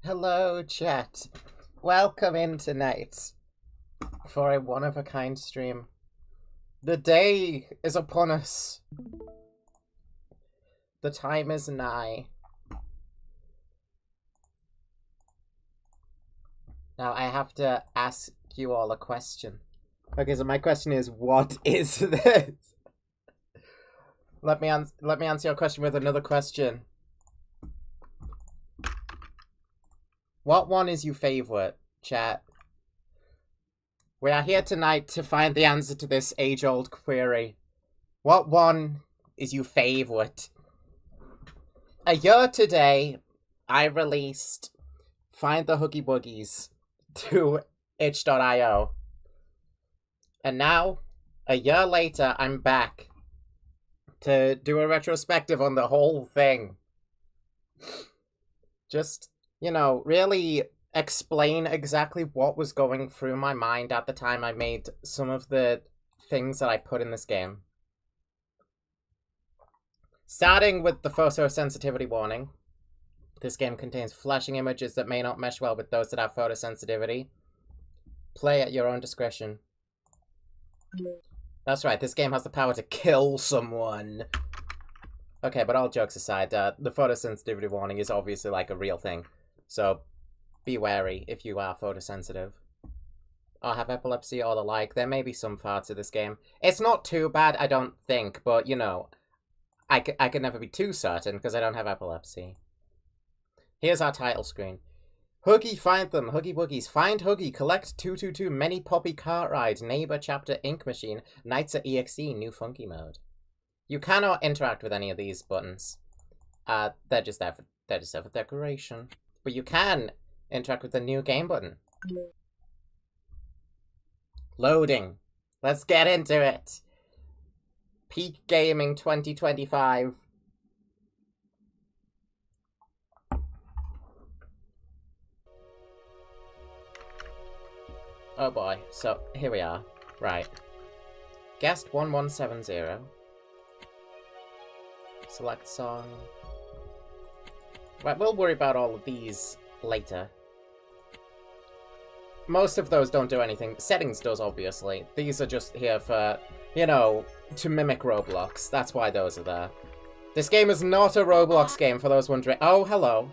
Hello, chat. Welcome in tonight for a one-of-a-kind stream. The day is upon us. The time is nigh. Now I have to ask you all a question. Okay, so my question is, what is this? Let me answer your question with another question. What one is your favorite, chat? We are here tonight to find the answer to this age-old query. What one is your favorite? A year today, I released Find the Huggy Wuggies to itch.io. And now, a year later, I'm back to do a retrospective on the whole thing. Just, you know, really explain exactly what was going through my mind at the time I made some of the things that I put in this game. Starting with the photosensitivity warning. This game contains flashing images that may not mesh well with those that have photosensitivity. Play at your own discretion. That's right, this game has the power to kill someone. Okay, but all jokes aside, the photosensitivity warning is obviously like a real thing. So, be wary if you are photosensitive. Or have epilepsy or the like. There may be some parts of this game. It's not too bad, I don't think, but, you know, I can never be too certain because I don't have epilepsy. Here's our title screen. Huggy, find them. Huggy Wuggies. Find Huggy. Collect 222. Many Poppy Cart Ride. Neighbor Chapter Ink Machine. Nights at EXE. New Funky Mode. You cannot interact with any of these buttons. They're just there for decoration. But you can interact with the new game button. Loading. Let's get into it. Peak Gaming 2025. Oh boy, so here we are. Right. Guest 1170. Select song. Right, we'll worry about all of these later. Most of those don't do anything. Settings does, obviously. These are just here for, you know, to mimic Roblox. That's why those are there. This game is not a Roblox game, for those wondering. Oh, hello.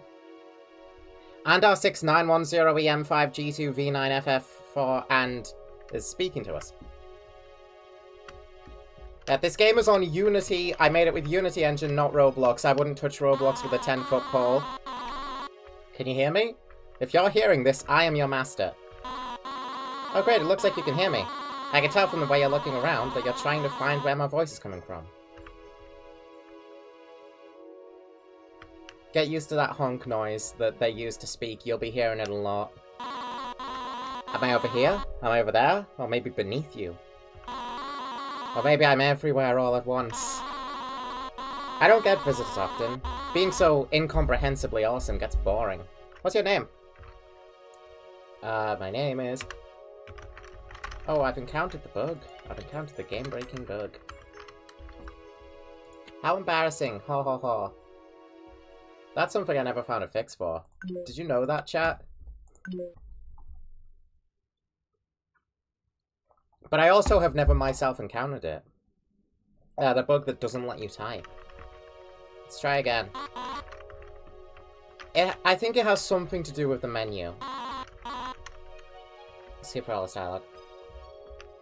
And our 6910EM5G2V9FF4 and is speaking to us. This game is on Unity. I made it with Unity Engine, not Roblox. I wouldn't touch Roblox with a 10-foot pole. Can you hear me? If you're hearing this, I am your master. Oh great, it looks like you can hear me. I can tell from the way you're looking around that you're trying to find where my voice is coming from. Get used to that honk noise that they use to speak. You'll be hearing it a lot. Am I over here? Am I over there? Or maybe beneath you? Or maybe I'm everywhere all at once. I don't get visitors often. Being so incomprehensibly awesome gets boring. What's your name? My name is... Oh, I've encountered the bug. I've encountered the game-breaking bug. How embarrassing. Ho ho ho. That's something I never found a fix for. Did you know that, chat? But I also have never myself encountered it. The bug that doesn't let you type. Let's try again. I think it has something to do with the menu. Let's see if all this dialogue.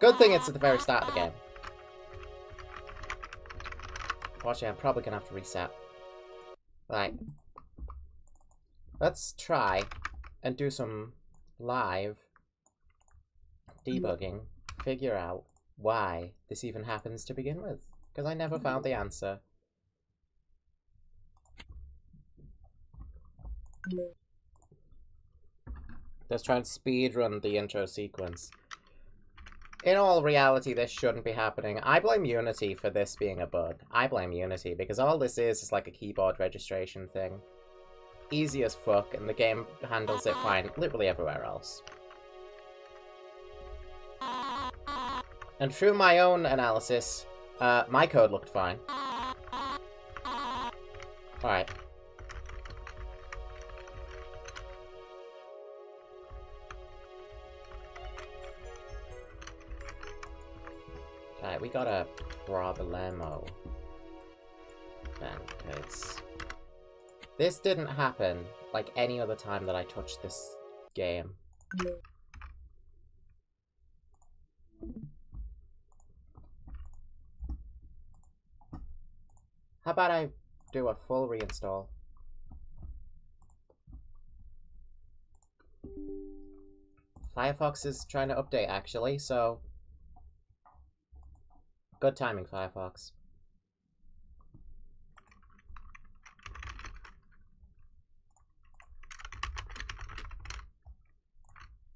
Good thing it's at the very start of the game. Watching, I'm probably gonna have to reset. Right. Let's try and do some live debugging. Figure out why this even happens to begin with. Because I never found the answer. Let's try and speedrun the intro sequence. In all reality, this shouldn't be happening. I blame Unity for this being a bug. I blame Unity, because all this is like a keyboard registration thing. Easy as fuck, and the game handles it fine literally everywhere else. And through my own analysis, my code looked fine. Alright. we got a problemo. Then, because this didn't happen like any other time that I touched this game. How about I do a full reinstall? Firefox is trying to update, actually, so... Good timing, Firefox.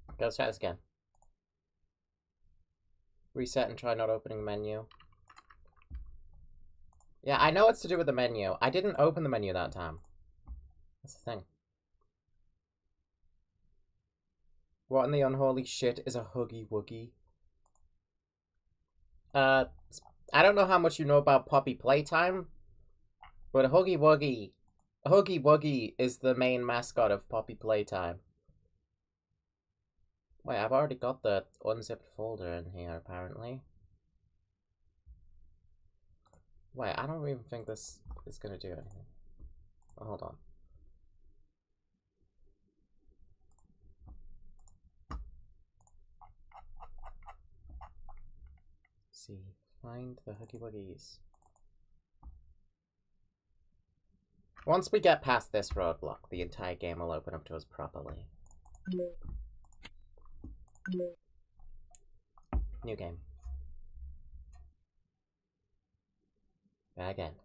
Okay, let's try this again. Reset and try not opening the menu. Yeah, I know it's to do with the menu. I didn't open the menu that time. That's the thing. What in the unholy shit is a Huggy Wuggy? I don't know how much you know about Poppy Playtime, but a Huggy Wuggy is the main mascot of Poppy Playtime. Wait, I've already got the unzipped folder in here, apparently. Wait, I don't even think this is gonna do anything. Oh, hold on. See, find the Huggy Wuggies. Once we get past this roadblock, the entire game will open up to us properly. New game. Back end.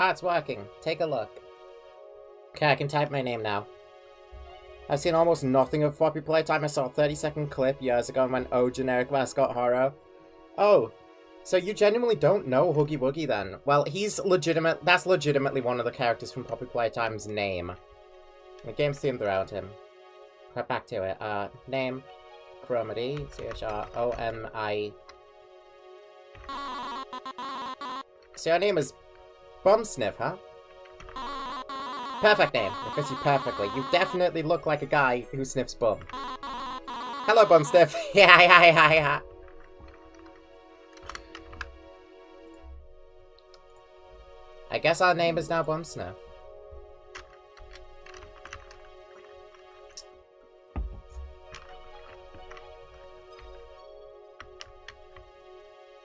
Ah, it's working. Take a look. Okay, I can type my name now. I've seen almost nothing of Poppy Playtime. I saw a 30-second clip years ago and went, oh, generic mascot horror. Oh, so you genuinely don't know Huggy Wuggy then? Well, that's legitimately one of the characters from Poppy Playtime's name. The game's themed around him. Cut back to it. Name, Chromedy, CHROMI. So your name is Bum Sniff, huh? Perfect name. It fits you perfectly. You definitely look like a guy who sniffs bum. Hello, Bum Sniff. Yeah. I guess our name is now Bum Sniff.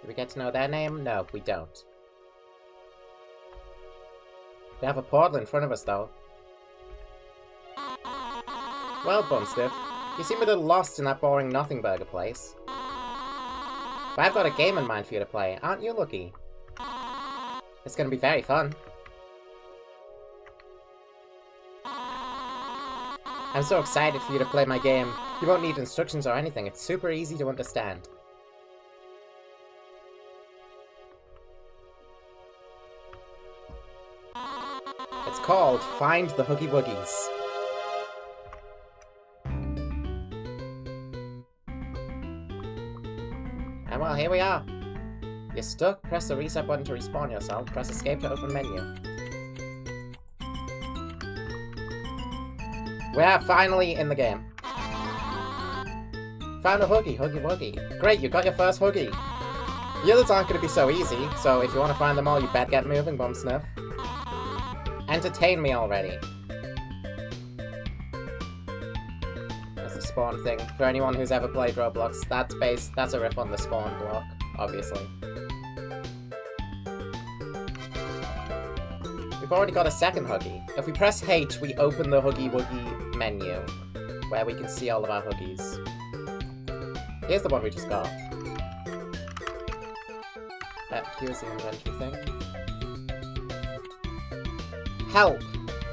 Do we get to know their name? No, we don't. We have a portal in front of us, though. Well, Bumstiff, you seem a little lost in that boring nothing burger place. But I've got a game in mind for you to play, aren't you, Lucky? It's gonna be very fun. I'm so excited for you to play my game. You won't need instructions or anything, it's super easy to understand. It's called Find the Huggy Wuggies. And well, here we are. You're stuck, press the reset button to respawn yourself, press escape to open menu. We are finally in the game. Found a Huggy Wuggy. Great, you got your first Huggy. The others aren't going to be so easy, so if you want to find them all, you better get moving, Bum Sniff. Entertain me already. That's the spawn thing. For anyone who's ever played Roblox, that's a riff on the spawn block, obviously. We've already got a second Huggy. If we press H, we open the Huggy Wuggy menu, where we can see all of our Huggies. Here's the one we just got. Here's the inventory thing. Help!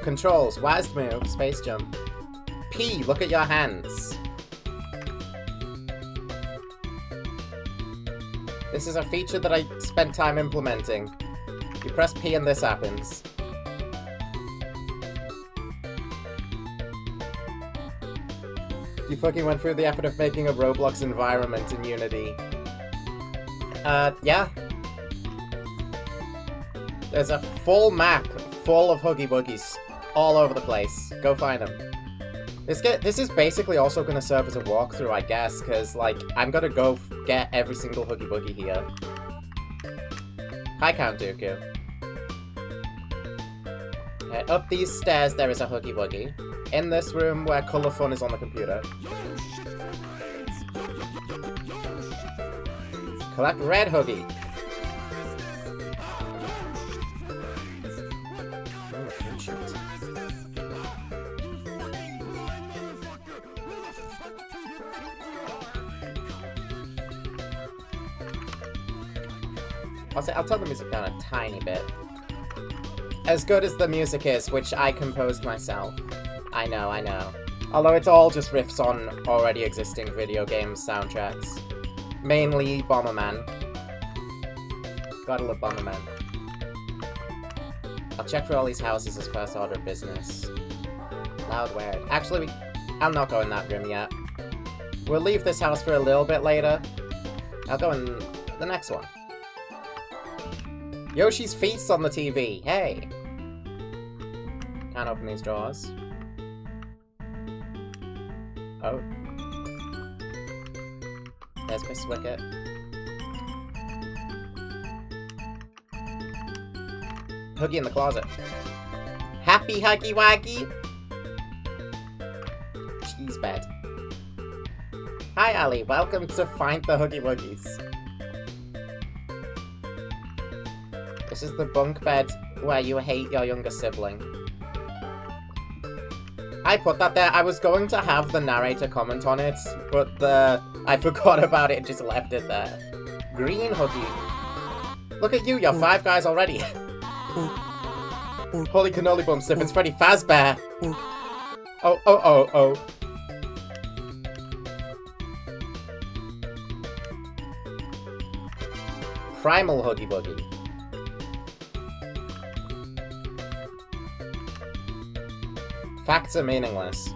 Controls, WASD move, space jump. P, look at your hands. This is a feature that I spent time implementing. You press P and this happens. You fucking went through the effort of making a Roblox environment in Unity. Yeah. There's a full map full of Huggy Wuggies all over the place. Go find them. This is basically also going to serve as a walkthrough, I guess, because, like, I'm going to go get every single Huggy Wuggy here. Hi, Count Dooku. Up these stairs, there is a Huggy Wuggy. In this room where Colour Fun is on the computer. Collect red Huggy. Oh, shoot. I'll turn the music down a tiny bit. As good as the music is, which I composed myself. I know. Although it's all just riffs on already existing video game soundtracks. Mainly Bomberman. Gotta love Bomberman. I'll check for all these houses as first order of business. Loud word. Actually, I'll not go in that room yet. We'll leave this house for a little bit later. I'll go in the next one. Yoshi's Feast on the TV. Hey! Can't open these drawers. Oh. There's Miss Wicket. Huggy in the closet. Happy Huggy Wuggy! Cheese bed. Hi, Ali. Welcome to Find the Huggy Wuggies. This is the bunk bed where you hate your younger sibling. I put that there. I was going to have the narrator comment on it, but I forgot about it and just left it there. Green Huggy. Look at you, you're 5 guys already. Holy cannoli bumps if it's Freddy Fazbear. Oh. Primal Huggy Wuggy. Facts are meaningless.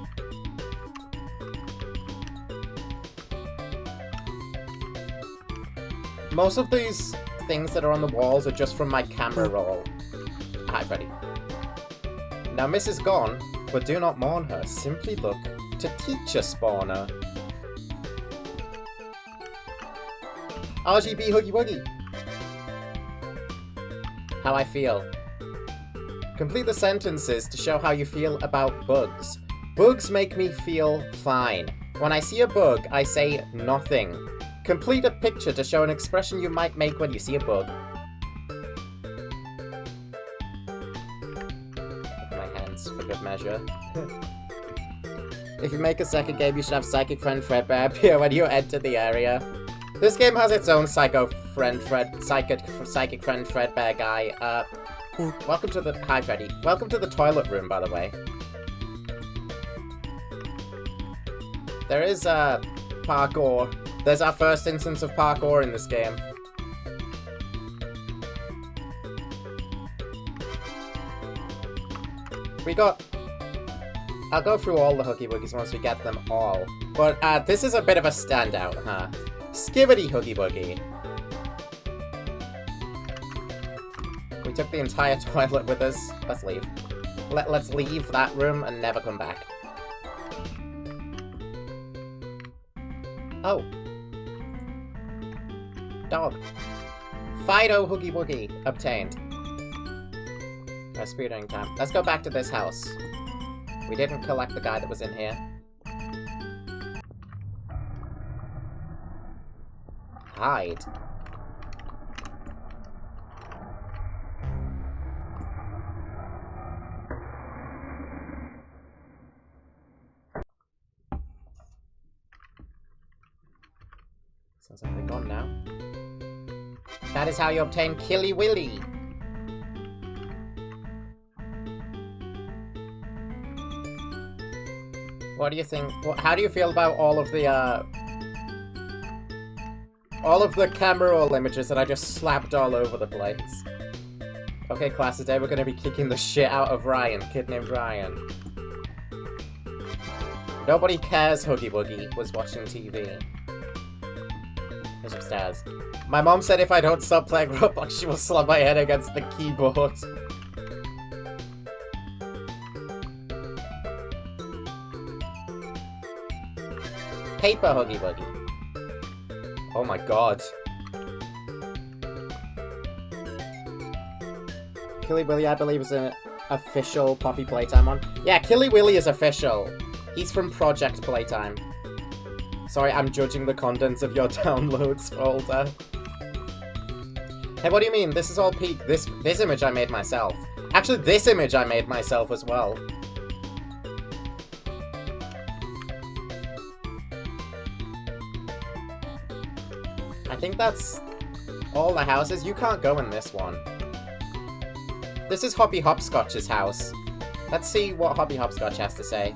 Most of these things that are on the walls are just from my camera roll. Hi, Freddy. Now, Miss is gone, but do not mourn her. Simply look to Teacher Spawner. RGB Huggy Wuggy. How I feel. Complete the sentences to show how you feel about bugs. Bugs make me feel fine. When I see a bug, I say nothing. Complete a picture to show an expression you might make when you see a bug. My hands for good measure. If you make a second game, you should have Psychic Friend Fredbear appear when you enter the area. This game has its own Psychic Friend Fredbear guy. Welcome to the... Hi, Freddy. Welcome to the toilet room, by the way. There is, parkour. There's our first instance of parkour in this game. I'll go through all the Huggy Wuggies once we get them all. But, this is a bit of a standout, huh? Skibbity Huggy Wuggy. We took the entire toilet with us. Let's leave. Let's leave that room and never come back. Oh. Dog. Fido Huggy Wuggy obtained. Speeding time. Let's go back to this house. We didn't collect the guy that was in here. Hide. Sounds like they're gone now. That is how you obtain Killy Willy. What do you think? How do you feel about all of the camera roll images that I just slapped all over the place? Okay, class, today we're gonna be kicking the shit out of Ryan, kid named Ryan. Nobody cares Huggy Wuggy was watching TV. He's upstairs. My mom said if I don't stop playing Roblox, she will slam my head against the keyboard. Paper Huggy Wuggy. Oh my god. Killy Willy, I believe, is an official Poppy Playtime one. Yeah, Killy Willy is official. He's from Project Playtime. Sorry, I'm judging the contents of your downloads folder. Hey, what do you mean? This is all peak. This image I made myself. Actually, this image I made myself as well. I think that's all the houses. You can't go in this one. This is Hoppy Hopscotch's house. Let's see what Hoppy Hopscotch has to say.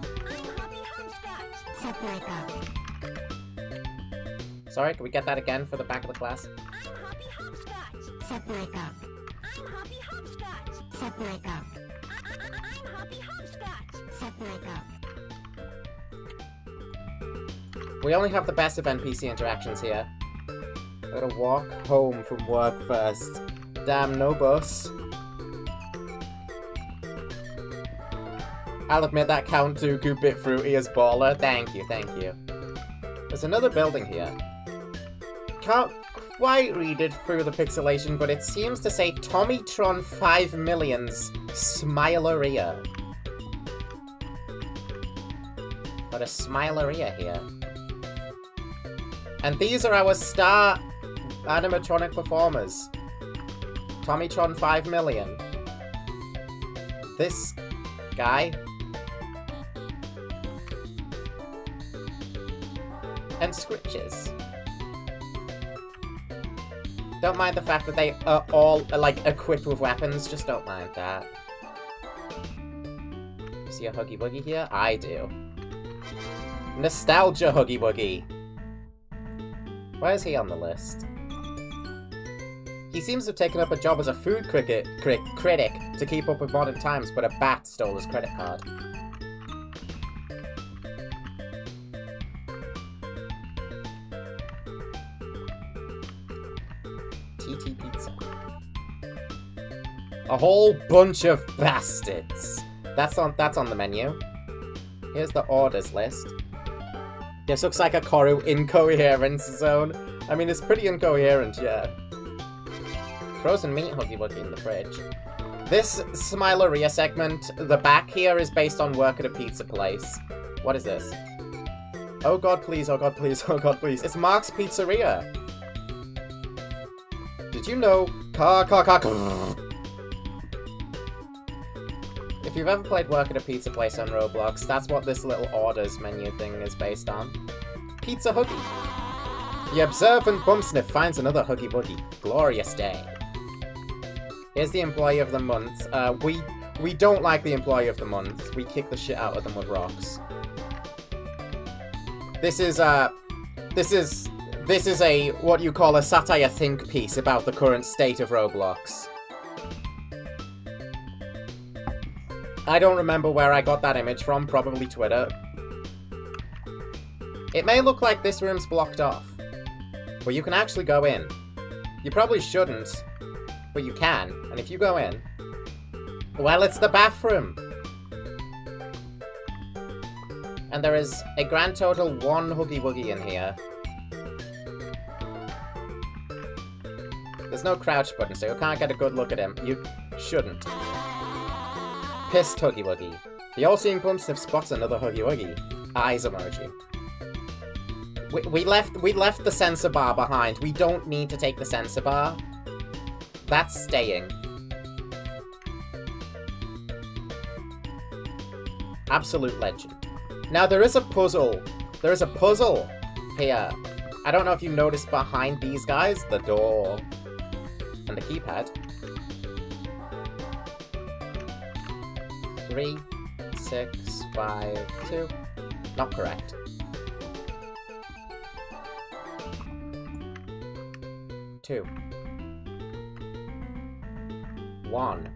Sorry, can we get that again for the back of the class? We only have the best of NPC interactions here. Gotta walk home from work first. Damn, no bus. I'll admit that Count Dooku bit fruity is baller. Thank you, thank you. There's another building here. Can't quite read it through the pixelation, but it seems to say Tommytron 5 Million's Smileria. Got a Smileria here. And these are our star animatronic performers. Tommytron 5 Million. This guy. And Scritches. Don't mind the fact that they are all, like, equipped with weapons. Just don't mind that. You see a Huggy Wuggy here? I do. Nostalgia Huggy Wuggy. Where is he on the list? He seems to have taken up a job as a food critic to keep up with modern times, but a bat stole his credit card. TT Pizza. A whole bunch of bastards. That's on the menu. Here's the orders list. This looks like a Koru incoherence zone. I mean, it's pretty incoherent, yeah. Frozen meat Huggy Wuggy in the fridge. This Smileria segment, the back here, is based on work at a pizza place. What is this? Oh god please, oh god please, oh god please. It's Mark's Pizzeria! Did you know? If you've ever played work at a pizza place on Roblox, that's what this little orders menu thing is based on. Pizza Huggy. The observant bum sniff finds another Huggy Wuggy. Glorious day. Here's the employee of the month. We don't like the employee of the month. We kick the shit out of them with rocks. This is a what you call a satire think piece about the current state of Roblox. I don't remember where I got that image from, probably Twitter. It may look like this room's blocked off, but you can actually go in. You probably shouldn't, but you can, and if you go in, well, it's the bathroom! And there is a grand total 1 Huggy Wuggy in here. There's no crouch button, so you can't get a good look at him. You shouldn't. Pissed Huggy Wuggy. The all-seeing bum sniff spots another Huggy Wuggy. Eyes emoji. We left the sensor bar behind. We don't need to take the sensor bar. That's staying. Absolute legend. Now there is a puzzle. There is a puzzle here. I don't know if you noticed behind these guys, the door and the keypad. 3, 6, 5, 2. Not correct. 2. 1.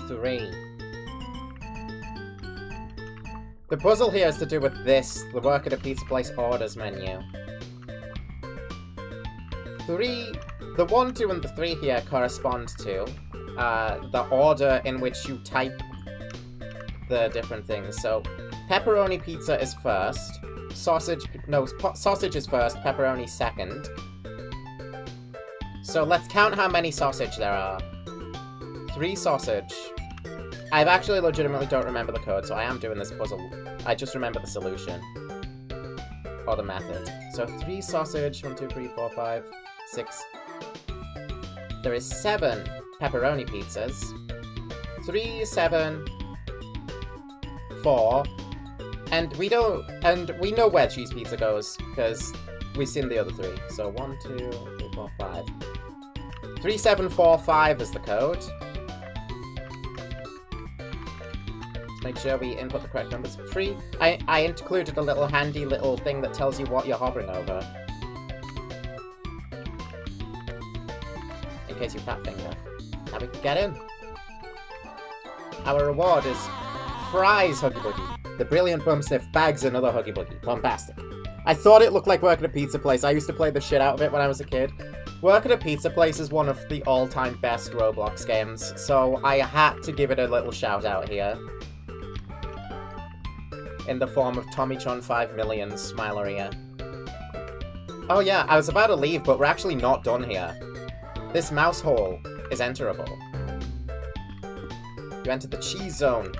3. The puzzle here is to do with this, the work at a pizza place orders menu. 3, the 1, 2, and the 3 here correspond to the order in which you type the different things. So, pepperoni pizza is first, sausage is first, pepperoni second. So let's count how many sausage there are. 3 sausage. I actually legitimately don't remember the code, so I am doing this puzzle. I just remember the solution. Or the method. So 3 sausage, 1, 2, 3, 4, 5, 6. There is 7 pepperoni pizzas. 3, 7, 4. And we know where cheese pizza goes, because we've seen the other 3. So 1, 2, 3, 4, 5. 3, 7, 4, 5 is the code. Let's make sure we input the correct numbers. 3. I included a little handy little thing that tells you what you're hovering over. In case you fat finger. Now we can get in. Our reward is fries Huggy Buggy. The brilliant Bumsniff bags another Huggy Buggy. Bombastic. I thought it looked like work at a pizza place. I used to play the shit out of it when I was a kid. Work at a pizza place is one of the all-time best Roblox games, so I had to give it a little shout out here. In the form of Tommy Chon 5 million Smileria. Oh yeah, I was about to leave, but we're actually not done here. This mouse hole is enterable. You entered the cheese zone.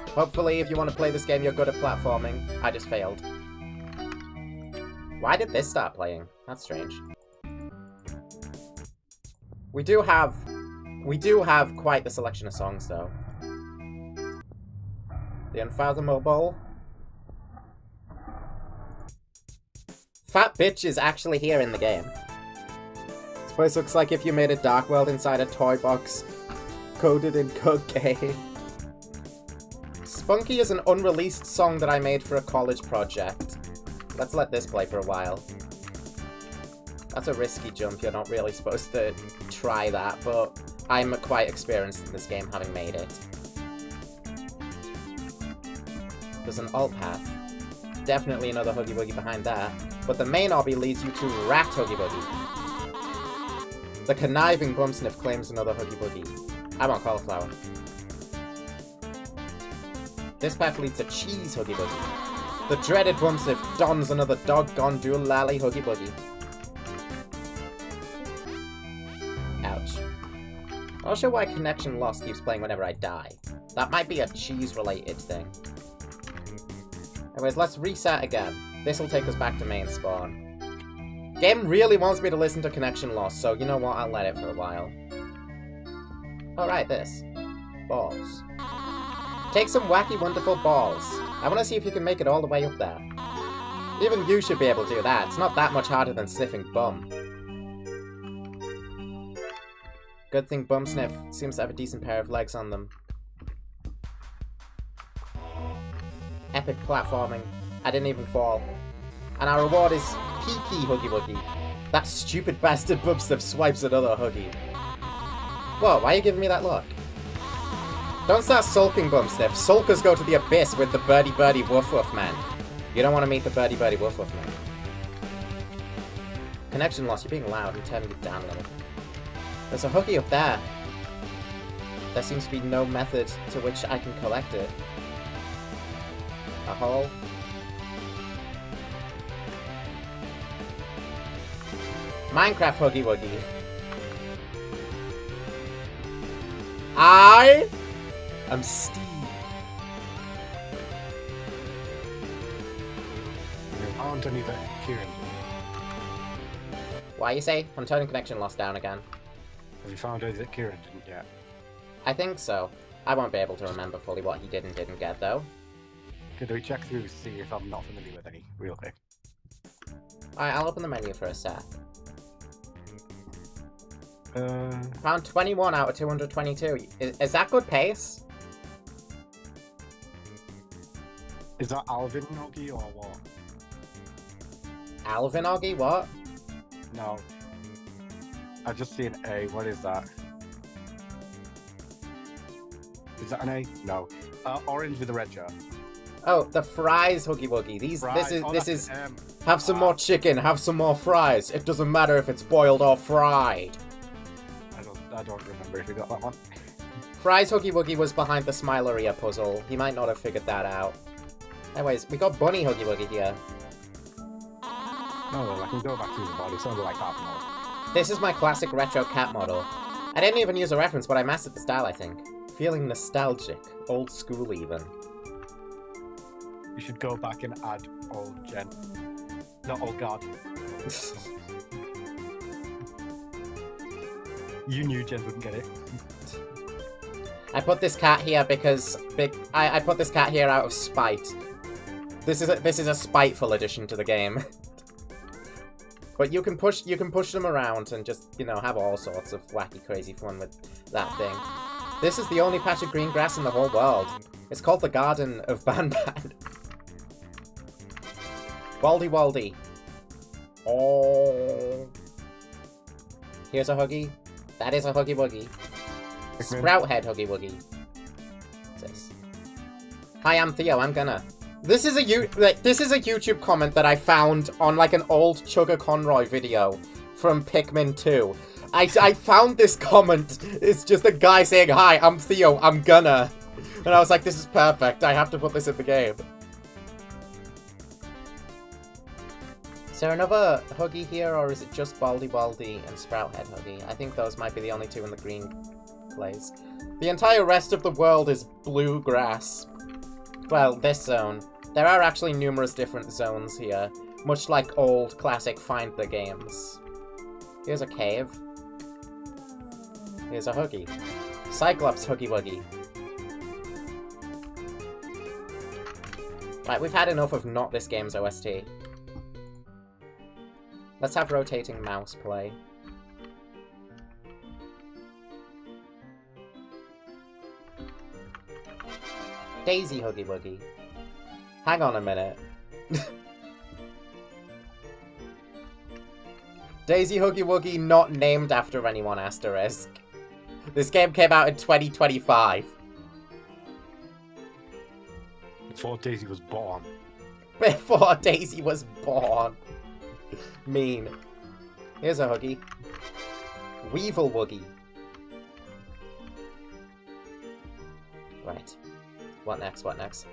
Hopefully, if you want to play this game, you're good at platforming. I just failed. Why did this start playing? That's strange. We do have quite the selection of songs, though. The Unfathomable. Fat Bitch is actually here in the game. This place looks like if you made a dark world inside a toy box coded in cocaine. Spunky is an unreleased song that I made for a college project. Let's let this play for a while. That's a risky jump, you're not really supposed to try that, but I'm quite experienced in this game having made it. There's an alt path. Definitely another Huggy Wuggy behind that, but the main obby leads you to Rat Huggy Wuggy. The conniving Bumsniff claims another Huggy Wuggy. I want cauliflower. This path leads to Cheese Huggy Wuggy. The dreaded Bumsniff dons another doggone doolally Huggy Wuggy. Ouch. Not sure why Connection Lost keeps playing whenever I die. That might be a cheese-related thing. Anyways, let's reset again. This'll take us back to main spawn. Game really wants me to listen to Connection Lost, so you know what, I'll let it for a while. Alright, this. Balls. Take some wacky, wonderful balls. I want to see if you can make it all the way up there. Even you should be able to do that. It's not that much harder than sniffing bum. Good thing Bumsniff seems to have a decent pair of legs on them. Epic platforming. I didn't even fall. And our reward is Peaky Huggy Wuggy. That stupid bastard Bumsniff swipes another Huggy. Whoa, why are you giving me that look? Don't start sulking, Bumsniff. Sulkers go to the abyss with the birdie birdie woof woof man. You don't want to meet the birdie birdie woof woof man. Connection lost. You're being loud. I'm turning you down a little. There's a Huggy up there. There seems to be no method to which I can collect it. A hole. Minecraft Huggy Wuggy. I'm Steve. I want to leave it Kieran. Why you say? I'm turning Connection Lost down again. Have you found out that Kieran didn't yet? I think so. I won't be able to remember fully what he did and didn't get, though. Could we check through to see if I'm not familiar with any, real quick? Alright, I'll open the menu for a sec. Found 21 out of 222. Is that good pace? Is that Alvin Huggy or what? Alvin Huggy? What? No. I've just seen A. What is that? Is that an A? No. Orange with a red shirt. Oh, the fries, Huggy Wuggy. This is. Have some Ah. more chicken. Have some more fries. It doesn't matter if it's boiled or fried. I don't remember if you got that one. Fries Huggy Wuggy was behind the Smileria puzzle. He might not have figured that out. Anyways, we got Bunny Huggy Wuggy here. No, I can go back to the body. It's only like half an hour. This is my classic retro cat model. I didn't even use a reference, but I mastered the style, I think. Feeling nostalgic. Old school, even. You should go back and add old gen. Not old guard. You knew Jen wouldn't get it. I put this cat here because I put this cat here out of spite. This is a spiteful addition to the game. But you can push them around and just, you know, have all sorts of wacky crazy fun with that thing. This is the only patch of green grass in the whole world. It's called the Garden of Banban. Waldy Waldy. Oh. Here's a Huggy. That is a Huggy Wuggy. Sprout Head Huggy Wuggy. What's this? Hi, I'm Theo. I'm gonna. This is a YouTube comment that I found on like an old Chugga Conroy video from Pikmin 2. I found this comment. It's just a guy saying, "Hi, I'm Theo. I'm gonna," and I was like, "This is perfect. I have to put this in the game." Is there another Huggy here, or is it just Baldy Baldy and Sprout Head Huggy? I think those might be the only two in the green place. The entire rest of the world is blue grass. Well, this zone. There are actually numerous different zones here, much like old classic Find the games. Here's a cave. Here's a Huggy. Cyclops Huggy Wuggy. Right, we've had enough of not this game's OST. Let's have rotating mouse play. Daisy Huggy Wuggy. Hang on a minute. Daisy Huggy Wuggy not named after anyone, asterisk. This game came out in 2025. Before Daisy was born. Before Daisy was born. Mean. Here's a Huggy. Weevil Wuggy. Right. What next? What next?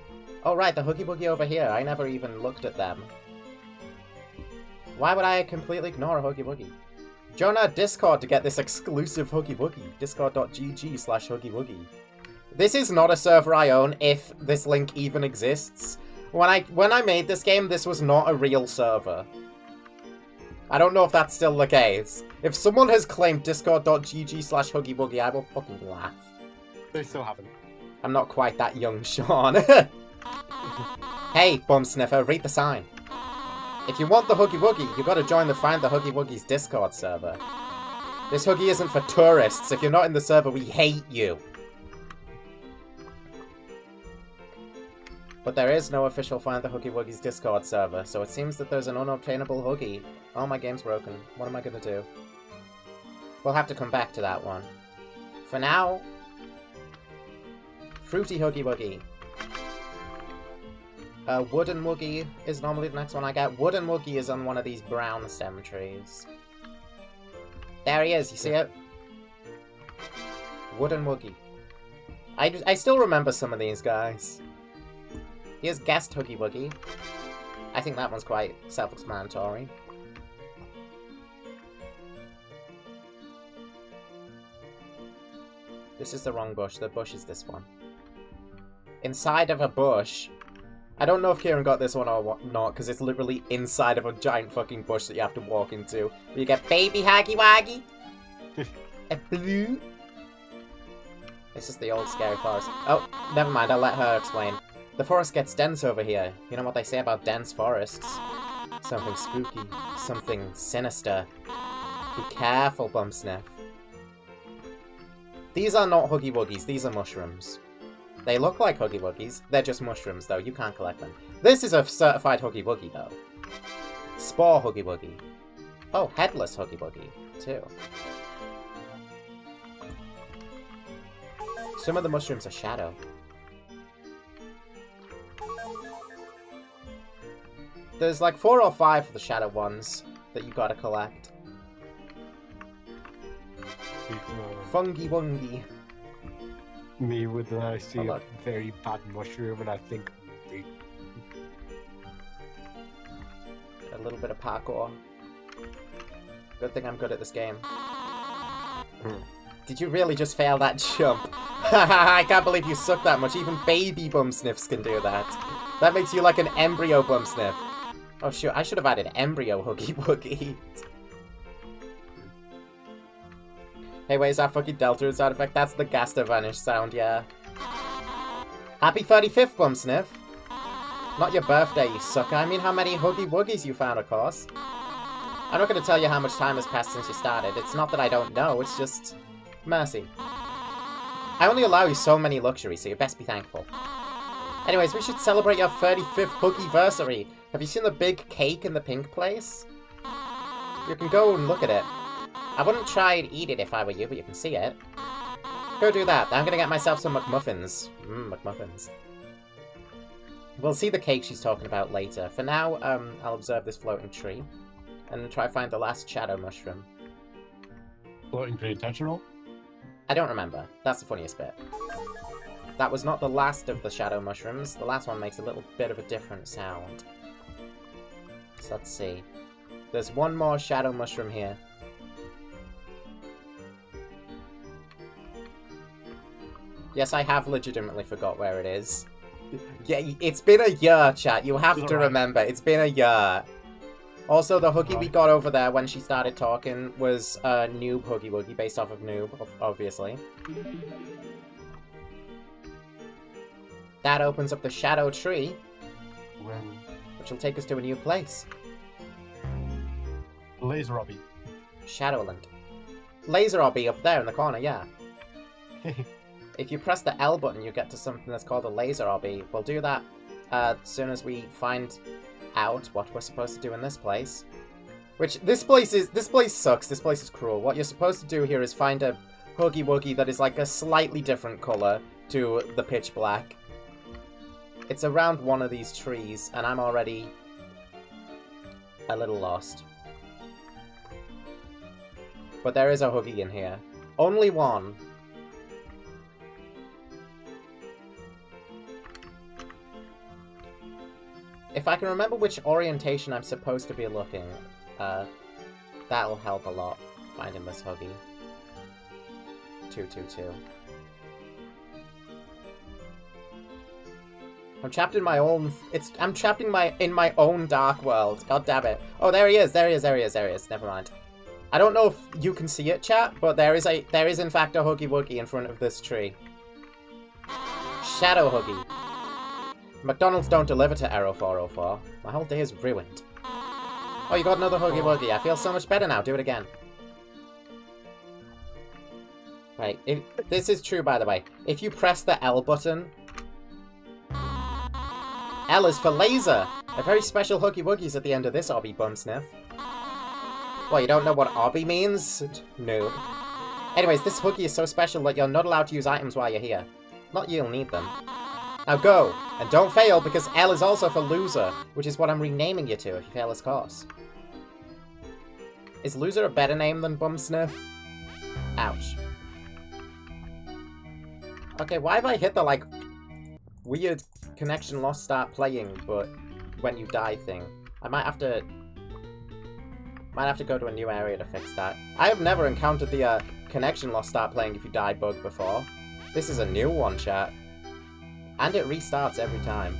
Oh right, the Huggy Wuggy over here. I never even looked at them. Why would I completely ignore a Huggy Wuggy? Join our Discord to get this exclusive Huggy Wuggy. Discord.gg/Huggy Wuggy. This is not a server I own, if this link even exists. When I made this game, this was not a real server. I don't know if that's still the case. If someone has claimed discord.gg/Huggy Wuggy, I will fucking laugh. They still haven't. I'm not quite that young, Sean. Hey, bum sniffer, read the sign. If you want the Huggy Wuggy, you gotta join the Find the Huggy Wuggy's Discord server. This Huggy isn't for tourists. If you're not in the server, we hate you. But there is no official Find the Huggy Wuggy's Discord server, so it seems that there's an unobtainable Huggy. Oh, my game's broken. What am I gonna do? We'll have to come back to that one. For now... Fruity Huggy Wuggy. Wooden Wuggy is normally the next one I get. Wooden Wuggy is on one of these brown stem trees. There he is, you see it? Wooden Wuggy. I still remember some of these guys. Here's Guest Huggy Wuggy. I think that one's quite self-explanatory. This is the wrong bush. The bush is this one. Inside of a bush. I don't know if Kieran got this one or not, because it's literally inside of a giant fucking bush that you have to walk into. You get baby Huggy Wuggy. A blue. This is the old scary forest. Oh, never mind. I'll let her explain. The forest gets dense over here. You know what they say about dense forests? Something spooky. Something sinister. Be careful, Bum Sniff. These are not Huggy Wuggies. These are mushrooms. They look like Huggy Wuggies. They're just mushrooms, though. You can't collect them. This is a certified Huggy Wuggy, though. Spore Huggy Wuggy. Oh, headless Huggy Wuggy, too. Some of the mushrooms are shadow. There's like 4 or 5 of the shadow ones that you gotta collect. Fungy Wungy. Me with I see a very bad mushroom and I think a little bit of parkour. Good thing I'm good at this game. Did you really just fail that jump? I can't believe you suck that much. Even baby bum sniffs can do that. That makes you like an embryo bum sniff. Oh shoot, I should have added embryo Huggy Wuggy. Hey, wait, is that fucking Delta sound effect? That's the Gaster Vanish sound, yeah. Happy 35th, Bum Sniff. Not your birthday, you sucker. I mean how many Huggy Wuggies you found, of course. I'm not going to tell you how much time has passed since you started. It's not that I don't know, it's just... mercy. I only allow you so many luxuries, so you best be thankful. Anyways, we should celebrate your 35th Huggy-versary. Have you seen the big cake in the pink place? You can go and look at it. I wouldn't try and eat it if I were you, but you can see it. Go do that. I'm gonna get myself some McMuffins. McMuffins. We'll see the cake she's talking about later. For now, I'll observe this floating tree. And try to find the last shadow mushroom. Floating tree intentional? I don't remember. That's the funniest bit. That was not the last of the shadow mushrooms. The last one makes a little bit of a different sound. So let's see. There's one more shadow mushroom here. Yes, I have legitimately forgot where it is. Yeah, it's been a year, chat. You have to remember. It's been a year. Also, the Huggy we got over there when she started talking was Noob Huggy Wuggy, based off of Noob, obviously. That opens up the shadow tree, which will take us to a new place. Laser Obby. Shadowland. Laser Obby up there in the corner, yeah. If you press the L button, you get to something that's called a laser obby. We'll do that as soon as we find out what we're supposed to do in this place. Which, this place sucks. This place is cruel. What you're supposed to do here is find a Huggy Wuggy that is like a slightly different color to the pitch black. It's around one of these trees, and I'm already a little lost. But there is a Huggy in here. Only one. If I can remember which orientation I'm supposed to be looking, that'll help a lot, finding this Huggy. 222. I'm trapped in my own... I'm trapped in my own dark world. God damn it. Oh, there he is, there he is, there he is, there he is. Never mind. I don't know if you can see it, chat, but there is in fact a Huggy Wuggy in front of this tree. Shadow Huggy. McDonald's don't deliver to Arrow 404. My whole day is ruined. Oh, you got another Huggy Wuggy. I feel so much better now. Do it again. Right. This is true, by the way. If you press the L button... L is for laser. A very special Huggy Wuggies at the end of this obby, Bum Sniff. Well, you don't know what obby means? No. Anyways, this Huggy is so special that you're not allowed to use items while you're here. Not you'll need them. Now go, and don't fail, because L is also for loser, which is what I'm renaming you to if you fail this course. Is loser a better name than Bum Sniff? Ouch. Okay, why have I hit the, like, weird connection lost start playing, but when you die thing? I might have to go to a new area to fix that. I have never encountered the connection lost start playing if you die bug before. This is a new one, chat. And it restarts every time.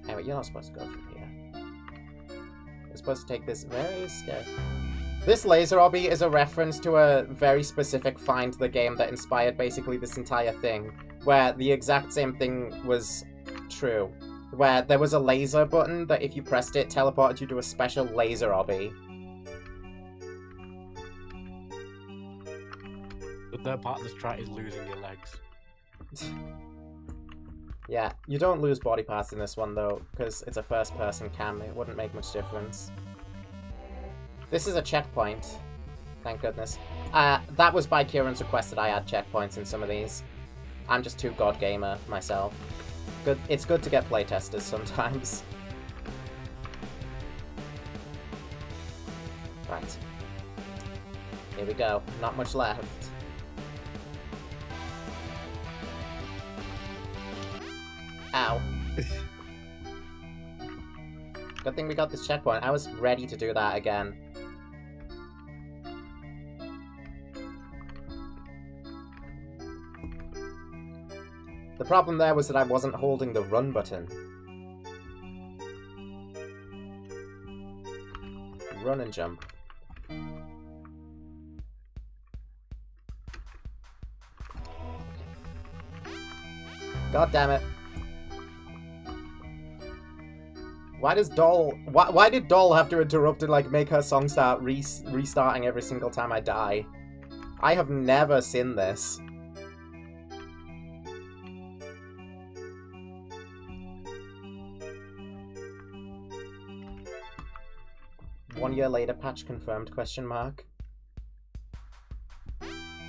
Anyway, you're not supposed to go through here. You're supposed to take this very scary... This laser obby is a reference to a very specific Find the game that inspired basically this entire thing, where the exact same thing was true. Where there was a laser button that if you pressed it, teleported you to a special laser obby. The third part of this track is losing your legs. Yeah, you don't lose body parts in this one though, because it's a first-person cam. It wouldn't make much difference. This is a checkpoint. Thank goodness. That was by Kieran's request that I add checkpoints in some of these. I'm just too god gamer myself. It's good to get playtesters sometimes. Right. Here we go. Not much left. Ow. Good thing we got this checkpoint. I was ready to do that again. The problem there was that I wasn't holding the run button. Run and jump. God damn it. Why does Doll... Why did Doll have to interrupt and, like, make her song start restarting every single time I die? I have never seen this. 1 year later, patch confirmed, question mark.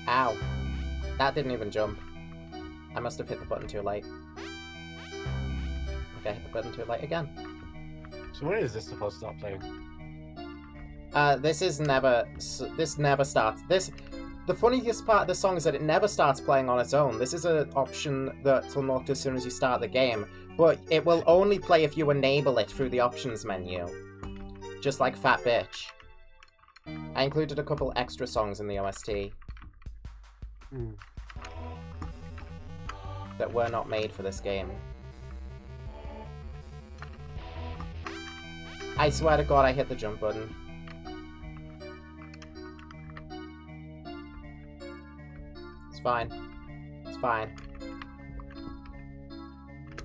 Ow. That didn't even jump. I must have hit the button too late. Okay, hit the button too late again. So when is this supposed to start playing? This never starts. The funniest part of the song is that it never starts playing on its own. This is an option that's unlocked as soon as you start the game, but it will only play if you enable it through the options menu. Just like Fat Bitch. I included a couple extra songs in the OST. That were not made for this game. I swear to God I hit the jump button. It's fine. It's fine.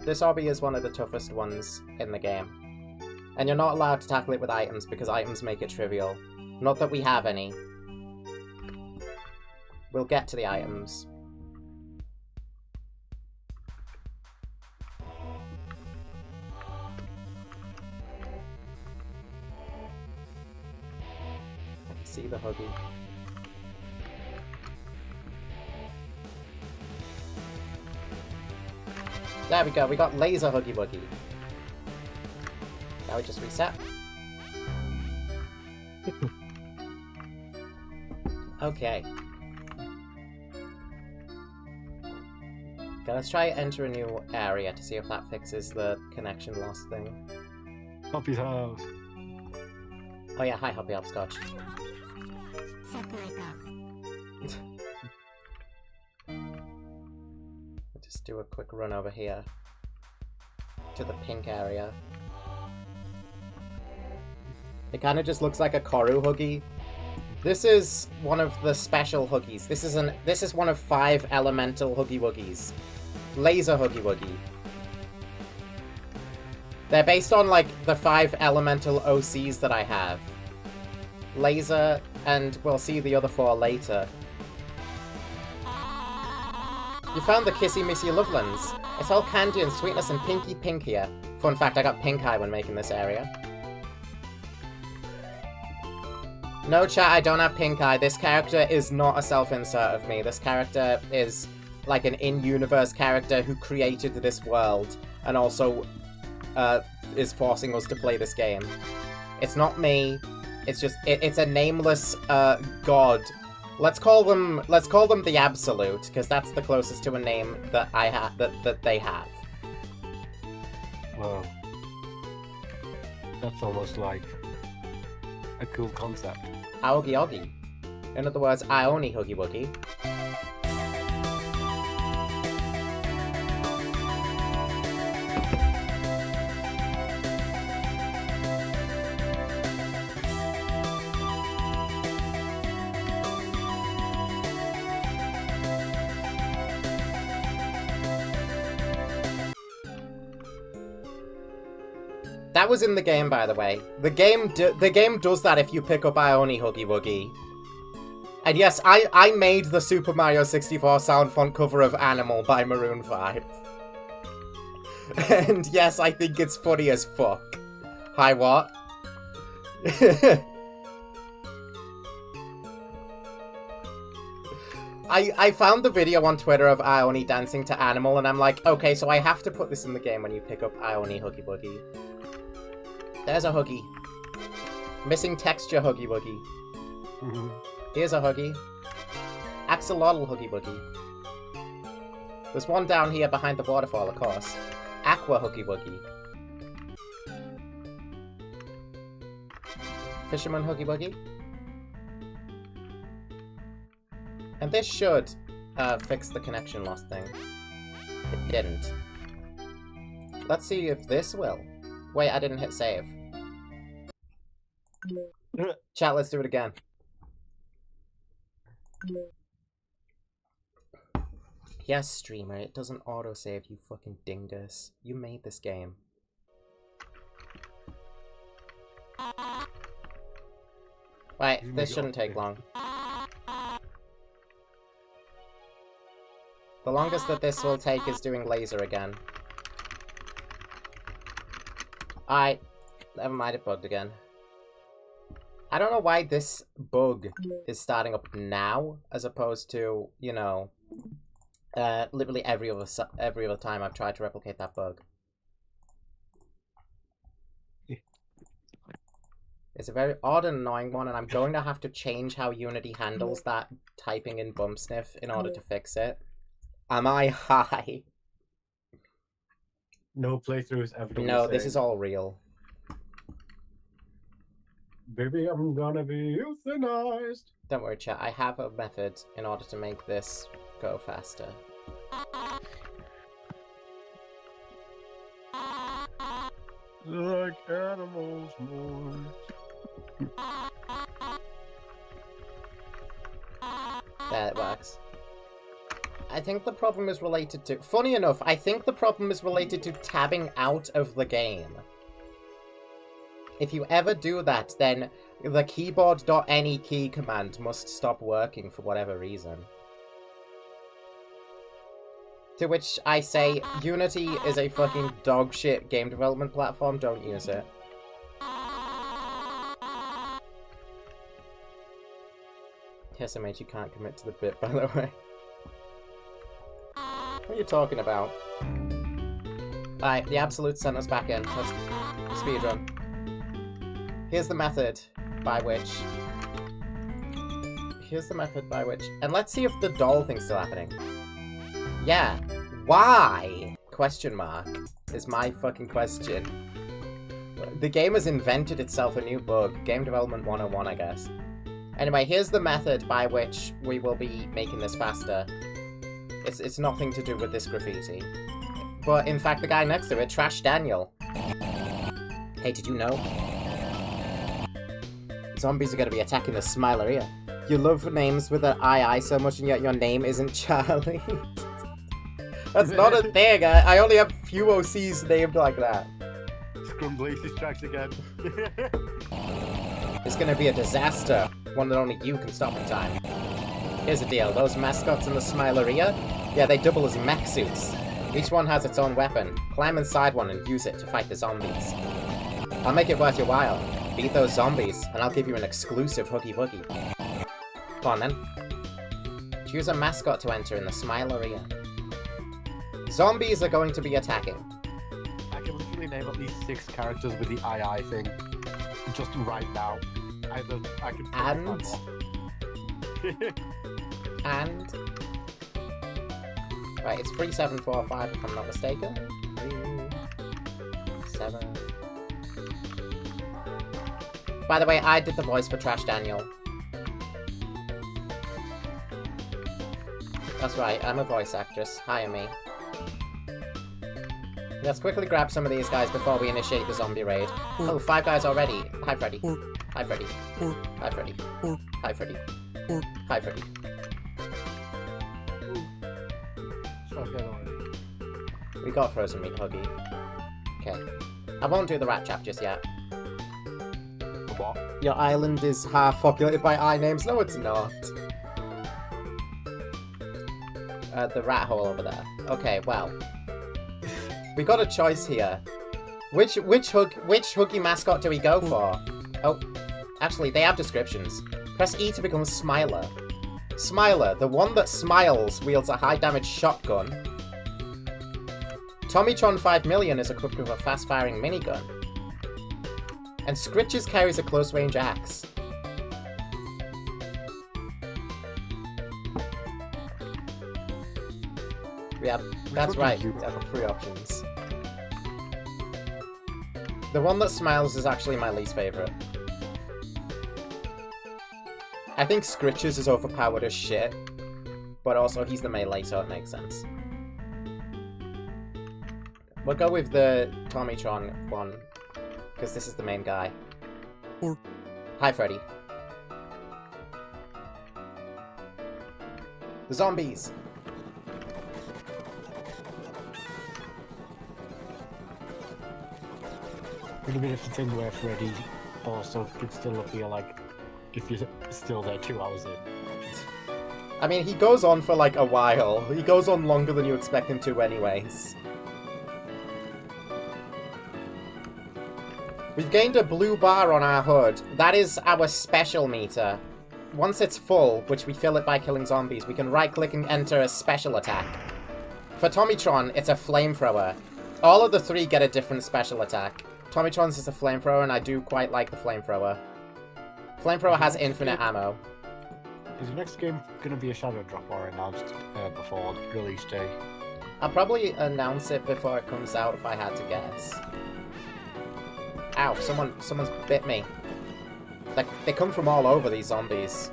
This obby is one of the toughest ones in the game. And you're not allowed to tackle it with items because items make it trivial. Not that we have any. We'll get to the items. I can see the Huggy. There we go, we got laser Huggy Wuggy. Now we just reset. Okay. Okay, let's try enter a new area to see if that fixes the connection loss thing. Hoppy's house. Oh yeah, hi Hoppy Hopscotch. I'll just do a quick run over here to the pink area. It kind of just looks like a Koru Huggy. This is one of the special Huggies. This is one of 5 elemental Huggy Wuggies. Laser Huggy Wuggy. They're based on, like, the 5 elemental OCs that I have. Laser, and we'll see the other 4 later. You found the Kissy Missy Lovelands. It's all candy and sweetness and pinky pink here. Fun fact, I got pink eye when making this area. No chat, I don't have pink eye. This character is not a self-insert of me. This character is like an in-universe character who created this world and also is forcing us to play this game. It's not me. It's just it's a nameless god. Let's call them the Absolute, because that's the closest to a name that I have that they have. Wow. That's almost like a cool concept. Aogi Ogi. In other words, Ioni Huggy Wuggy. That was in the game, by the way. The game does that if you pick up Ioni Huggy Wuggy. And yes, I made the Super Mario 64 sound font cover of Animal by Maroon 5. And yes, I think it's funny as fuck. Hi, what? I found the video on Twitter of Ione dancing to Animal, and I'm like, okay, so I have to put this in the game when you pick up Ione Huggy Wuggy. There's a Huggy. Missing texture Huggy Wuggy. Here's a Huggy. Axolotl Huggy Wuggy. There's one down here behind the waterfall, of course. Aqua Huggy Wuggy. Fisherman Huggy Wuggy. And this should fix the connection loss thing. It didn't. Let's see if this will. Wait, I didn't hit save. Chat, let's do it again. Yes, streamer, it doesn't autosave, you fucking dingus. You made this game. Wait, this shouldn't take long. The longest that this will take is doing laser again. Alright, never mind, it bugged again. I don't know why this bug is starting up now, as opposed to, you know, literally every other time I've tried to replicate that bug. It's a very odd and annoying one, and I'm going to have to change how Unity handles that typing in bump sniff in order to fix it. Am I high? No playthroughs ever. No, this is all real. Baby, I'm gonna be euthanized. Don't worry, chat. I have a method in order to make this go faster. Like animals more. There, it works. I think the problem is related to... Funny enough, I think the problem is related to tabbing out of the game. If you ever do that, then the keyboard.any key command must stop working for whatever reason. To which I say, Unity is a fucking dogshit game development platform, don't use it. Yes, I made you can't commit to the bit, by the way. What are you talking about? Alright, the absolute sent us back in. Let's speedrun. Here's the method by which... And let's see if the doll thing's still happening. Yeah. Why? Question mark. Is my fucking question. The game has invented itself a new bug. Game Development 101, I guess. Anyway, here's the method by which we will be making this faster. It's nothing to do with this graffiti. But in fact, the guy next to it, Trash Daniel. Hey, did you know? Zombies are going to be attacking the Smileria. You love names with an I so much, and yet your name isn't Charlie. That's not a thing. I only have few OCs named like that. Scrumbly strikes again. It's going to be a disaster. One that only you can stop in time. Here's the deal. Those mascots in the Smileria, yeah, they double as mech suits. Each one has its own weapon. Climb inside one and use it to fight the zombies. I'll make it worth your while. Beat those zombies, and I'll give you an exclusive Huggy Wuggy. Come on, then. Choose a mascot to enter in the Smileria. Zombies are going to be attacking. I can literally name at least 6 characters with the II thing. Just right now. I can And... Right, it's 3745 if I'm not mistaken. 3, 7... By the way, I did the voice for Trash Daniel. That's right, I'm a voice actress. Hire me. Let's quickly grab some of these guys before we initiate the zombie raid. Oh, 5 guys already. Hi, Freddy. Hi, Freddy. Hi, Freddy. Hi, Freddy. Hi, Freddy. We got frozen meat, Huggy. Okay. I won't do the rat trap just yet. What? Your island is half populated by I names. No, it's not. The rat hole over there. Okay, well. We got a choice here. Which Huggy mascot do we go for? Oh, actually, they have descriptions. Press E to become Smiler. Smiler, the one that smiles, wields a high-damage shotgun. Tommytron 5 million is equipped with a fast-firing minigun. And Scritches carries a close-range axe. Yeah, that's right. There are 3 options. The one that smiles is actually my least favourite. I think Scritches is overpowered as shit, but also he's the melee, so it makes sense. We'll go with the Tommytron one, because this is the main guy. Hi, Freddy. The zombies! It'll be a thing where Freddy also could still appear like if you're still there 2 hours in. I mean, he goes on for like a while. He goes on longer than you expect him to anyways. We've gained a blue bar on our hood. That is our special meter. Once it's full, which we fill it by killing zombies, we can right-click and enter a special attack. For Tommytron, it's a flamethrower. All of the 3 get a different special attack. Tommytron's is a flamethrower, and I do quite like the flamethrower. Flamethrower has infinite ammo. Is the next game going to be a shadow drop or announced before release day? I'll probably announce it before it comes out if I had to guess. Ow, someone's bit me. Like, they come from all over, these zombies.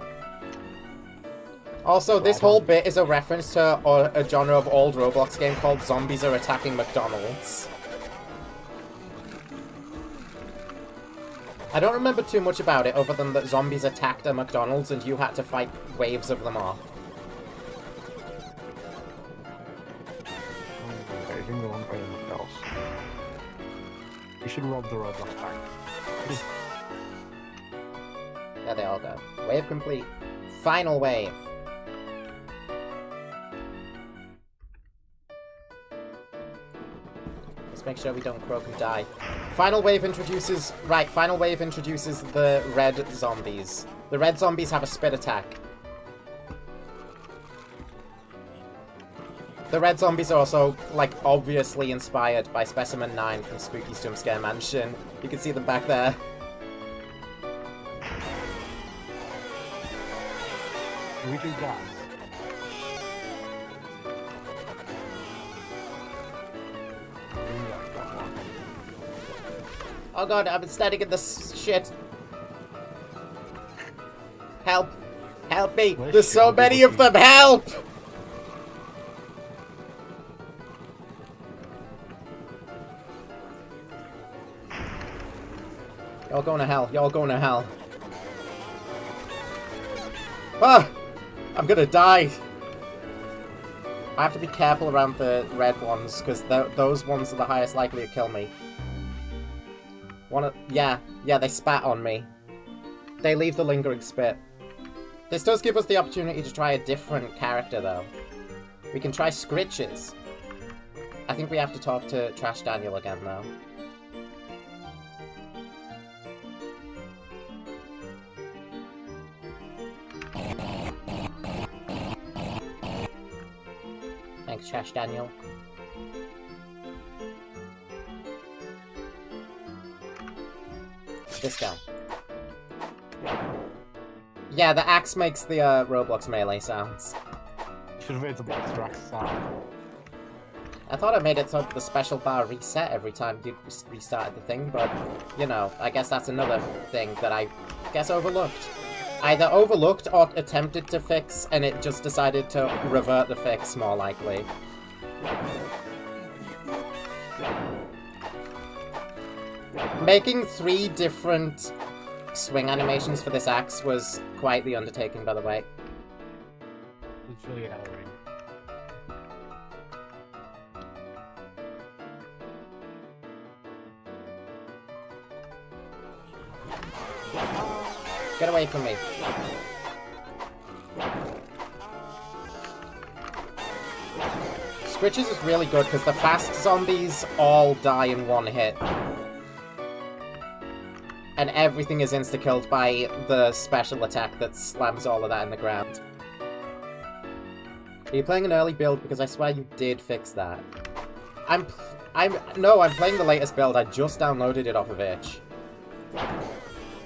Also, this whole bit is a reference to a genre of old Roblox game called Zombies Are Attacking McDonald's. I don't remember too much about it other than that zombies attacked a McDonald's and you had to fight waves of them off. I think the one by McDonald's. You should rob the Roblox bank. There they all go. Wave complete. Final wave. Let's make sure we don't croak and die. Final wave introduces... Right, final wave introduces the red zombies. The red zombies have a spit attack. The red zombies are also, like, obviously inspired by Specimen 9 from Spooky's Jump Scare Mansion. You can see them back there. We do that. Oh god, I'm standing in this shit. Help! Help me! There's so many of them! Help! Y'all going to hell. Y'all going to hell. Ah! I'm gonna die. I have to be careful around the red ones, because those ones are the highest likely to kill me. Yeah, they spat on me. They leave the lingering spit. This does give us the opportunity to try a different character, though. We can try Scritches. I think we have to talk to Trash Daniel again, though. Thanks, Trash Daniel. This guy. Yeah, the axe makes the Roblox melee sounds. Should have made the box track sound. I thought I made it so the special bar reset every time you restarted the thing, but, you know, I guess that's another thing that I guess overlooked. Either overlooked or attempted to fix, and it just decided to revert the fix, more likely. Making 3 different swing animations for this axe was quite the undertaking, by the way. It's really hollering. Get away from me. Scritches is really good because the fast zombies all die in 1 hit. And everything is insta-killed by the special attack that slams all of that in the ground. Are you playing an early build? Because I swear you did fix that. No, I'm playing the latest build. I just downloaded it off of itch.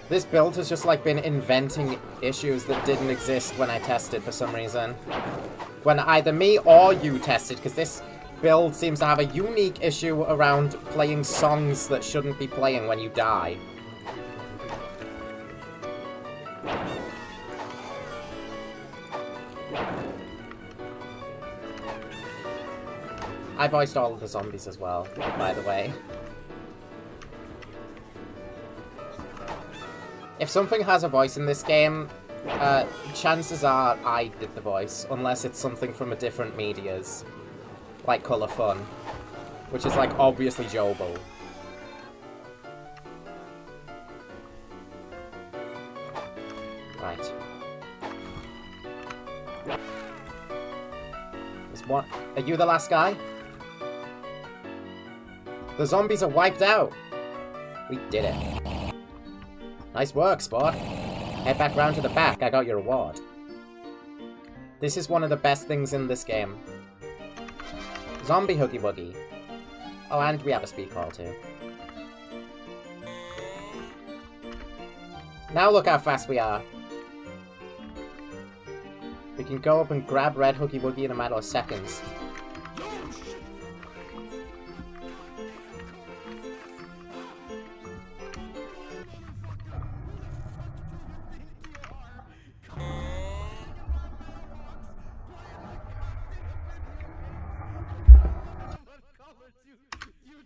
This build has just, like, been inventing issues that didn't exist when I tested for some reason. When either me or you tested, because this build seems to have a unique issue around playing songs that shouldn't be playing when you die. I voiced all of the zombies as well, by the way. If something has a voice in this game, chances are I did the voice, unless it's something from a different medias. Like Colour Fun, which is like obviously Jobel. Right. What? Are you the last guy? The zombies are wiped out! We did it. Nice work, Sport. Head back round to the back, I got your reward. This is one of the best things in this game. Zombie Huggy Wuggy. Oh, and we have a speed call too. Now look how fast we are. We can go up and grab Red Huggy Wuggy in a matter of seconds.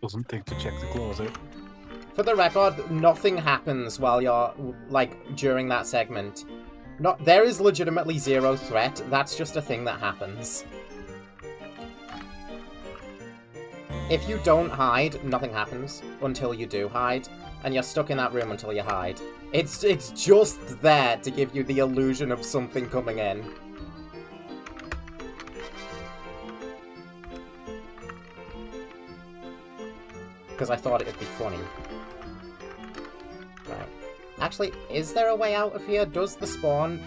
Doesn't think to check the closet. For the record, nothing happens while you're, like, during that segment. There is legitimately zero threat, that's just a thing that happens. If you don't hide, nothing happens until you do hide, and you're stuck in that room until you hide. It's just there to give you the illusion of something coming in. Because I thought it'd be funny. Right. Actually, is there a way out of here? Does the spawn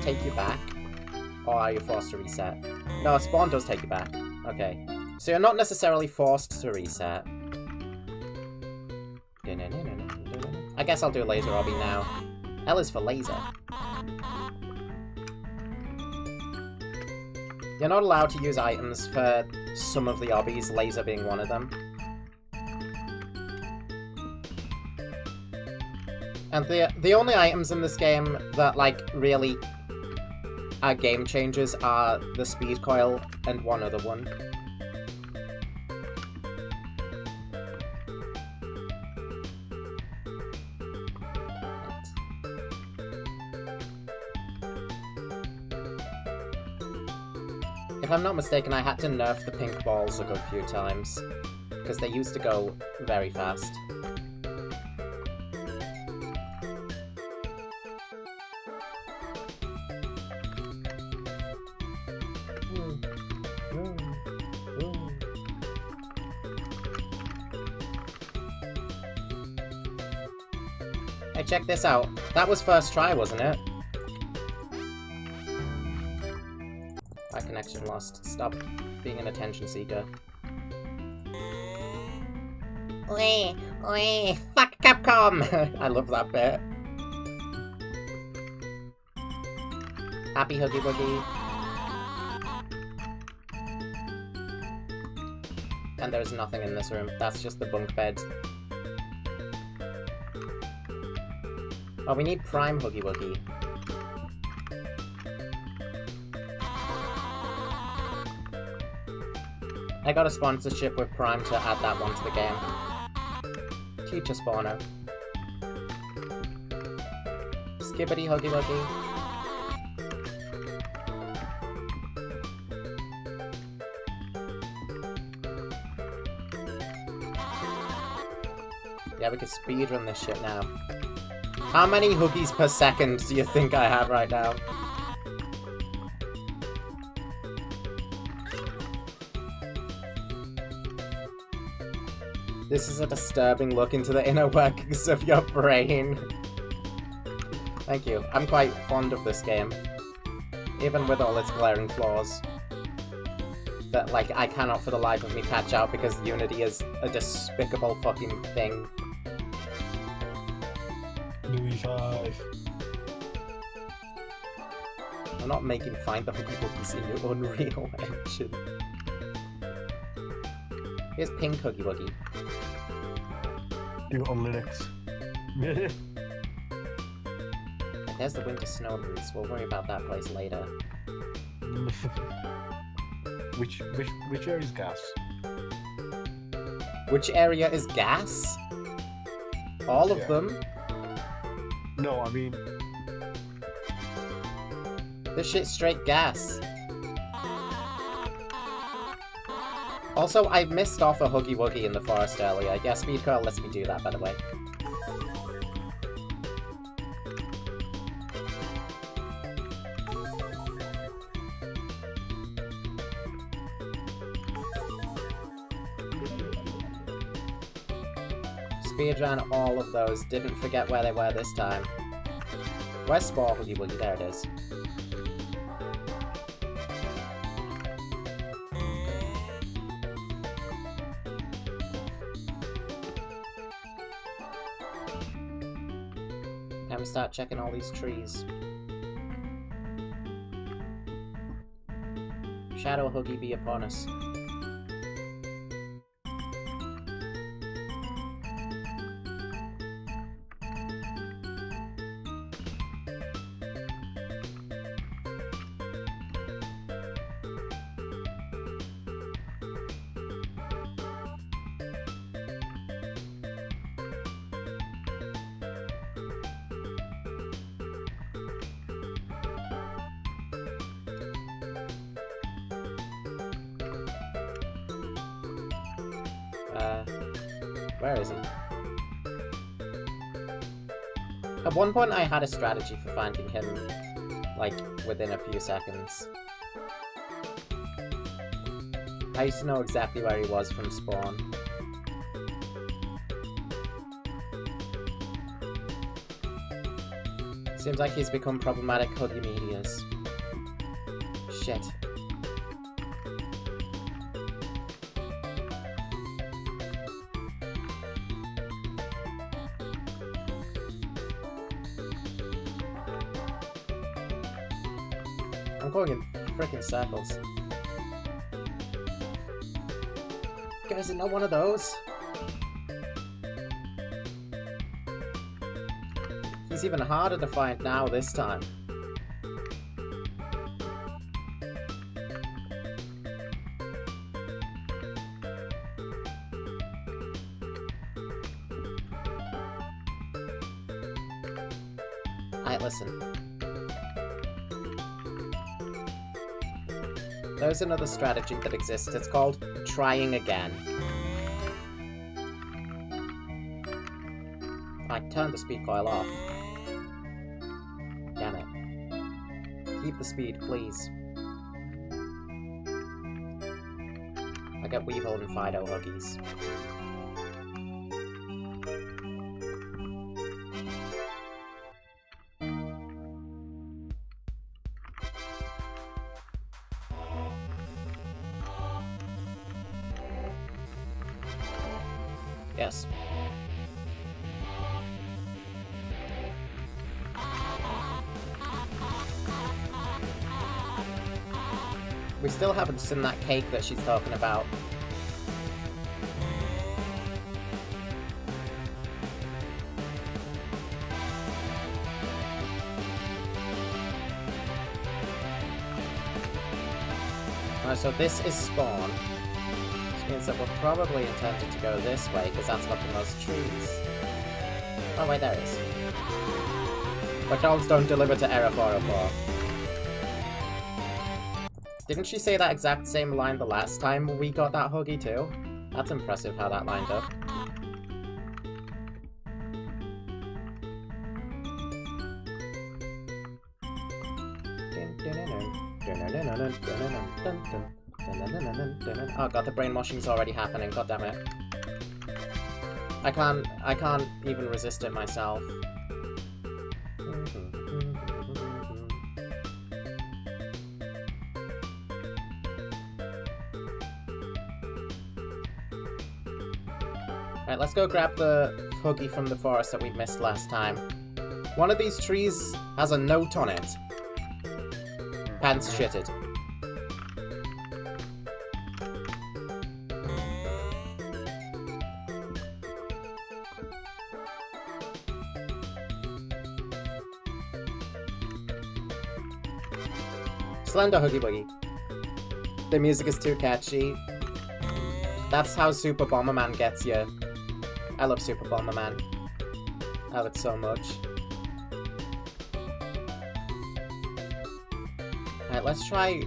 take you back? Or are you forced to reset? No, a spawn does take you back. Okay. So you're not necessarily forced to reset. I guess I'll do laser obby now. L is for laser. You're not allowed to use items for some of the obbies, laser being one of them. And the only items in this game that, like, really are game changers are the speed coil and one other one. If I'm not mistaken, I had to nerf the pink balls a good few times, because they used to go very fast. Hey, check this out. That was first try, wasn't it? That connection lost. Stop being an attention seeker. Oi, oi, fuck Capcom! I love that bit. Happy Huggy Wuggy. And there's nothing in this room. That's just the bunk bed. Oh, we need Prime Huggy Wuggy. I got a sponsorship with Prime to add that one to the game. Teacher spawner. Skibbity Huggy Wuggy. Yeah, we can speedrun this shit now. How many Huggies per second do you think I have right now? This is a disturbing look into the inner workings of your brain. Thank you. I'm quite fond of this game, even with all its glaring flaws. that, like, I cannot for the life of me patch out because Unity is a despicable fucking thing. Louis 5. I'm not making Find the Huggy Wuggies in your Unreal Engine. Here's Pink Huggy Wuggy. Do it on Linux. There's the Winter Snowlands. We'll worry about that place later. Which area is gas? Which area is gas? All of them? No, I mean... This shit's straight gas. Also, I missed off a Huggy Wuggy in the forest earlier. Yeah, Speed Curl lets me do that, by the way. Speedran all of those. Didn't forget where they were this time. Where's Spore Huggy Wuggy? There it is. Time to start checking all these trees. Shadow Huggy be upon us. Where is he? At one point I had a strategy for finding him, like, within a few seconds. I used to know exactly where he was from spawn. Seems like he's become problematic Huggy Medias. Shit. I'm going in frickin' circles. Guys, is it not one of those? He's even harder to find now this time. Alright, listen. There's another strategy that exists. It's called trying again. I turned the speed coil off. Damn it. Keep the speed, please. I get Weevil and Fido Huggies. Yes. We still haven't seen that cake that she's talking about. Alright, so this is spawn. Which means that we're probably intended to go this way, because that's got the most trees. Oh wait, there it is. But dogs don't deliver to Error 404. Didn't she say that exact same line the last time we got that Huggy too? That's impressive how that lined up. Oh god, the brainwashing's already happening, god damn it. I can't even resist it myself. Alright, let's go grab the Huggy from the forest that we missed last time. One of these trees has a note on it. Pants shitted. Slender Huggy Wuggy. The music is too catchy. That's how Super Bomberman gets you. I love Super Bomberman. I love it so much. Alright, let's try...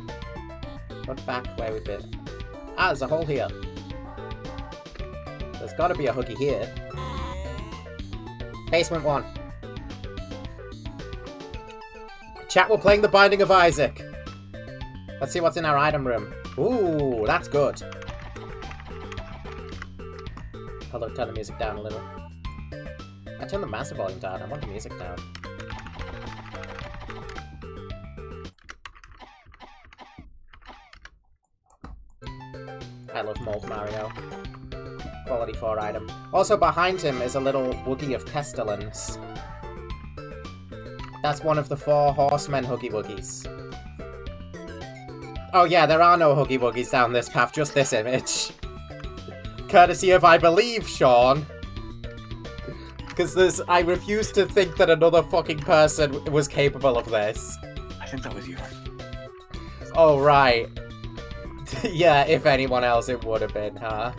Look back where we've been. Ah, there's a hole here. There's gotta be a Huggy here. Basement 1. Chat, we're playing The Binding of Isaac. Let's see what's in our item room. Ooh, that's good. Hello, turn the music down a little. I turned the master volume down. I want the music down. I love Mold Mario. Quality 4 item. Also behind him is a little Wuggy of Pestilence. That's one of the 4 Horsemen Huggy Wuggies. Oh yeah, there are no Huggy Wuggies down this path, just this image. Courtesy of I believe Sean. Because I refuse to think that another fucking person was capable of this. I think that was you. Oh, right. Yeah, if anyone else it would have been, huh?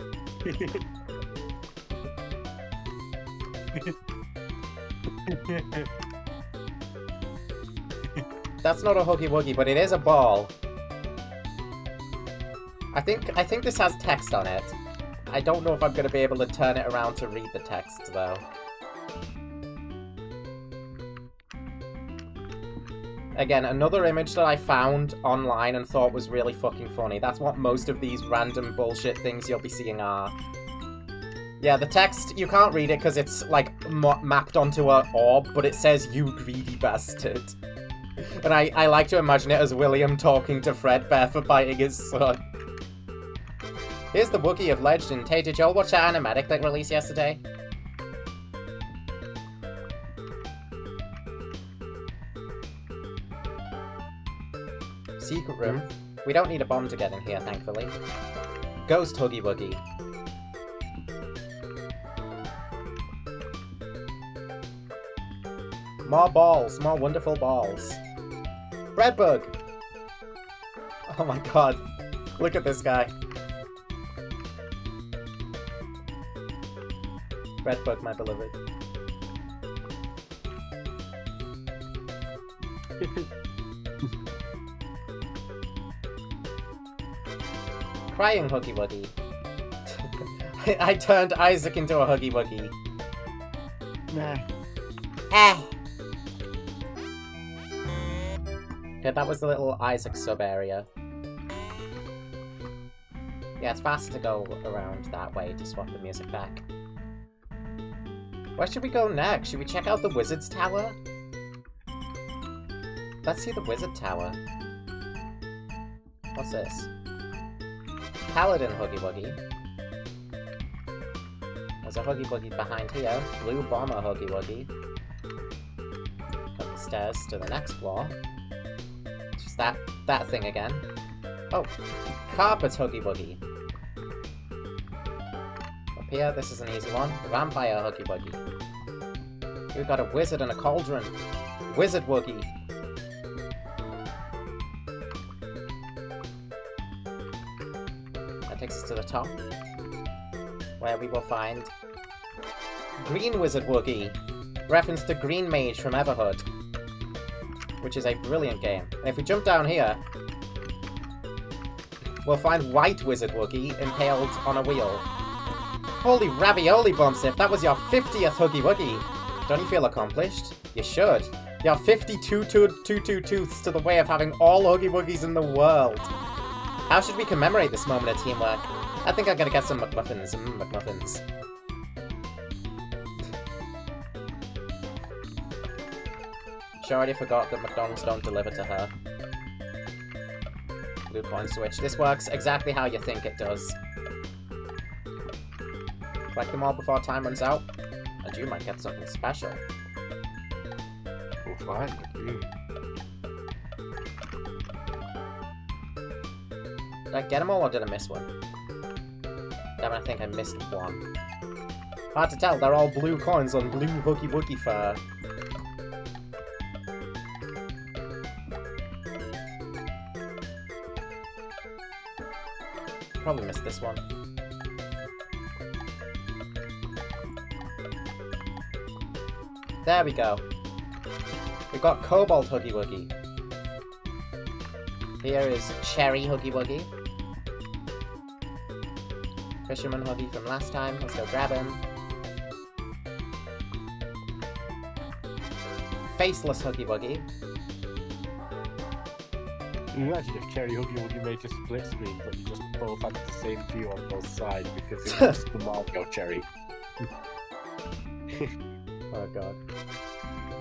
That's not a Huggy Wuggy, but it is a ball. I think this has text on it. I don't know if I'm going to be able to turn it around to read the text, though. Again, another image that I found online and thought was really fucking funny. That's what most of these random bullshit things you'll be seeing are. Yeah, the text, you can't read it because it's, like, mapped onto an orb, but it says, "You greedy bastard." And I like to imagine it as William talking to Fredbear for biting his son. Here's the Wookiee of Legend. Hey, did y'all watch that animatic that released yesterday? Secret room. We don't need a bomb to get in here, thankfully. Ghost Huggy Wuggy. More balls, more wonderful balls. Breadbug! Oh my god. Look at this guy. Breadbug, my beloved. Crying Huggy Wuggy. I turned Isaac into a Huggy Wuggy. Nah. Ah! Okay, that was the little Isaac sub-area. Yeah, it's faster to go around that way to swap the music back. Where should we go next? Should we check out the Wizard's Tower? Let's see the Wizard Tower. What's this? Paladin Huggy Wuggy. There's a Huggy Wuggy behind here. Blue Bomber Huggy Wuggy. Up the stairs to the next floor. Just that thing again. Oh, Carpet Huggy Wuggy. Up here, this is an easy one. Vampire Huggy Wuggy. We've got a wizard and a cauldron. Wizard Wuggy. That takes us to the top, where we will find Green Wizard Wuggy. Reference to Green Mage from Everhood, which is a brilliant game. And if we jump down here, we'll find White Wizard Wuggy impaled on a wheel. Holy ravioli, Bombsif, that was your 50th Huggy Wuggy. Don't you feel accomplished? You should. You're 52 tooths to the way of having all Huggy Wuggies in the world. How should we commemorate this moment of teamwork? I think I'm gonna get some McMuffins. McMuffins. She already forgot that McDonald's don't deliver to her. Blue coin switch. This works exactly how you think it does. Collect them all before time runs out, and you might get something special. Well, fine. Did I get them all, or did I miss one? Damn, I think I missed one. Hard to tell, they're all blue coins on blue Huggy Wuggy fur. Probably missed this one. There we go. We've got Cobalt Huggy Wuggy. Here is Cherry Huggy Wuggy. Fisherman Huggy from last time. Let's go grab him. Faceless Huggy Wuggy. Imagine if Cherry Huggy Wuggy made a split screen, but you just both had the same view on both sides because it was the Mario Cherry. Oh god.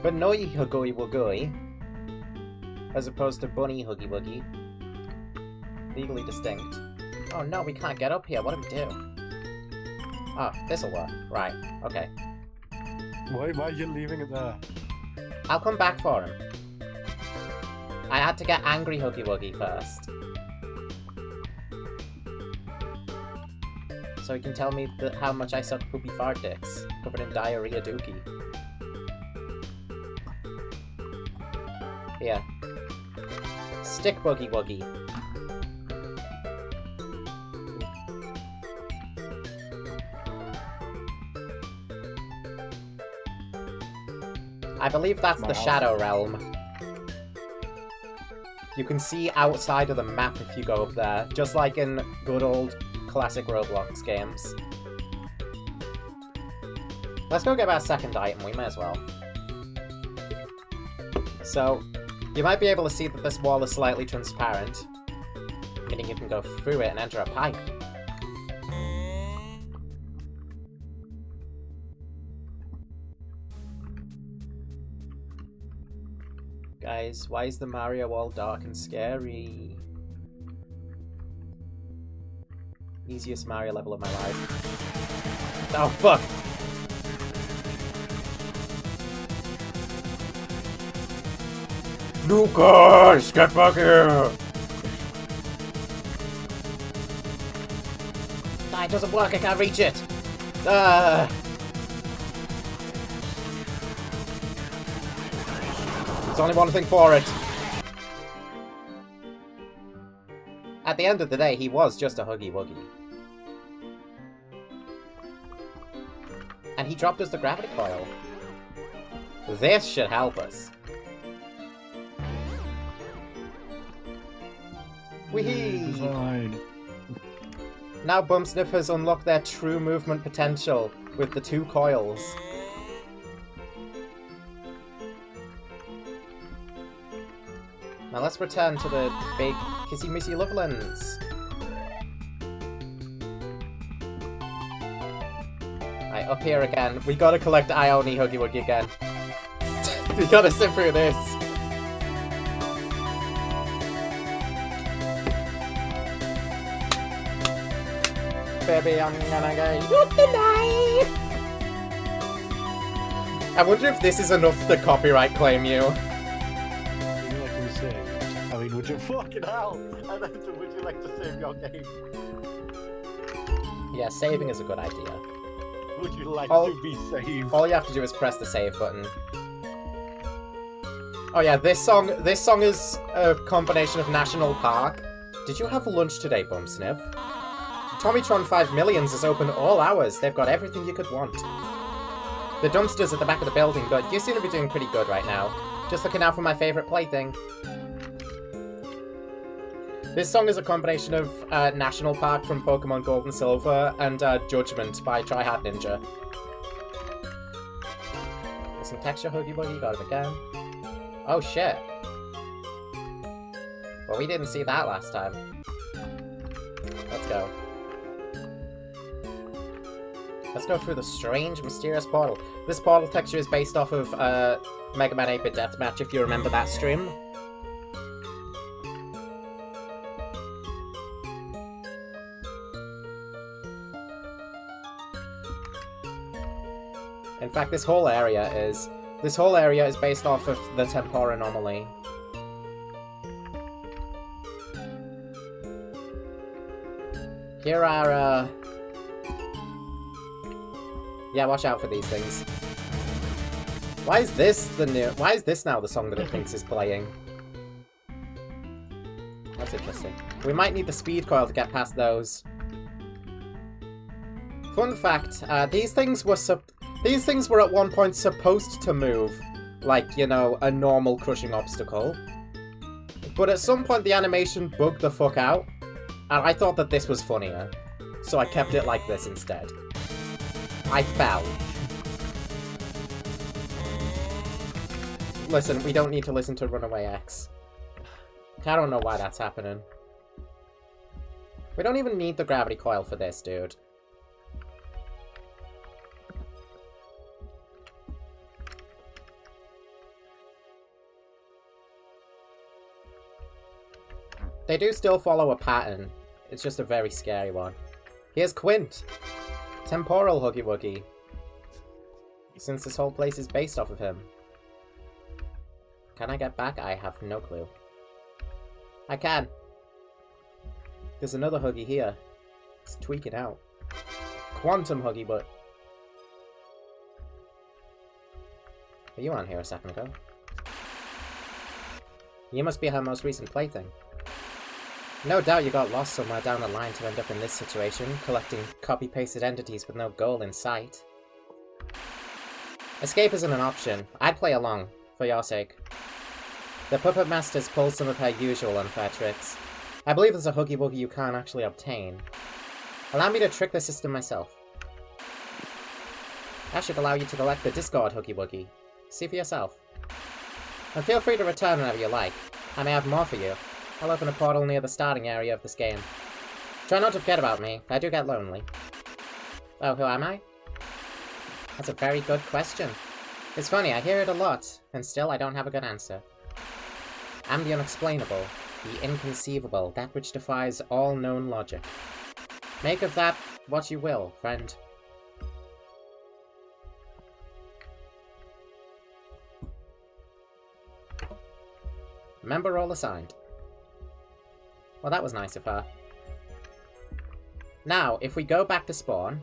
But Noi Huggy Wuggy, as opposed to Bunny Huggy Wuggy. Legally distinct. Oh no, we can't get up here. What do we do? Oh, this'll work. Right, okay. Why are you leaving it there? I'll come back for him. I had to get Angry Huggy Wuggy first. So he can tell me how much I suck poopy fart dicks, covered in diarrhea dookie. Here. Stick Buggy Wuggy. I believe that's the Shadow Realm. You can see outside of the map if you go up there, just like in good old classic Roblox games. Let's go get our second item, we may as well. So, you might be able to see that this wall is slightly transparent, meaning you can go through it and enter a pipe. Guys, why is the Mario wall dark and scary? Easiest Mario level of my life. Oh, fuck! Lucas, get back here! Ah, it doesn't work, I can't reach it! There's only one thing for it. At the end of the day, he was just a Huggy Wuggy. And he dropped us the gravity coil. This should help us. Whee! Now Bumsniff has unlocked their true movement potential with the 2 coils. Now let's return to the big Kissy Missy Lovelands. Right, up here again. We gotta collect Ione Huggy Wuggy again. We gotta sit through this. Baby, I'm gonna go you tonight. I wonder if this is enough to copyright claim you. I mean, would you fucking hell? And then would you like to save your game? Yeah, saving is a good idea. Would you like to be saved? All you have to do is press the save button. Oh yeah, this song is a combination of National Park. Did you have lunch today, Bumsniff? Tommytron 5 Millions is open all hours. They've got everything you could want. The dumpster's at the back of the building, but you seem to be doing pretty good right now. Just looking out for my favourite plaything. This song is a combination of National Park from Pokemon Gold and Silver and Judgment by Try Hard Ninja. There's some texture Huggy Wuggy, got him again. Oh shit. Well, we didn't see that last time. Let's go. Let's go through the strange, mysterious portal. This portal texture is based off of Mega Man 8-Bit Deathmatch, if you remember that stream. In fact, this whole area is based off of the temporal anomaly. Here are, yeah, watch out for these things. Why is this now the song that it thinks is playing? That's interesting. We might need the speed coil to get past those. Fun fact, these things were at one point supposed to move, like, you know, a normal crushing obstacle. But at some point the animation bugged the fuck out, and I thought that this was funnier. So I kept it like this instead. I fell. Listen, we don't need to listen to Runaway X. I don't know why that's happening. We don't even need the gravity coil for this, dude. They do still follow a pattern. It's just a very scary one. Here's Quint. Temporal Huggy Wuggy. Since this whole place is based off of him. Can I get back? I have no clue. I can. There's another Huggy here. It's tweaking out. Quantum Huggy Butt. Were you on here a second ago? You must be her most recent plaything. No doubt you got lost somewhere down the line to end up in this situation, collecting copy-pasted entities with no goal in sight. Escape isn't an option. I'd play along, for your sake. The Puppet Master's pulled some of her usual unfair tricks. I believe there's a Huggy Wuggy you can't actually obtain. Allow me to trick the system myself. That should allow you to collect the Discord Huggy Wuggy. See for yourself. And feel free to return whenever you like. I may have more for you. I'll open a portal near the starting area of this game. Try not to forget about me. I do get lonely. Oh, who am I? That's a very good question. It's funny, I hear it a lot, and still I don't have a good answer. I'm the unexplainable, the inconceivable, that which defies all known logic. Make of that what you will, friend. Member role assigned. Well, that was nice of her. Now, if we go back to spawn,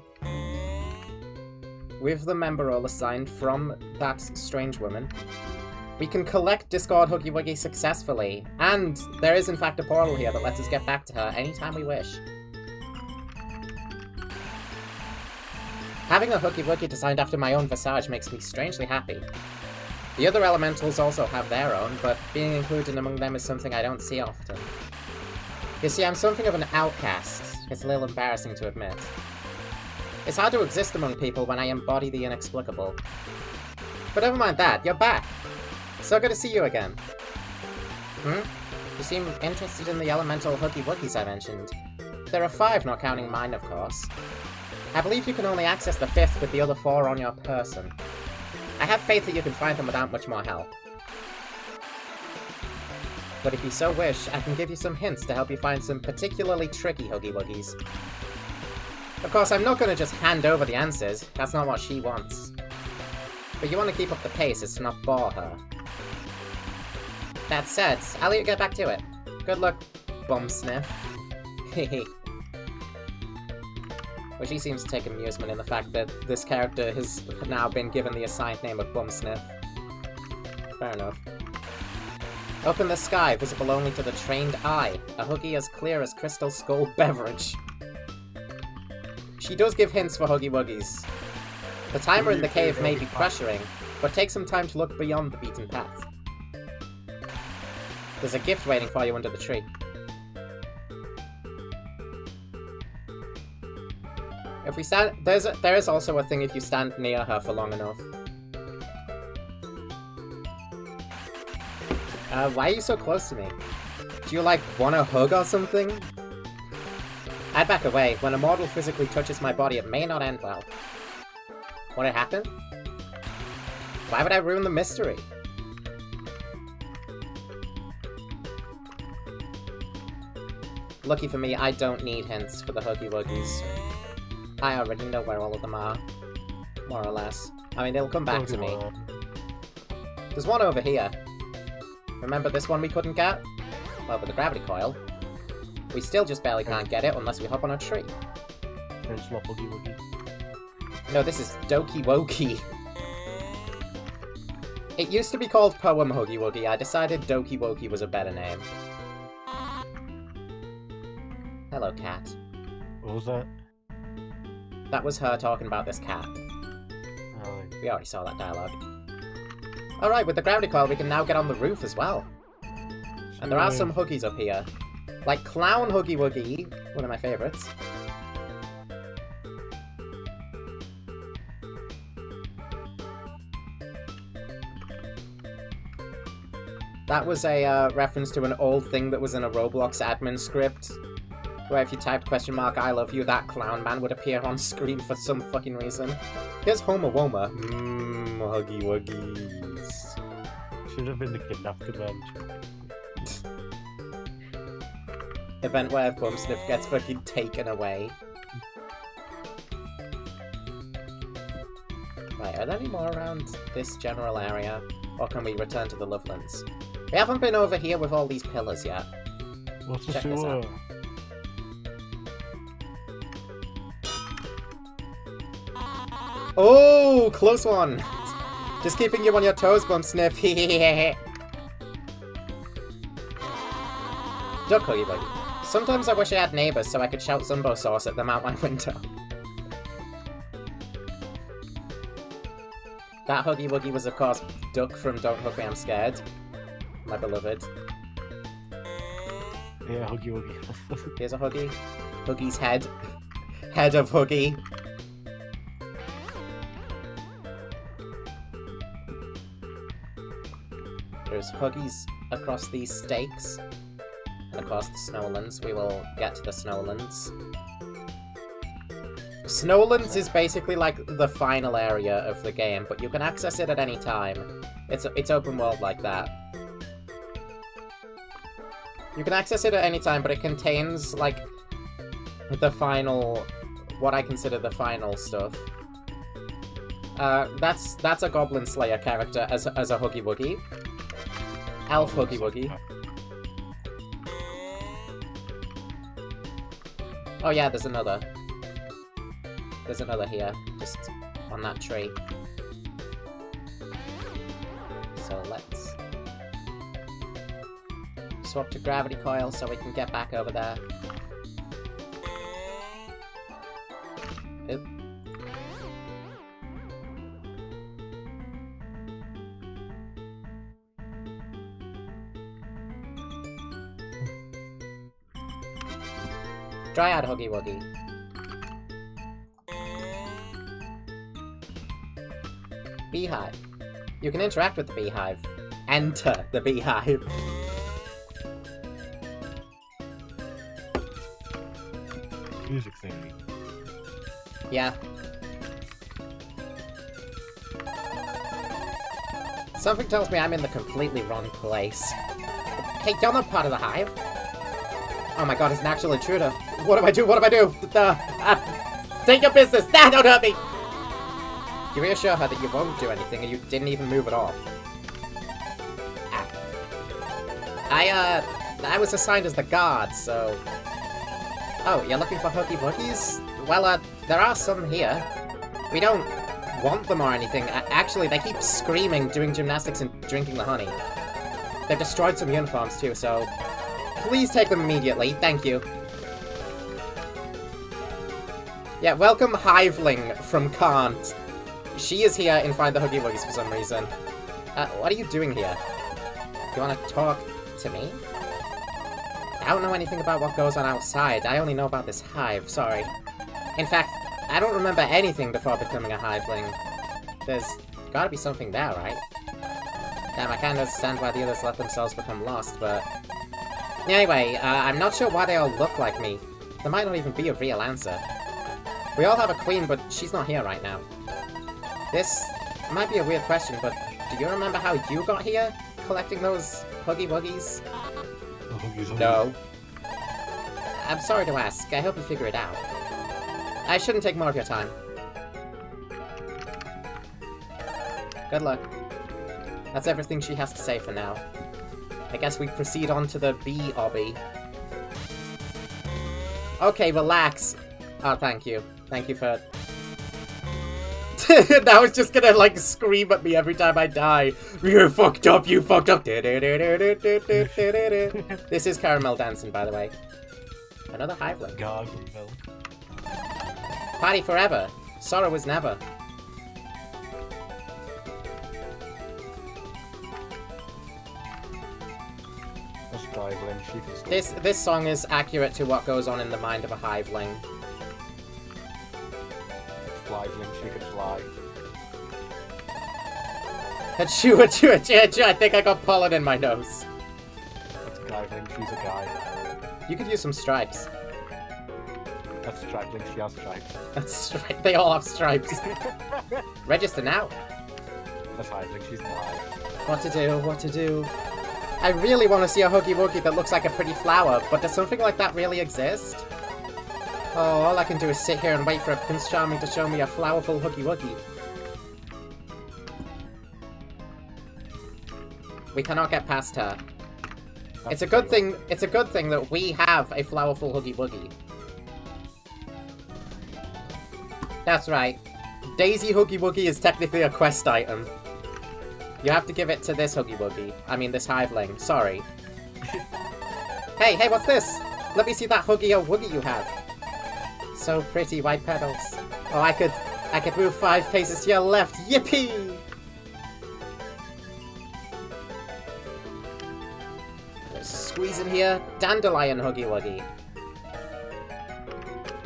with the member role assigned from that strange woman, we can collect Discord Huggy Wuggy successfully, and there is in fact a portal here that lets us get back to her anytime we wish. Having a Huggy Wuggy designed after my own visage makes me strangely happy. The other elementals also have their own, but being included among them is something I don't see often. You see, I'm something of an outcast. It's a little embarrassing to admit. It's hard to exist among people when I embody the inexplicable. But never mind that, you're back! So good to see you again. You seem interested in the elemental Huggy Wuggies I mentioned. There are 5, not counting mine, of course. I believe you can only access the 5th with the other 4 on your person. I have faith that you can find them without much more help. But if you so wish, I can give you some hints to help you find some particularly tricky Huggy Wuggies. Of course, I'm not going to just hand over the answers. That's not what she wants. But you want to keep up the pace as to not bore her. That said, I'll let you get back to it. Good luck, Bum Sniff. Hehe. Well, she seems to take amusement in the fact that this character has now been given the assigned name of Bum Sniff. Fair enough. Open the sky, visible only to the trained eye. A Huggy as clear as Crystal Skull beverage. She does give hints for Huggy Wuggies. The timer in the cave may be pressuring, but take some time to look beyond the beaten path. There's a gift waiting for you under the tree. If we stand, there is also a thing if you stand near her for long enough. Why are you so close to me? Do you, like, want a hug or something? I'd back away. When a mortal physically touches my body, it may not end well. What had happened? Why would I ruin the mystery? Lucky for me, I don't need hints for the Huggy Wuggies. I already know where all of them are. More or less. I mean, it'll come back to me. There's one over here. Remember this one we couldn't get? Well, with the gravity coil. We still just barely can't get it unless we hop on a tree. No, this is Doki Woki. It used to be called Poem Huggy Wuggy. I decided Doki Woki was a better name. Hello, cat. What was that? That was her talking about this cat. Oh. We already saw that dialogue. Alright, with the gravity coil, we can now get on the roof as well. And there are some Huggies up here. Like Clown Huggy Wuggy, one of my favourites. That was a reference to an old thing that was in a Roblox admin script, where if you typed "I love you," that clown man would appear on screen for some fucking reason. Here's Homer Woma. Huggy Wuggies. Should have been the kidnapped event. Event where Bumsniff gets fucking taken away. Right, are there any more around this general area? Or can we return to the Lovelands? We haven't been over here with all these pillars yet. What's the Check this sewer? out. Oh, close one! Just keeping you on your toes, Bumsniff. Duck Huggy Wuggy. Sometimes I wish I had neighbours so I could shout Zumbo sauce at them out my window. That Huggy Wuggy was, of course, Duck from Don't Hug Me, I'm Scared. My beloved. Yeah, Huggy Wuggy. Here's a Huggy. Huggy's head. Head of Huggy. There's Huggies across these stakes. And across the Snowlands. We will get to the Snowlands. Snowlands is basically like the final area of the game, but you can access it at any time. It's open world like that. You can access it at any time, but it contains, like, the final... what I consider the final stuff. That's a Goblin Slayer character as a Huggy Wuggy. Elf Huggy Wuggy. Oh yeah, there's another. There's another here, just on that tree. So let's swap to gravity coil so we can get back over there. Oop. Dryad Huggy Wuggy. Beehive. You can interact with the beehive. Enter the beehive. Music thingy. Yeah. Something tells me I'm in the completely wrong place. Hey, you're not part of the hive. Oh my god, it's an actual intruder. What do I do? What do I do? Take your business! Don't hurt me! You reassure her that you won't do anything and you didn't even move at all. I was assigned as the guard, so... Oh, you're looking for Huggy Wuggies? Well, there are some here. We don't want them or anything. Actually, they keep screaming, doing gymnastics, and drinking the honey. They've destroyed some uniforms, too, so... Please take them immediately, thank you. Yeah, welcome Hiveling from Kant. She is here in Find the Huggy Wuggies for some reason. What are you doing here? Do you want to talk to me? I don't know anything about what goes on outside. I only know about this hive, sorry. In fact, I don't remember anything before becoming a Hiveling. There's gotta be something there, right? Damn, I can't understand why the others let themselves become lost, but... Anyway, I'm not sure why they all look like me. There might not even be a real answer. We all have a queen, but she's not here right now. This might be a weird question, but do you remember how you got here? Collecting those Huggy Wuggies? No. I'm sorry to ask. I hope you figure it out. I shouldn't take more of your time. Good luck. That's everything she has to say for now. I guess we proceed on to the B obby. Okay, relax. Oh, thank you. Thank you for... Now it's just gonna, like, scream at me every time I die. You fucked up, you fucked up. This is Caramel Dancing, by the way. Another Hiveling. Gargle milk. Party forever. Sorrow is never. That's Hiveling. She can still... This song is accurate to what goes on in the mind of a Hiveling. Flyveling, she can fly. Achoo, achoo, achoo, achoo. I think I got pollen in my nose. That's Hiveling, she's a guy. You could use some stripes. That's Stripling, she has stripes. That's right. They all have stripes. Register now. That's Hiveling, she's an eye. What to do, what to do. I really want to see a Huggy Wuggy that looks like a pretty flower, but does something like that really exist? Oh, all I can do is sit here and wait for a Prince Charming to show me a flowerful Huggy Wuggy. We cannot get past her. It's a good thing that we have a flowerful Huggy Wuggy. That's right. Daisy Huggy Wuggy is technically a quest item. You have to give it to this Huggy Wuggy. I mean, this Hiveling. Sorry. Hey, what's this? Let me see that Huggy or Wuggy you have. So pretty, white petals. Oh, I could move 5 paces to your left. Yippee! Squeeze in here. Dandelion Huggy Wuggy.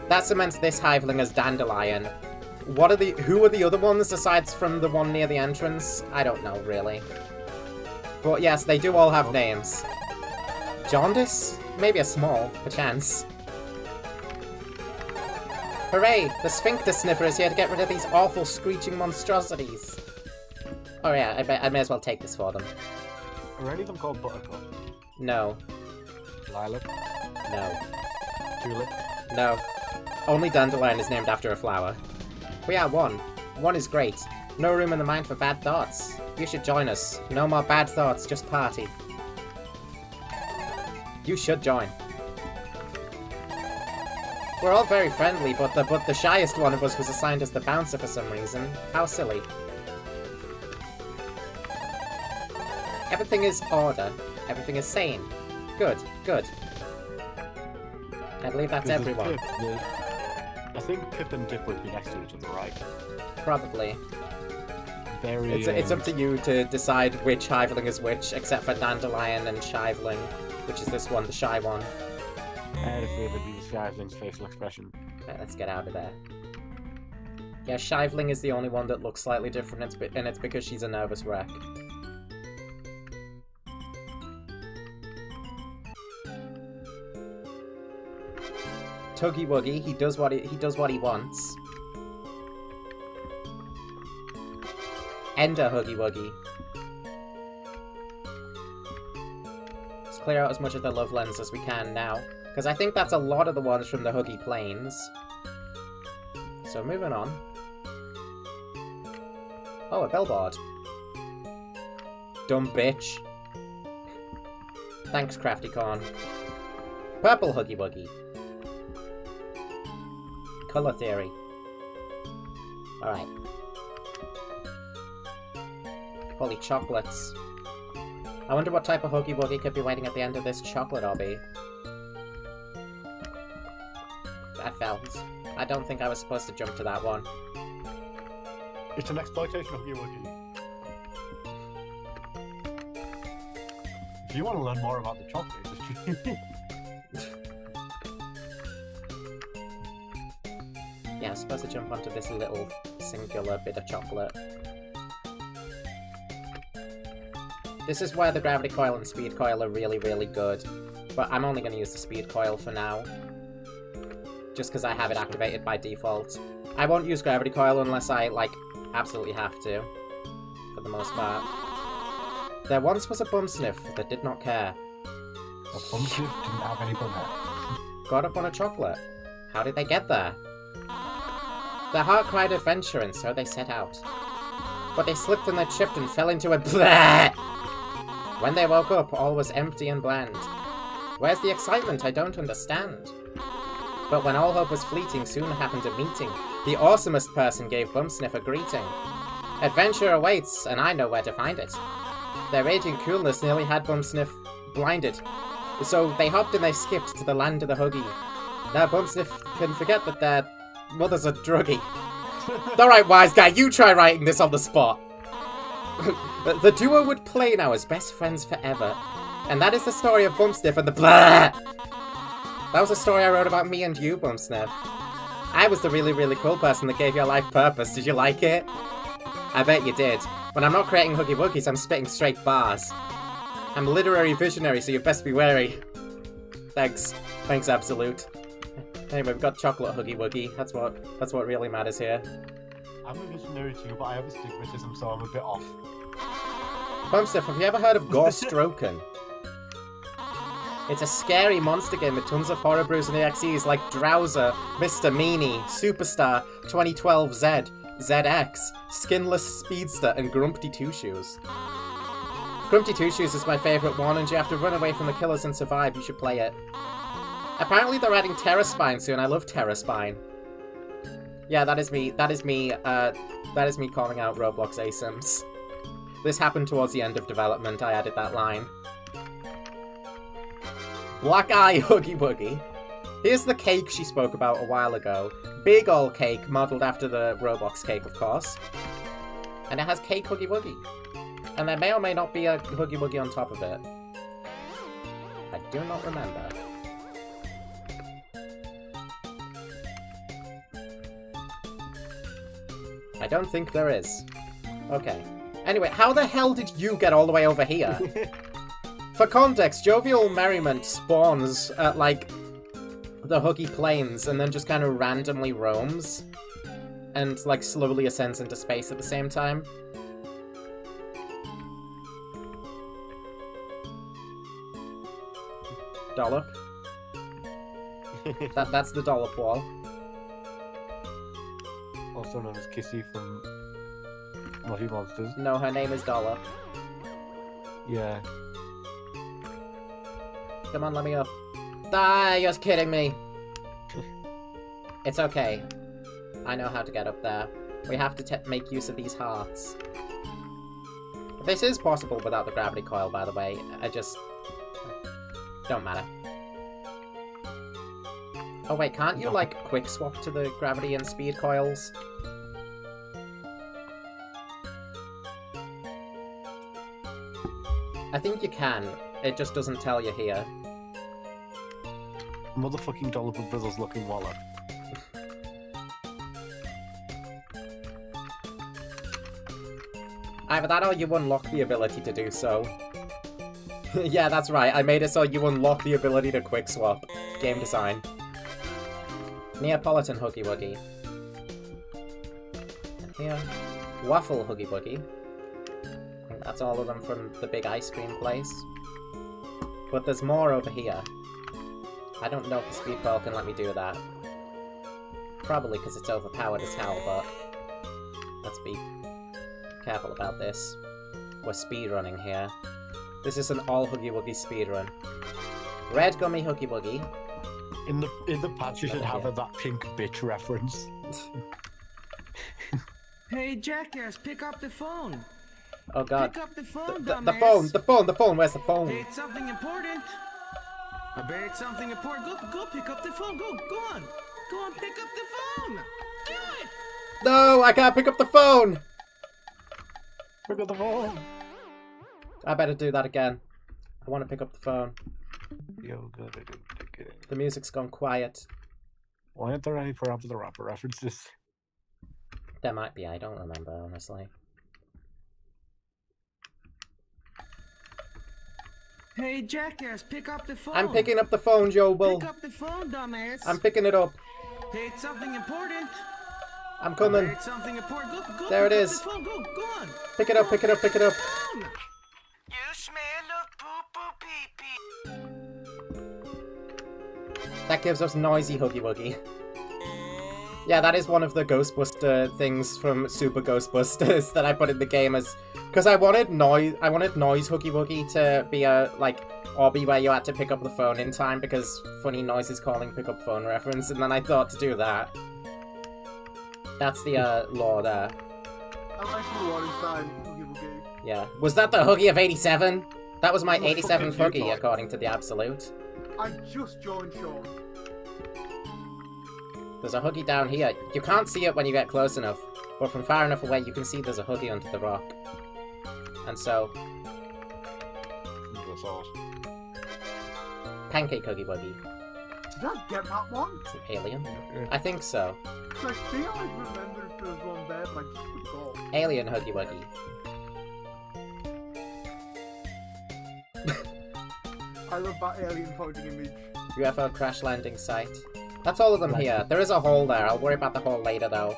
That cements this Hiveling as Dandelion. Who are the other ones aside from the one near the entrance? I don't know, really. But yes, they do all have names. Jaundice? Maybe a small, perchance. Hooray! The Sphincter Sniffer is here to get rid of these awful screeching monstrosities. Oh yeah, I may as well take this for them. Are any of them called Buttercup? No. Lilac? No. Tulip? No. Only Dandelion is named after a flower. We are one. One is great. No room in the mind for bad thoughts. You should join us. No more bad thoughts, just party. You should join. We're all very friendly, but the shyest one of us was assigned as the bouncer for some reason. How silly. Everything is order. Everything is sane. Good, good. I believe that's everyone. I think Pip and Dip would be next to each other, right? Probably. Very, it's up to you to decide which Hiveling is which, except for Dandelion and Shiveling, which is this one, the shy one. I had a feeling it'd be the Shiveling's facial expression. Okay, let's get out of there. Yeah, Shiveling is the only one that looks slightly different, and it's because she's a nervous wreck. Huggy Wuggy, he does what he wants. Ender Huggy Wuggy. Let's clear out as much of the love lens as we can now, because I think that's a lot of the ones from the Huggy Plains. So moving on. Oh, a billboard. Dumb bitch. Thanks, Crafty Corn. Purple Huggy Wuggy. Color theory. Alright. Holy chocolates. I wonder what type of Huggy Wuggy could be waiting at the end of this chocolate obby. I felt. I don't think I was supposed to jump to that one. It's an exploitation of Huggy Wuggy. If you want to learn more about the chocolate, just yeah, I'm supposed to jump onto this little singular bit of chocolate. This is where the gravity coil and speed coil are really, really good. But I'm only going to use the speed coil for now. Just because I have it activated by default. I won't use gravity coil unless I, like, absolutely have to. For the most part. There once was a bum sniff that did not care. a bum sniff didn't have any bum hair. Got up on a chocolate. How did they get there? Their heart cried adventure, and so they set out. but they slipped and they tripped and fell into a bleh. When they woke up, all was empty and bland. Where's the excitement? I don't understand. But when all hope was fleeting, soon happened a meeting. The awesomest person gave Bumsniff a greeting. Adventure awaits, and I know where to find it. Their raging coolness nearly had Bumsniff blinded. So they hopped and they skipped to the land of the Huggy. Now Bumsniff can forget that their mother's a druggie. Alright, wise guy, you try writing this on the spot. The duo would play now as best friends forever. And that is the story of Bumsniff and the blah. That was a story I wrote about me and you, Bumsniff. I was the really, really cool person that gave your life purpose. Did you like it? I bet you did. When I'm not creating Huggy Wuggies, I'm spitting straight bars. I'm a literary visionary, so you best be wary. Thanks. Thanks, Absolute. Anyway, we've got chocolate Huggy Wuggy. That's what really matters here. I'm a visionary too, but I have astigmatism, so I'm a bit off. Bumsniff, have you ever heard of Gorstroken? It's a scary monster game with tons of horror brews and EXEs like Drowser, Mr. Meanie, Superstar, 2012Z, ZX, Skinless Speedster, and Grumpty Two Shoes. Grumpty Two Shoes is my favourite one, and you have to run away from the killers and survive. You should play it. Apparently they're adding Terraspine soon. I love Terraspine. Yeah, that is me calling out Roblox ASIMs. This happened towards the end of development. I added that line. Black Eye Huggy Wuggy. Here's the cake she spoke about a while ago. Big ol' cake, modelled after the Roblox cake, of course. And it has cake Huggy Wuggy. And there may or may not be a Huggy Wuggy on top of it. I do not remember. I don't think there is. Okay. Anyway, how the hell did you get all the way over here? For context, Jovial Merriment spawns at, like, the Huggy Plains and then just kind of randomly roams. And, like, slowly ascends into space at the same time. Dollop. That's the Dollop wall. Also known as Kissy from Naughty Monsters. No, her name is Dollop. Yeah. Come on, let me up. Ah, you're kidding me. It's okay. I know how to get up there. We have to make use of these hearts. This is possible without the gravity coil, by the way. I just... don't matter. Oh wait, can't you, like, quick swap to the gravity and speed coils? I think you can. It just doesn't tell you here. Motherfucking Dollop of Brothers looking wallet. Either that or you unlock the ability to do so. Yeah, that's right. I made it so you unlock the ability to quick swap. Game design. Neapolitan Huggy Wuggy. And here, Waffle Huggy Wuggy. I think that's all of them from the big ice cream place. But there's more over here. I don't know if the speed coil can let me do that. Probably because it's overpowered as hell, but let's be careful about this. We're speedrunning here. This is an all Huggy Wuggy speedrun. Red Gummy Huggy Wuggy. In the patch you should have that pink bitch reference. Hey jackass, pick up the phone. Oh god. Pick up the phone, the phone, where's the phone? Hey, it's something important. I bet it's something important. Go pick up the phone. Go on. Go on, pick up the phone. Do it. No, I can't pick up the phone. Pick up the phone. I better do that again. I want to pick up the phone. Yo, good, I didn't pick it. The music's gone quiet. Why aren't there any Parappa the Rapper references? There might be, I don't remember, honestly. Hey jackass, pick up the phone. I'm picking up the phone, Joe Bull. Pick up the phone, dumbass. I'm picking it up. Hey, it's something important. I'm coming. Hey, it's something important. Go There it pick is. up the phone. Go on. Pick it up, pick it up, pick it up. You smell of poo-poo pee-pee. That gives us noisy Huggy Wuggy. Yeah, that is one of the Ghostbuster things from Super Ghostbusters that I put in the game as... Because I wanted Noise Huggy Wuggy to be a, like, obby where you had to pick up the phone in time because funny noises calling pick up phone reference, and then I thought to do that. That's the, lore there. I like the one inside Huggy Wuggy. Yeah. Was that the Huggy of 87? That was my What 87th fucking Huggy, you according to the Absolute. I just joined Sean. There's a Huggy down here. You can't see it when you get close enough, but from far enough away you can see there's a Huggy under the rock. And so... Pancake Huggy Wuggy. Did I get that one? It's an alien? I think so. Cause I feel like remember if there was one there, but I just forgot. Alien Huggy Wuggy. I love that alien pointing image. UFO crash landing site. That's all of them here. There is a hole there. I'll worry about the hole later, though.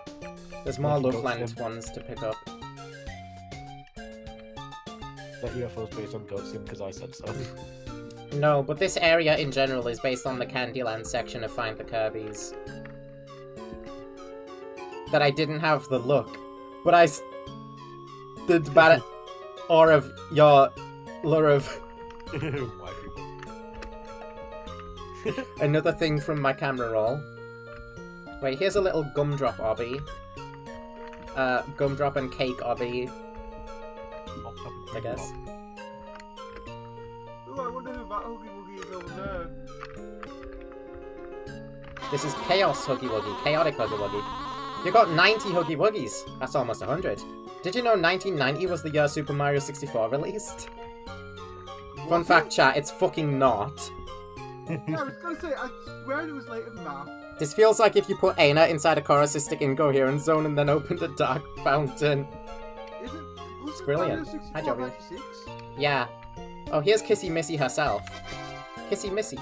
There's more Loveland ones to pick up. That UFO's based on Ghost Sim because I said so. No, but this area in general is based on the Candyland section of Find the Kirby's. That I didn't have the look, but I did bad or of your lure of White people. another thing from my camera roll. Wait, here's a little gumdrop obby. Gumdrop and cake obby, I guess. Ooh, I wonder who that Huggy Wuggy is over there. This is Chaos Huggy Wuggy, Chaotic Huggy Wuggy. You got 90 Huggy Wuggies. That's almost 100. Did you know 1990 was the year Super Mario 64 released? Fun fact, chat, it's fucking not. Yeah, I was gonna say, I swear it was later than that. This feels like if you put Aina inside a chorusistic incoherent zone and then opened a dark fountain. It's brilliant. Hi, Joby. 96? Yeah. Oh, here's Kissy Missy herself. Kissy Missy.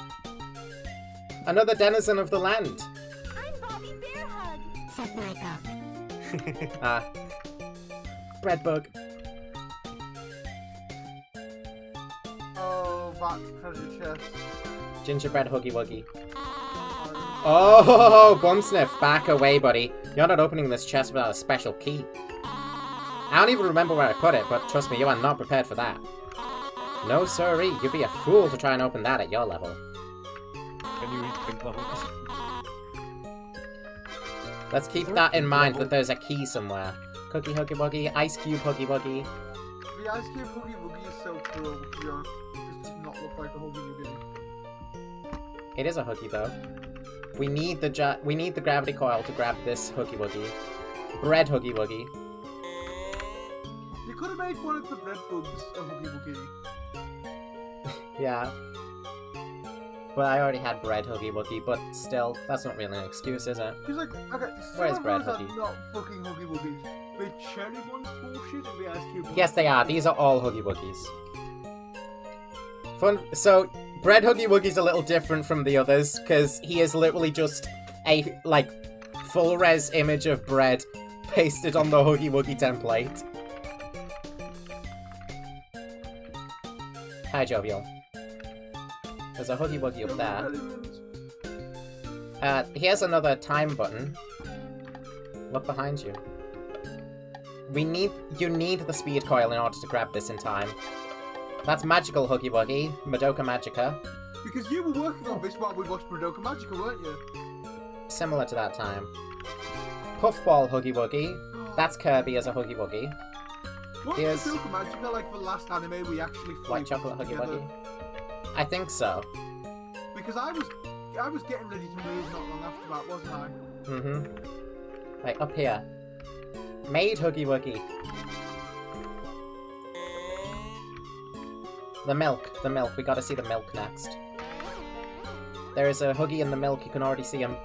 Another denizen of the land. I'm Bobby Bear Hug. Said my bug. Ah. Breadbug. Oh, that treasure chest. Gingerbread Huggy Wuggy. Oh, Bumsniff, back away, buddy. You're not opening this chest without a special key. I don't even remember where I put it, but trust me, you are not prepared for that. No siree, you'd be a fool to try and open that at your level. Can you reach pink levels? Let's keep that in mind, that there's a key somewhere. Cookie Huggy Wuggy, Ice Cube Huggy Wuggy. The Ice Cube Huggy Wuggy is so cool, to be honest. It does not look like a Huggy Wuggy. It is a Huggy, though. We need the gravity coil to grab this Huggy Wuggy. Bread Huggy Wuggy. You could have made one of the bread bugs a Huggy Wuggy. Yeah. But I already had bread Huggy Wuggy, but still, that's not really an excuse, is it? He's like, okay, Where's some bread of those Huggy? are not fucking Huggy Wuggies. The cherry ones bullshit and the Ice Cube ones. Yes, they are. These are all Huggy Wuggies. Fun. So, Bread Huggy Wuggy's a little different from the others, because he is literally just a, like, full-res image of bread pasted on the Huggy Wuggy template. Hi, Jovial. There's a Huggy Wuggy up there. Here's another time button. Look behind you. You need the speed coil in order to grab this in time. That's Magical Huggy Wuggy, Madoka Magica. Because you were working on this while we watched Madoka Magica, weren't you? Similar to that time. Puffball Huggy Wuggy. That's Kirby as a Huggy Wuggy. What Here's was Madoka Magica like the last anime we actually White Chocolate Huggy Wuggy. I think so. Because I was getting ready to move not long after that, wasn't I? Mm-hmm. Right, up here. Maid Huggy Wuggy. The milk. We gotta see the milk next. There is a Huggy in the milk, you can already see him.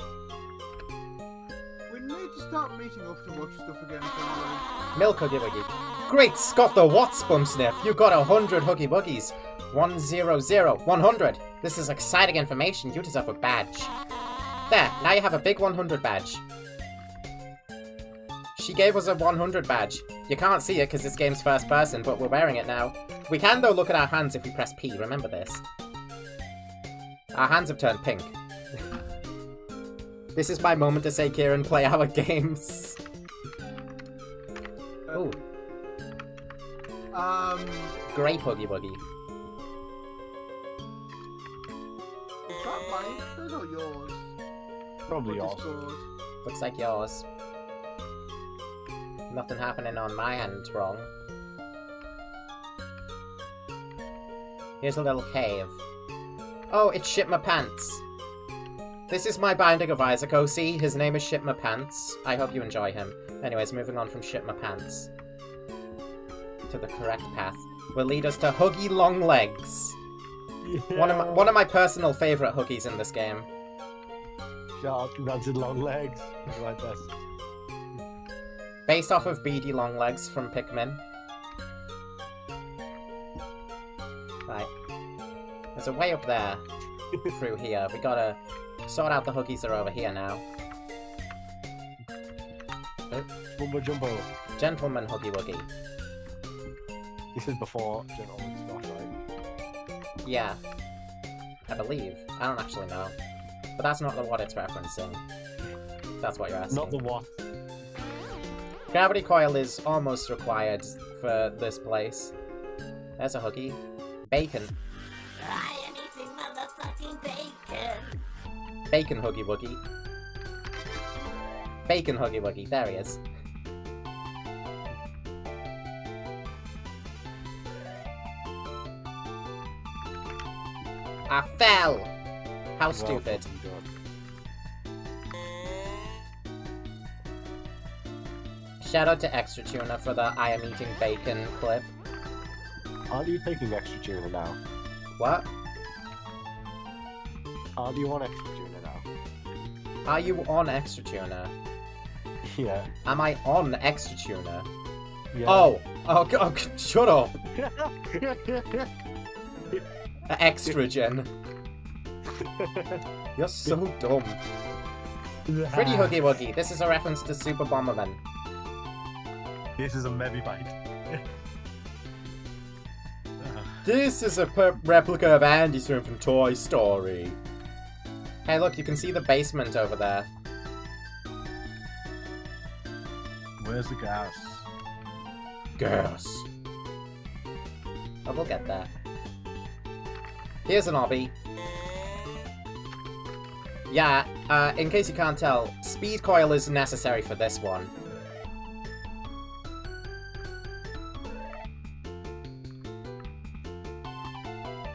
We need to start meeting up to watch stuff again, can't Milk Huggy Wuggy. Great Scott the Watts, Bumsniff! You got 100 Huggy Wuggies. 100. 100! This is exciting information, you deserve a badge. There, now you have a big 100 badge. She gave us a 100 badge. You can't see it because this game's first person, but we're wearing it now. We can, though, look at our hands if we press P, remember this. Our hands have turned pink. This is my moment to say, Kieran, play our games. Ooh. Great Huggy Wuggy. Is that mine or yours? Probably Or yours. Discord? Looks like yours. Nothing happening on my end wrong. Here's a little cave. Oh, it's Shit My Pants. This is my Binding of Isaac OC. His name is Shit My Pants. I hope you enjoy him. Anyways, moving on from Shit My Pants to the correct path will lead us to Huggy Long Legs. Yeah. One of my personal favourite Huggies in this game. Shark runs with long legs. I like this. Based off of Beady Longlegs from Pikmin. Right. There's a way up there. Through here. We gotta sort out the Huggies that are over here now. Mumbo Jumbo. Gentleman Huggy Wuggy. This is before Gentleman stuff, right? Yeah. I believe. I don't actually know. But that's not the what it's referencing. That's what you're asking. Not the what. Gravity coil is almost required for this place. There's a Huggy. Bacon. I am eating motherfucking bacon. Bacon Huggy Wuggy. Bacon Huggy Wuggy. There he is. I fell! How stupid. fucking good. Shout out to Extra Tuna for the I am eating bacon clip. Aren't you taking extra tuna now? What? Aren't you on extra tuna now? Are you on Extra Tuna? Yeah. Am I on Extra Tuna? Yeah. Oh! Oh, shut up! Extragen. You're so dumb. Pretty Huggy Wuggy. This is a reference to Super Bomberman. This is a maybe bite. This is a replica of Andy's room from Toy Story. Hey, look, you can see the basement over there. Where's the gas? Gas. Oh, we'll get there. Here's an obby. Yeah, in case you can't tell, speed coil is necessary for this one.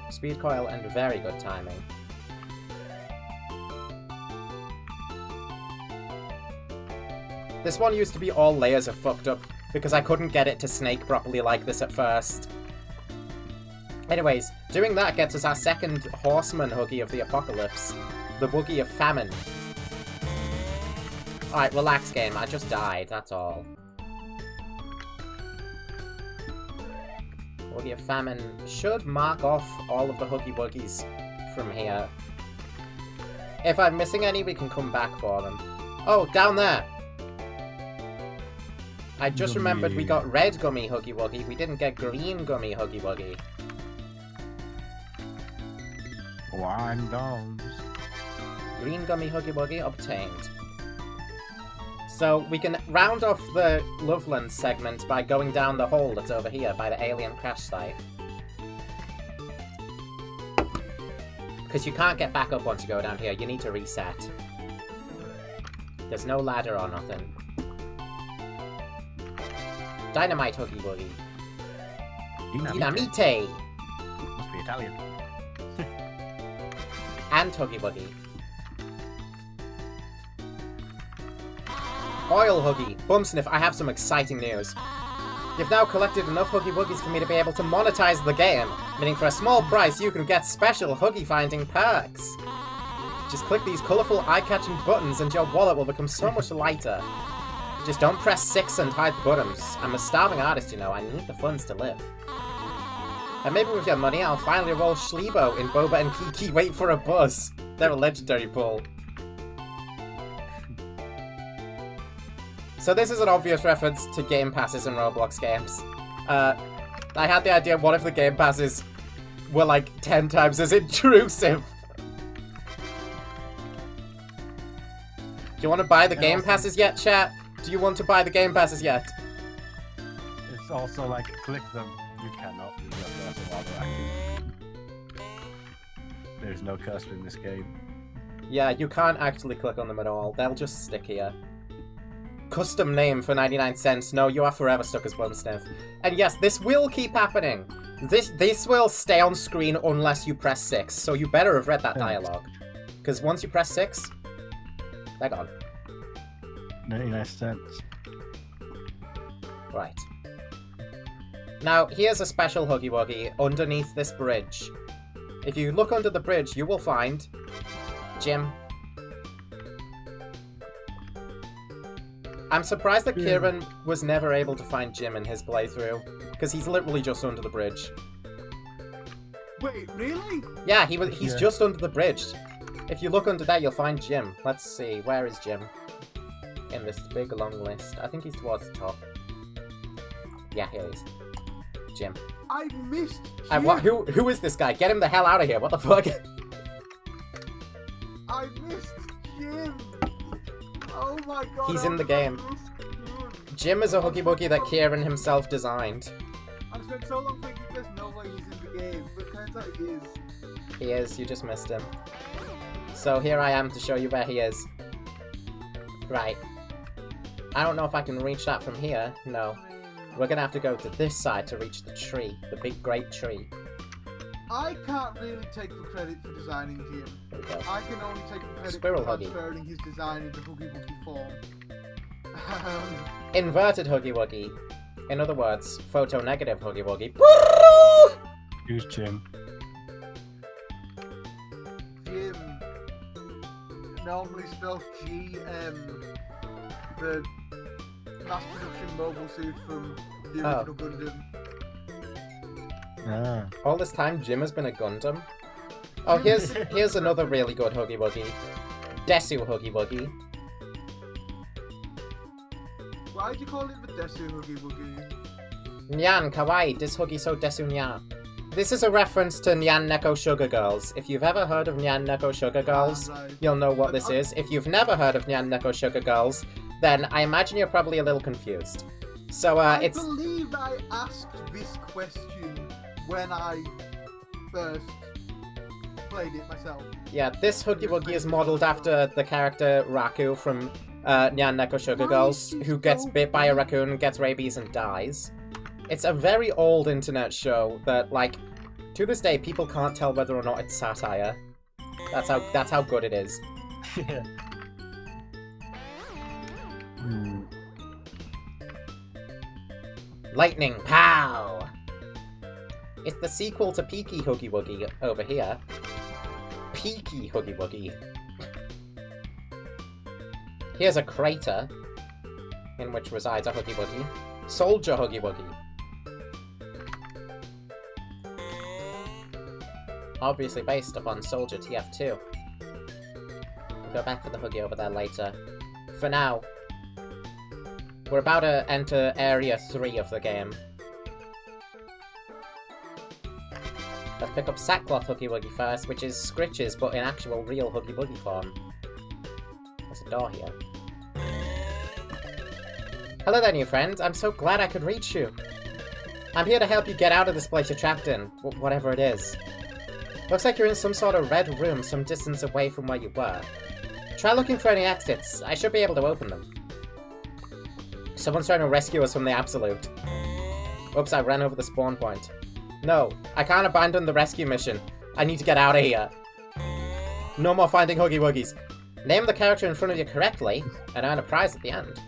Speed coil and very good timing. This one used to be all layers of fucked up because I couldn't get it to snake properly like this at first. Anyways, doing that gets us our second horseman Huggy of the apocalypse. The Wuggy of famine. Alright, relax game, I just died, that's all. Wuggy of famine should mark off all of the Huggy Wuggies from here. If I'm missing any, we can come back for them. Oh, down there! I just remembered we got red gummy Huggy Wuggy, we didn't get green gummy Huggy Wuggy. Wine dogs. Green gummy Huggy Wuggy obtained. So we can round off the Loveland segment by going down the hole that's over here by the alien crash site. Because you can't get back up once you go down here, you need to reset. There's no ladder or nothing. Dynamite Huggy Wuggy. Dynamite! Must be Italian. And Huggy Wuggy. Oil Huggy. Bumsniff, I have some exciting news. You've now collected enough Huggy Wuggies for me to be able to monetize the game, meaning for a small price you can get special Huggy finding perks. Just click these colourful eye-catching buttons and your wallet will become so much lighter. Just don't press 6 and hide the buttons. I'm a starving artist, you know, I need the funds to live. And maybe with your money I'll finally roll Schleebo in Boba and Kiki Wait for a Buzz. They're a legendary pull. So this is an obvious reference to Game Passes in Roblox games. I had the idea, what if the Game Passes were like 10 times as intrusive? you want to buy the game passes yet, chat? Do you want to buy the game passes yet? It's also like, click them. You cannot. That's rather active. There's no cursor in this game. Yeah, you can't actually click on them at all. They'll just stick here. Custom name for 99 cents. No, you are forever stuck as Bumsniff. And yes, this will keep happening. This will stay on screen unless you press 6. So you better have read that dialogue. Because once you press 6, they're gone. 99 cents. Right. Now, here's a special Huggy Wuggy underneath this bridge. If you look under the bridge, you will find Jim. I'm surprised that Kieran was never able to find Jim in his playthrough, because he's literally just under the bridge. Wait, really? Yeah, he's just under the bridge. If you look under there, you'll find Jim. Let's see, where is Jim? In this big long list. I think he's towards the top. Yeah, here he is. Jim. I missed Jim. And what? Who is this guy? Get him the hell out of here! What the fuck? I missed Jim. Oh my god. He's in the game. Jim is a Huggy Wuggy that Kieran himself designed. I've spent so long thinking there's no way he's in the game, but it turns out he is. He is. You just missed him. So here I am to show you where he is. Right. I don't know if I can reach that from here. No. We're gonna have to go to this side to reach the tree. The big great tree. I can't really take the credit for designing Jim. There we go. I can only take the credit Squirrel for Huggy. transferring his design into Huggy Wuggy form. Inverted Huggy Wuggy. In other words, photo-negative Huggy Wuggy. Who's Jim? Jim normally spells GM. The mass production mobile suit from the original Gundam. Ah. All this time, Jim has been a Gundam. Oh, here's another really good Huggy Wuggy. Desu Huggy Wuggy. Why'd you call it the Desu Huggy Wuggy? Nyan, kawaii, this Huggy so desu nya. This is a reference to Nyan Neko Sugar Girls. If you've ever heard of Nyan Neko Sugar Girls, Right. you'll know what this is. If you've never heard of Nyan Neko Sugar Girls, then I imagine you're probably a little confused. So, I it's... believe I asked this question when I first played it myself. Yeah, this Huggy Wuggy is modelled after the character Raku from Nyan Neko Sugar Girls, who gets bit by a raccoon, gets rabies, and dies. It's a very old internet show that, like, to this day, people can't tell whether or not it's satire. That's how good it is. Yeah. Lightning Pow! It's the sequel to Peaky Huggy Wuggy over here. Peaky Huggy Wuggy. Here's a crater in which resides a Huggy Wuggy. Soldier Huggy Wuggy. Obviously based upon Soldier TF2. We'll go back to the Huggy over there later. For now, we're about to enter Area 3 of the game. Let's pick up Sackcloth Huggy Wuggy first, which is Scritches, but in actual real Huggy Wuggy form. There's a door here. Hello there, new friend. I'm so glad I could reach you. I'm here to help you get out of this place you're trapped in, whatever it is. Looks like you're in some sort of red room some distance away from where you were. Try looking for any exits. I should be able to open them. Someone's trying to rescue us from the Absolute. Oops, I ran over the spawn point. No, I can't abandon the rescue mission. I need to get out of here. No more finding Huggy Wuggies. Name the character in front of you correctly, and earn a prize at the end.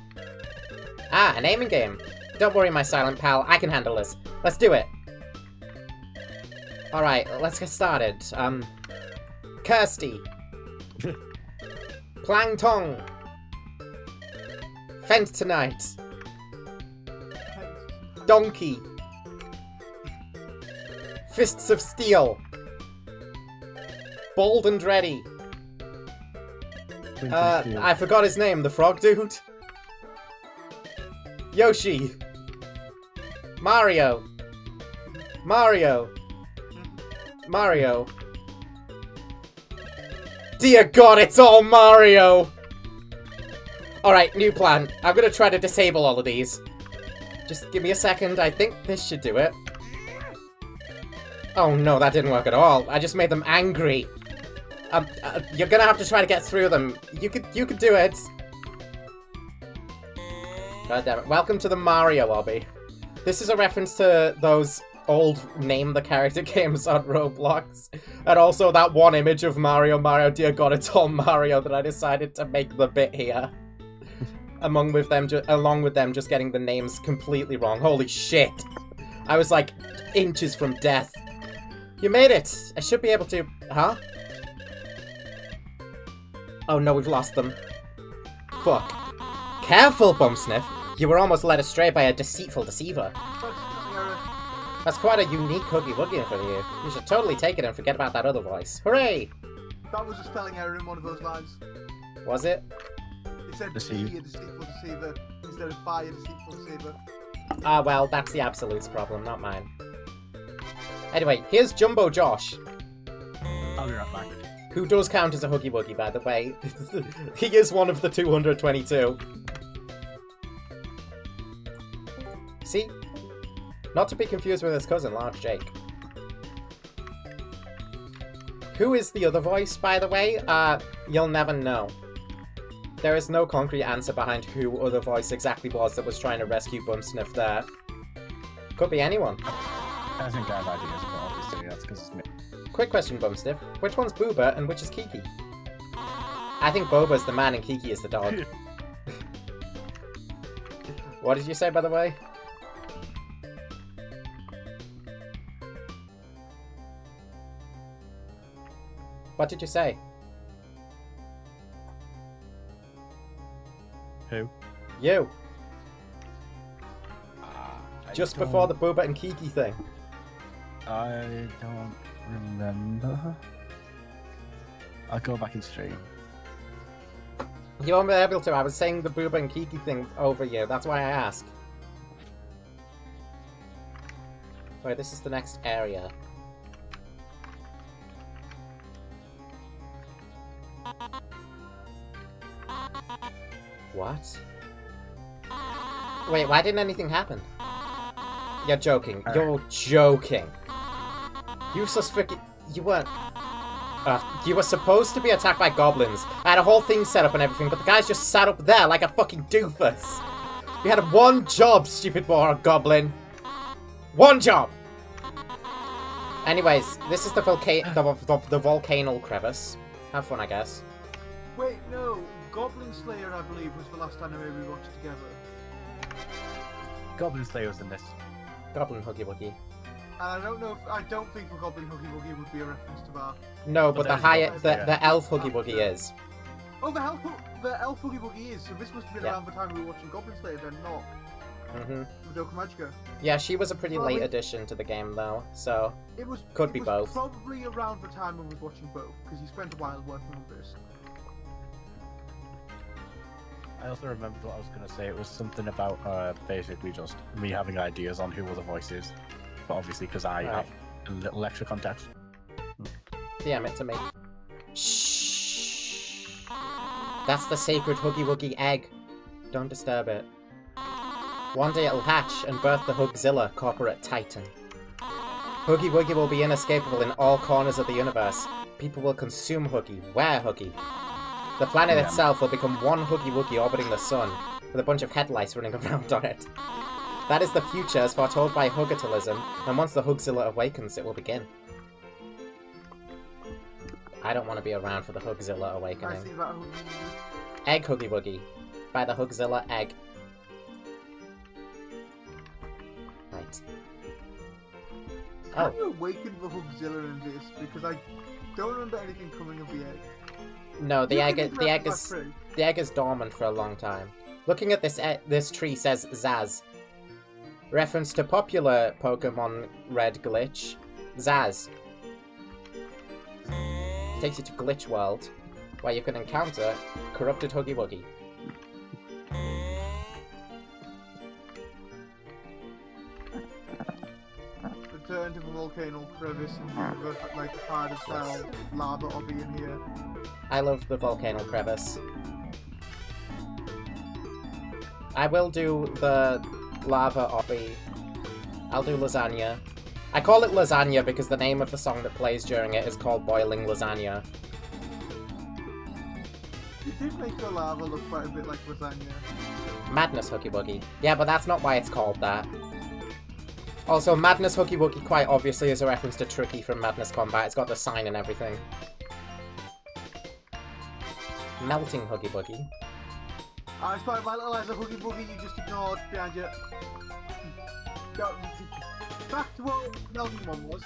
Ah, a naming game. Don't worry, my silent pal. I can handle this. Let's do it. Alright, let's get started. Kirsty. Plangtong. Fent tonight. Donkey. Fists of Steel. Bold and Ready. I forgot his name, the frog dude. Yoshi. Mario. Mario. Mario. Dear God, it's all Mario! Alright, new plan. I'm gonna try to disable all of these. Just give me a second. I think this should do it. Oh no, that didn't work at all. I just made them angry. You're gonna have to try to get through them. You could do it. God damn it. Welcome to the Mario lobby. This is a reference to those old name the character games on Roblox. And also that one image of Mario, dear god, it's all Mario, that I decided to make the bit here. Along with them just getting the names completely wrong. Holy shit. I was like inches from death. You made it. I should be able to... Huh? Oh no, we've lost them. Fuck. Careful, Bumsniff. You were almost led astray by a deceitful deceiver. That's quite a unique Huggy Wuggy in front of you. You should totally take it and forget about that other voice. Hooray! That was a spelling error in one of those lines. Was it? It said be a deceitful deceiver instead of by a deceitful deceiver. Ah, well, that's the Absolute's problem, not mine. Anyway, here's Jumbo Josh. I'll be right back. Who does count as a Huggy Wuggy, by the way. He is one of the 222. See? Not to be confused with his cousin, Large Jake. Who is the other voice, by the way? You'll never know. There is no concrete answer behind who other voice exactly was that was trying to rescue Bumsniff there. Could be anyone. I think I have ideas, but obviously that's because it's me. Quick question, Bumsniff. Which one's Booba and which is Kiki? I think Boba's the man and Kiki is the dog. What did you say, by the way? What did you say? Who? You. Just before the Booba and Kiki thing. I don't remember. I'll go back in stream. You won't be able to. I was saying the Booba and Kiki thing over you. That's why I asked. Wait, this is the next area. What? Wait, why didn't anything happen? You're joking. You're joking. Useless freaking... You weren't... you were supposed to be attacked by goblins. I had a whole thing set up and everything, but the guys just sat up there like a fucking doofus. You had one job, stupid goblin. One job! Anyways, this is the volcano crevice. Have fun, I guess. Wait, no. Goblin Slayer, I believe, was the last anime we watched together. Goblin Slayer was in this. Goblin Huggy Wuggy. And I don't think the Goblin Huggy Wuggy would be a reference to that. No, but the elf Huggy Wuggy is. Oh, the elf Huggy Wuggy is. So this must have been around the time we were watching Goblin Slayer, then not. Madoka Magica. Yeah, she was a pretty late addition to the game, though. So could be both. Probably around the time I was watching both, because you spent a while working on this. I also remembered what I was going to say. It was something about basically just me having ideas on who were the voices. But obviously, because I have a little extra context. DM it to me. Shh. That's the sacred Huggy Wuggy egg. Don't disturb it. One day it'll hatch and birth the Hugzilla corporate titan. Huggy Wuggy will be inescapable in all corners of the universe. People will consume Huggy, wear Huggy. The planet itself will become one Huggy Wuggy orbiting the sun, with a bunch of headlights running around on it. That is the future as foretold by Huggatilism, and once the Hugzilla awakens, it will begin. I don't want to be around for the Hugzilla awakening. I see that Huggy Wuggy. Egg Huggy Wuggy. By the Hugzilla egg. Right. How do you awaken the Hugzilla in this? Because I don't remember anything coming of the egg. No, the egg is dormant for a long time. Looking at this tree says Zaz. Reference to popular Pokemon Red glitch, Zaz. Takes you to Glitch World, where you can encounter corrupted Huggy Wuggy. Return to the volcano crevice and you like the hard as hell lava obby in here. I love the volcano crevice. I will do the lava obby. I'll do lasagna. I call it lasagna because the name of the song that plays during it is called Boiling Lasagna. You did make the lava look quite a bit like lasagna. Madness Huggy Wuggy. Yeah, but that's not why it's called that. Also, Madness Huggy Wuggy quite obviously is a reference to Tricky from Madness Combat. It's got the sign and everything. Melting Huggy Wuggy. I spotted my little eyes a Huggy Buggy you just ignored behind you. Go, back to what the melting one was.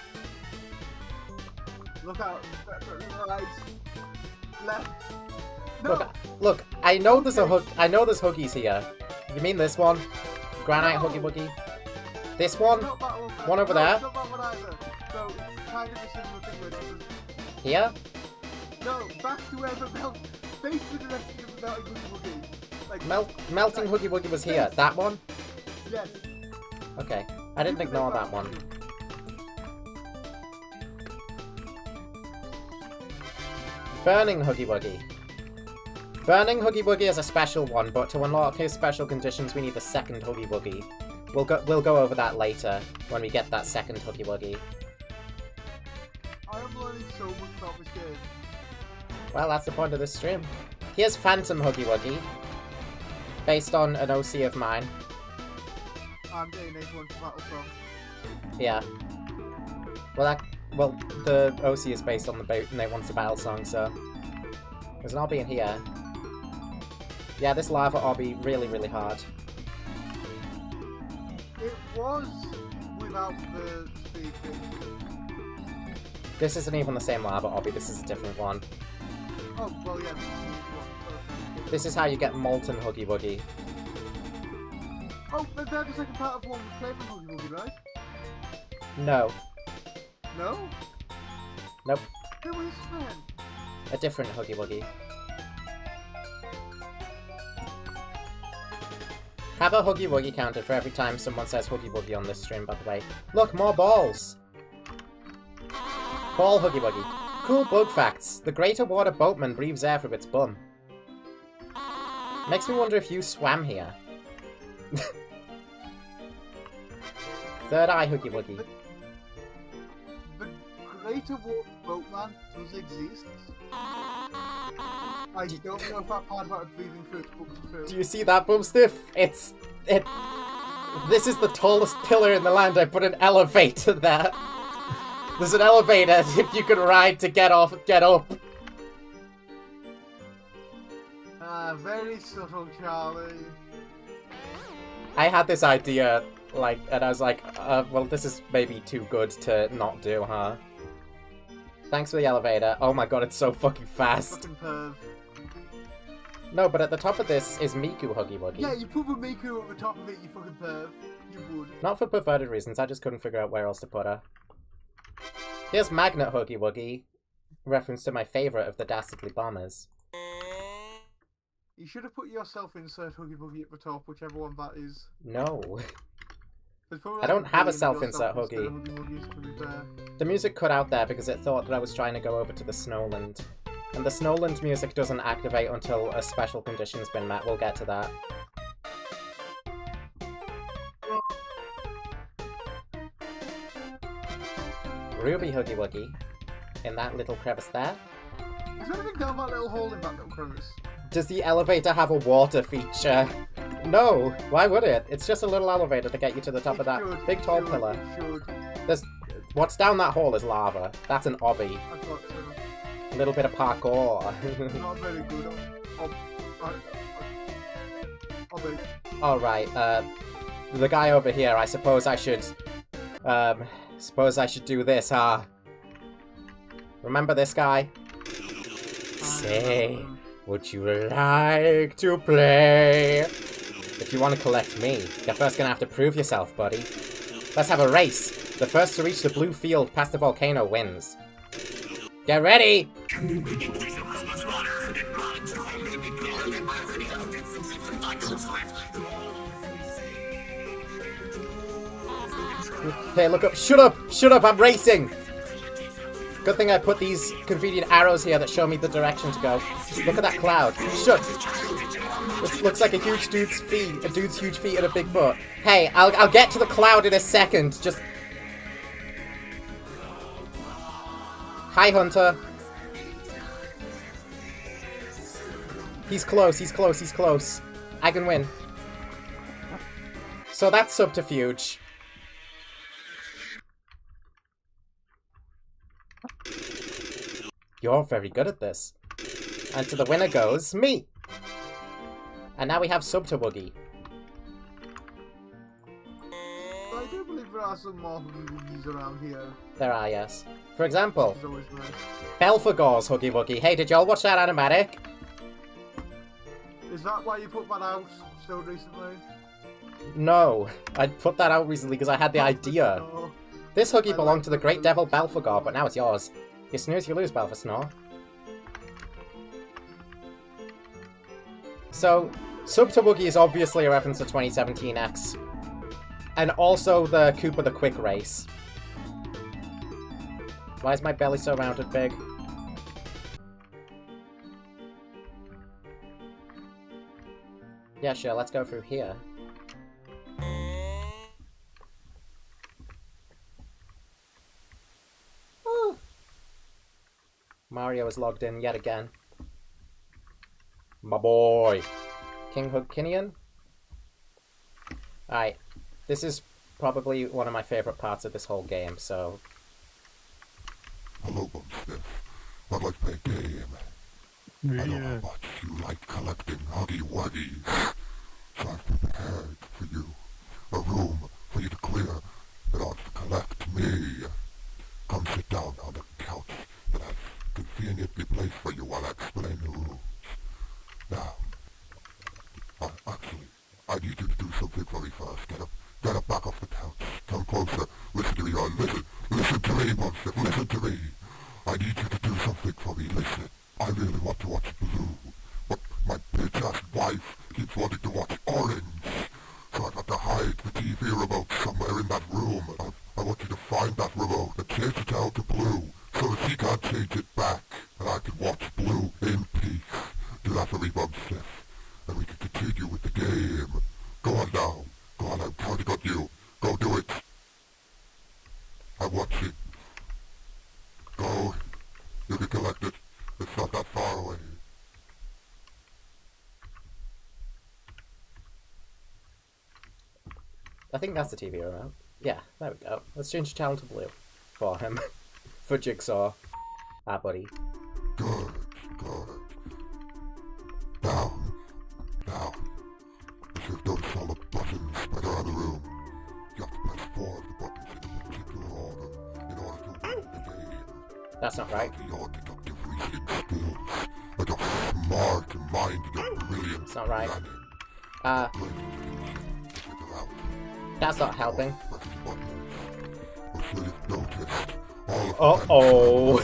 Look out. Right. Left. No. Look, I know there's there's Huggies here. You mean this one? Granite Huggy Wuggy? This one? Not that one. One over there? Not that one either. So it's kind of a similar thing where it doesn't... Here? No, back to where the melt... Face the direction of the melting Huggy Wuggy. Like, Melting Huggy Wuggy was here. That one? yes. Okay. I didn't ignore that one. Burning Huggy Wuggy. Burning Huggy Wuggy is a special one, but to unlock his special conditions we need the second Huggy Wuggy. We'll go over that later, when we get that second Huggy Wuggy. I am learning so much about this game. Well, that's the point of this stream. Here's Phantom Huggy Wuggy, based on an OC of mine. I'm getting everyone to battle from. Yeah. Well, the OC is based on the Boat and They Want to Battle song, so... There's an obby in here. Yeah, this lava obby, really, really hard. It was without the speed thing. This isn't even the same lava obby, this is a different one. Oh, well, yeah. This is how you get Molten Huggy Wuggy. Oh, but they're the second part of one with Flavor Huggy Wuggy, right? No. No? Nope. Who is then? A different Huggy Wuggy. Have a Huggy Wuggy counter for every time someone says Huggy Wuggy on this stream, by the way. Look, more balls! Ball Huggy Wuggy. Cool bug facts. The greater water boatman breathes air from its bum. Makes me wonder if you swam here. Third eye Huggy Wuggy. The greater water boatman does exist. I don't know if that part about it breathing through its books through. Do you see that, Boomstiff? This is the tallest pillar in the land. I put an elevator there. There's an elevator if you can ride to get off, get up. Very subtle, Charlie. I had this idea, like, and I was like, well, this is maybe too good to not do, huh? Thanks for the elevator. Oh my god, it's so fucking fast. Fucking perv. No, but at the top of this is Miku Huggy Wuggy. Yeah, you put a Miku at the top of it, you fucking perv. You would. Not for perverted reasons, I just couldn't figure out where else to put her. Here's Magnet Huggy Wuggy, reference to my favourite of the Dastardly Bombers. You should have put your self-insert Huggy Wuggy at the top, whichever one that is. No. I don't have a self-insert Huggy. Huggies, to be fair. The music cut out there because it thought that I was trying to go over to the Snowland. And the Snowland music doesn't activate until a special condition's been met. We'll get to that. Ruby Huggy Wuggy. In that little crevice there. Is there anything down that little hole in that little crevice? Does the elevator have a water feature? No! Why would it? It's just a little elevator to get you to the top of that big tall pillar. There's... What's down that hole is lava. That's an obby. I thought so. A little bit of parkour. Not very good. Obby. Alright, the guy over here, I suppose I should do this, huh? Remember this guy? Say, would you like to play? If you want to collect me, you're first gonna have to prove yourself, buddy. Let's have a race. The first to reach the blue field past the volcano wins. Get ready! Hey, look up! Shut up! Shut up! I'm racing! Good thing I put these convenient arrows here that show me the direction to go. Look at that cloud. Shut. It looks like a dude's huge feet and a big butt. Hey, I'll get to the cloud in a second. Just... Hi, Hunter. He's close, he's close, he's close. I can win. So that's subterfuge. You're very good at this. And to the winner goes me. And now we have Subterwuggy. I do believe there are some more Wuggies around here. There are, yes. For example, Which is always nice. Belphegor's Huggy Wuggy. Hey, did y'all watch that animatic? Is that why you put that out so recently? No. I put that out recently because I had the idea. No. This Huggy belonged to the great devil Belphegor, but now it's yours. You snooze, you lose, Belphesnor. So, Subterwuggy is obviously a reference to 2017X. And also the Koopa the Quick race. Why is my belly so round and big? Yeah, sure, let's go through here. Oh. Mario is logged in yet again. My boy. King Hugkinian? Alright. This is probably one of my favourite parts of this whole game, so... Hello, Bumstead. I'd like to play a game. I know how much you like collecting Huggy Wuggies. So I've prepared for you a room for you to clear in order to collect me. Come sit down on the couch that I've conveniently placed for you while I explain the rules. Now, actually, I need you to do something for me first. Get up back off the couch. Come closer. Listen to me, listen to me, Monster. Listen to me. I need you to do something for me. Listen. I really want to watch Blue, but my bitch-ass wife keeps wanting to watch Orange. So I got to hide the TV remote somewhere in that room. I want you to find that remote and change it down to Blue, so that she can't change it back, and I can watch Blue in peace. Do that for me, Bumstead, and we can continue with the game. Go on now. Go on, I'm counting on you. Go do it. I'm watching. Go. You can collect it. It's not that far away. I think that's the TV remote. Yeah, there we go. Let's change the channel to Blue. For him. For Jigsaw. Ah, buddy. Good, good. Now, as you've noticed all the buttons spread around the room, you have to press 4 of the buttons in a particular order in order to win the game. That's not right. Your deductive reasoning skills, and your smart mind and your brilliant It's not right. planning. Great skills to figure out. That's not helping. Press the buttons. I'm sure you've noticed all of the Uh-oh.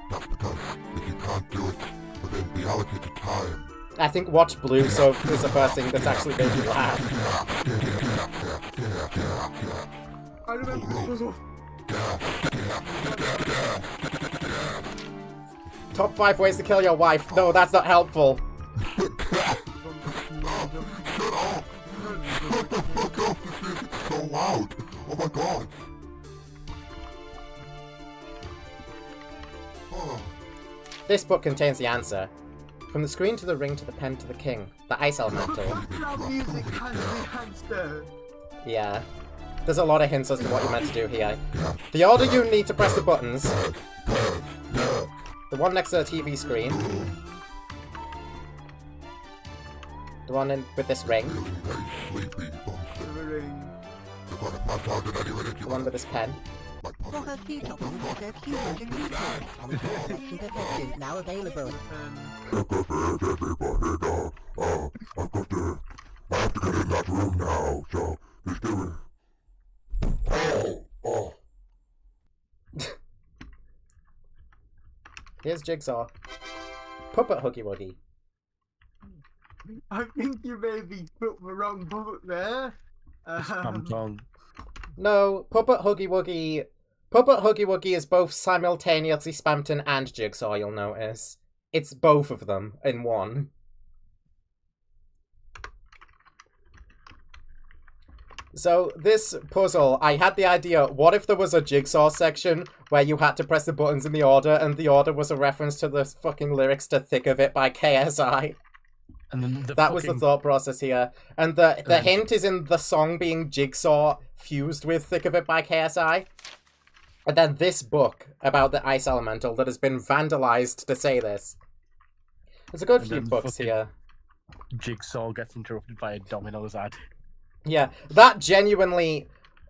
That's because if you can't do it within the allocated time, I think watch Blue so is the first thing that's actually made me laugh. I remember this was off. Top 5 ways to kill your wife. No, that's not helpful. Shut up! Shut the fuck up! This music's so loud! Oh my god! Oh. This book contains the answer. From the screen to the ring to the pen to the king. The ice elemental. Background music has the answer. Yeah. There's a lot of hints as to what you're meant to do here. The order you need to press the buttons. The one next to the TV screen. The one with this ring. The ring. The one with this pen. For her few toppings, there's 200 coupons on the section protected, now available. I have to get in that room now, so just do it. Oh. Here's Jigsaw. Puppet Huggy Wuggy. I think you maybe put the wrong puppet there. Tongue. No, Puppet Huggy Wuggy Puppet Huggy Wuggy is both simultaneously Spamton and Jigsaw, you'll notice. It's both of them in one. So, this puzzle, I had the idea, what if there was a Jigsaw section where you had to press the buttons in the order, and the order was a reference to the fucking lyrics to Thick of It by KSI? And then That was the thought process here. And the hint is in the song being Jigsaw fused with Thick of It by KSI. And then this book about the ice elemental that has been vandalized to say this. There's a good few books here. Jigsaw gets interrupted by a Domino's ad. Yeah, that genuinely...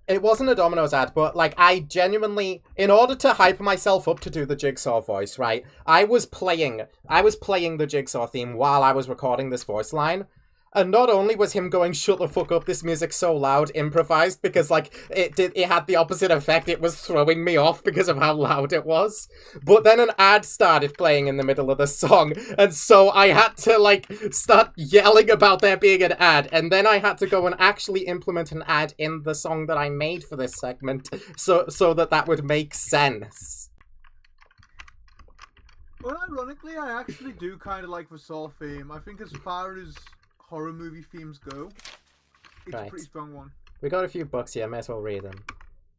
It wasn't a Domino's ad, but, like, I genuinely... In order to hype myself up to do the Jigsaw voice, right, I was playing the Jigsaw theme while I was recording this voice line. And not only was him going, shut the fuck up, this music's so loud, improvised, because, like, it had the opposite effect. It was throwing me off because of how loud it was. But then an ad started playing in the middle of the song, and so I had to, like, start yelling about there being an ad, and then I had to go and actually implement an ad in the song that I made for this segment, so that would make sense. Well, ironically, I actually do kind of like the Saw theme. I think as far as horror movie themes go, it's a pretty strong one. We got a few books here, may as well read them.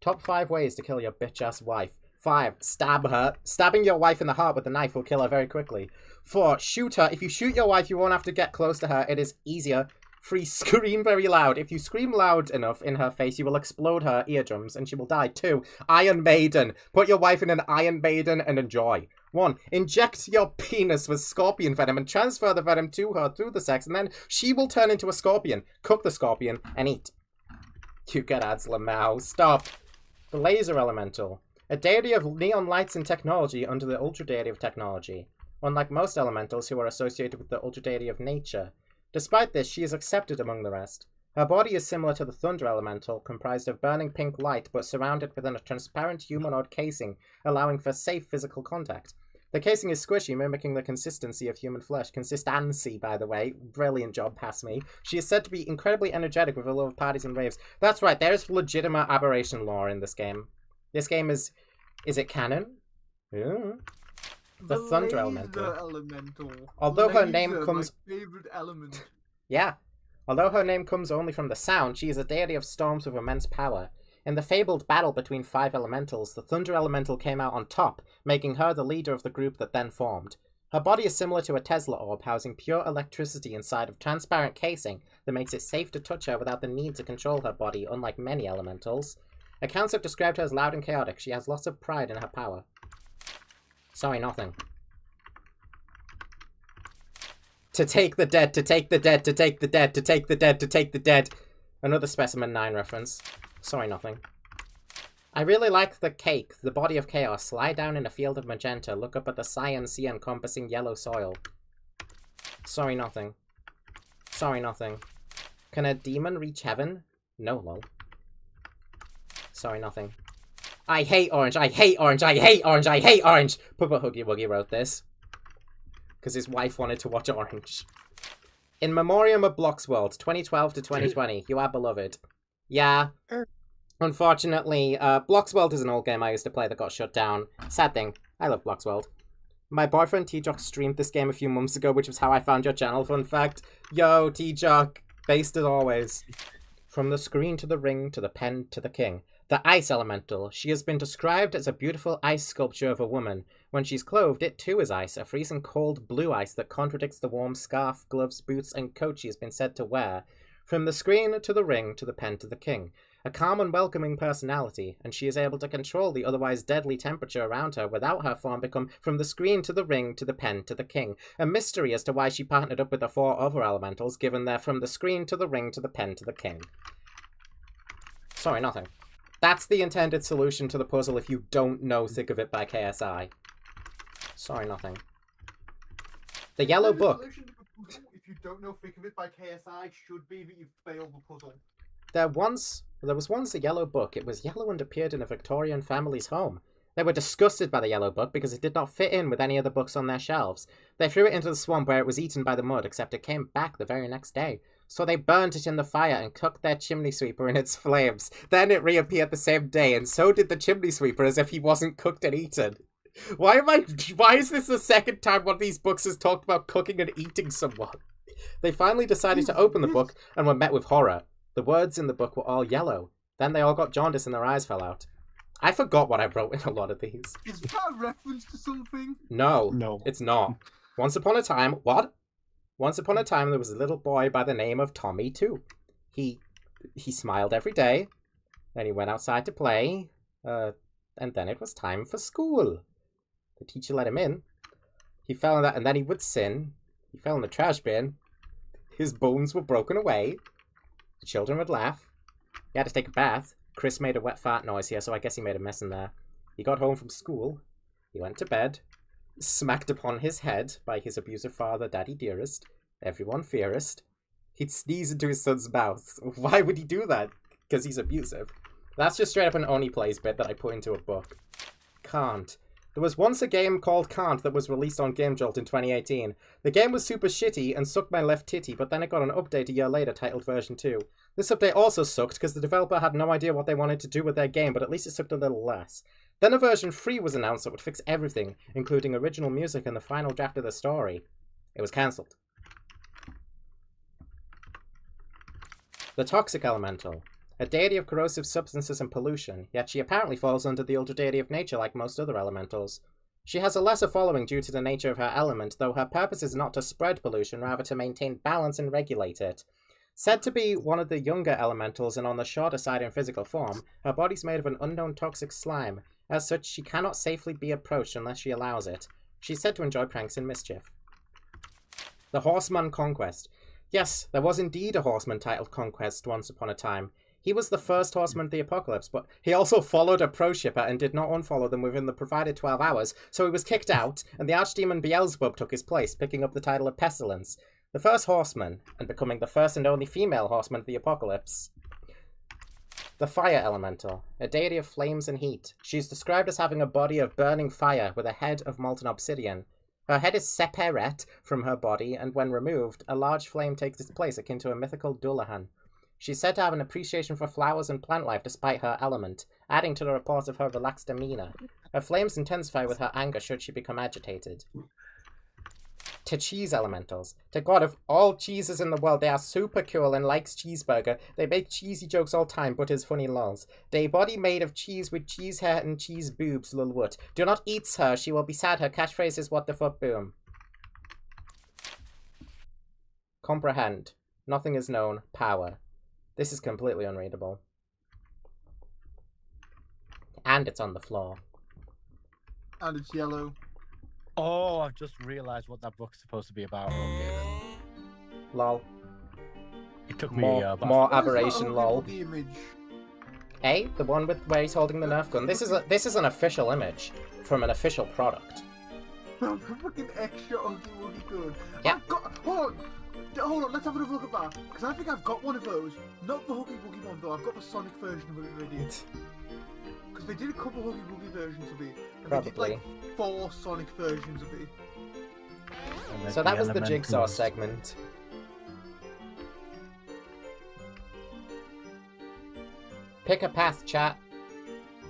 Top 5 ways to kill your bitch-ass wife. 5. Stab her. Stabbing your wife in the heart with a knife will kill her very quickly. 4. Shoot her. If you shoot your wife, you won't have to get close to her. It is easier. 3. Scream very loud. If you scream loud enough in her face, you will explode her eardrums and she will die. 2. Iron Maiden. Put your wife in an Iron Maiden and enjoy. 1. Inject your penis with scorpion venom and transfer the venom to her through the sex, and then she will turn into a scorpion. Cook the scorpion and eat. You get ads, Lamau. Stop. The Laser Elemental. A deity of neon lights and technology under the Ultra Deity of Technology. Unlike most elementals who are associated with the Ultra Deity of Nature. Despite this, she is accepted among the rest. Her body is similar to the Thunder Elemental, comprised of burning pink light, but surrounded within a transparent humanoid casing, allowing for safe physical contact. The casing is squishy, mimicking the consistency of human flesh. Consistency, by the way. Brilliant job, pass me. She is said to be incredibly energetic with a love of parties and raves. That's right, there is legitimate aberration lore in this game. This game is... Is it canon? Yeah. The Thunder Elemental. Although her name comes... My favorite element. Yeah. Although her name comes only from the sound, she is a deity of storms with immense power. In the fabled battle between 5 elementals, the Thunder Elemental came out on top, making her the leader of the group that then formed. Her body is similar to a Tesla orb, housing pure electricity inside of transparent casing that makes it safe to touch her without the need to control her body, unlike many elementals. Accounts have described her as loud and chaotic. She has lots of pride in her power. Sorry, nothing. To take the dead, to take the dead, to take the dead, to take the dead, to take the dead. Another Specimen 9 reference. Sorry, nothing. I really like the cake, the body of chaos. Lie down in a field of magenta. Look up at the cyan sea encompassing yellow soil. Sorry, nothing. Sorry, nothing. Can a demon reach heaven? No, lol. Sorry, nothing. I hate orange, I hate orange, I hate orange, I hate orange! Papa Huggy Wuggy wrote this. Because his wife wanted to watch Orange. In memoriam of Bloxworld, 2012 to 2020, you are beloved. Yeah. Unfortunately, Bloxworld is an old game I used to play that got shut down. Sad thing. I love Bloxworld. My boyfriend T-Jock streamed this game a few months ago, which was how I found your channel, fun fact. Yo, T-Jock. Based as always. From the screen to the ring, to the pen, to the king. The Ice Elemental. She has been described as a beautiful ice sculpture of a woman. When she's clothed, it too is ice, a freezing cold blue ice that contradicts the warm scarf, gloves, boots, and coat she has been said to wear. From the screen to the ring, to the pen, to the king. A calm and welcoming personality, and she is able to control the otherwise deadly temperature around her without her form become from the screen to the ring, to the pen, to the king. A mystery as to why she partnered up with the 4 other elementals, given they're from the screen to the ring, to the pen, to the king. Sorry, nothing. That's the intended solution to the puzzle if you don't know Thick of It by KSI. Sorry, nothing. The Yellow Book. The solution to the puzzle, if you don't know Thick of It by KSI, should be that you've failed the puzzle. There was once a yellow book. It was yellow and appeared in a Victorian family's home. They were disgusted by the yellow book because it did not fit in with any other books on their shelves. They threw it into the swamp where it was eaten by the mud, except it came back the very next day. So they burnt it in the fire and cooked their chimney sweeper in its flames. Then it reappeared the same day, and so did the chimney sweeper, as if he wasn't cooked and eaten. Why is this the second time one of these books has talked about cooking and eating someone? They finally decided to open the book and were met with horror. The words in the book were all yellow. Then they all got jaundice and their eyes fell out. I forgot what I wrote in a lot of these. Is that a reference to something? No, it's not. Once upon a time, what? Once upon a time, there was a little boy by the name of Tommy, too. He smiled every day, then he went outside to play, and then it was time for school. The teacher let him in. He fell in that, and then he would sin. He fell in the trash bin. His bones were broken away. The children would laugh. He had to take a bath. Chris made a wet fart noise here, so I guess he made a mess in there. He got home from school. He went to bed. Smacked upon his head by his abusive father, Daddy Dearest, everyone fearest. He'd sneeze into his son's mouth. Why would he do that? Because he's abusive. That's just straight up an Only Plays bit that I put into a book. Can't. There was once a game called Can't that was released on Game Jolt in 2018. The game was super shitty and sucked my left titty, but then it got an update a year later titled version 2. This update also sucked because the developer had no idea what they wanted to do with their game, but at least it sucked a little less. Then a version 3 was announced that would fix everything, including original music and the final draft of the story. It was cancelled. The Toxic Elemental. A deity of corrosive substances and pollution, yet she apparently falls under the ultra deity of nature like most other elementals. She has a lesser following due to the nature of her element, though her purpose is not to spread pollution, rather to maintain balance and regulate it. Said to be one of the younger elementals and on the shorter side in physical form, her body's made of an unknown toxic slime. As such, she cannot safely be approached unless she allows it. She's said to enjoy pranks and mischief. The Horseman Conquest. Yes, there was indeed a horseman titled Conquest once upon a time. He was the first horseman of the apocalypse, but he also followed a pro-shipper and did not unfollow them within the provided 12 hours, so he was kicked out, and the Archdemon Beelzebub took his place, picking up the title of Pestilence. The first horseman, and becoming the first and only female horseman of the apocalypse. The Fire Elemental, a deity of flames and heat. She is described as having a body of burning fire with a head of molten obsidian. Her head is separate from her body, and when removed, a large flame takes its place akin to a mythical Dullahan. She's said to have an appreciation for flowers and plant life despite her element, adding to the reports of her relaxed demeanor. Her flames intensify with her anger should she become agitated. To cheese elementals. To God of all cheeses in the world, they are super cool and likes cheeseburger. They make cheesy jokes all time, but is funny lols. They body made of cheese with cheese hair and cheese boobs, lol what. Do not eat her, she will be sad. Her catchphrase is what the fuck boom. Comprehend. Nothing is known. Power. This is completely unreadable. And it's on the floor. And it's yellow. Oh, I've just realised what that book's supposed to be about. Okay, then. Lol. It took me More aberration, What lol. is that image? Hey, the one with where he's holding the Nerf gun. This is an official image from an official product. Fucking extra Huggy Wuggy good. Yeah. I've got... Hold on, let's have another look at that. Because I think I've got one of those. Not the Huggy Wuggy one though, I've got the Sonic version of it already. Because they did a couple Huggy Wuggy versions of it. And Probably. they did like 4 Sonic versions of it. So that was the Jigsaw segment. Pick a path, chat.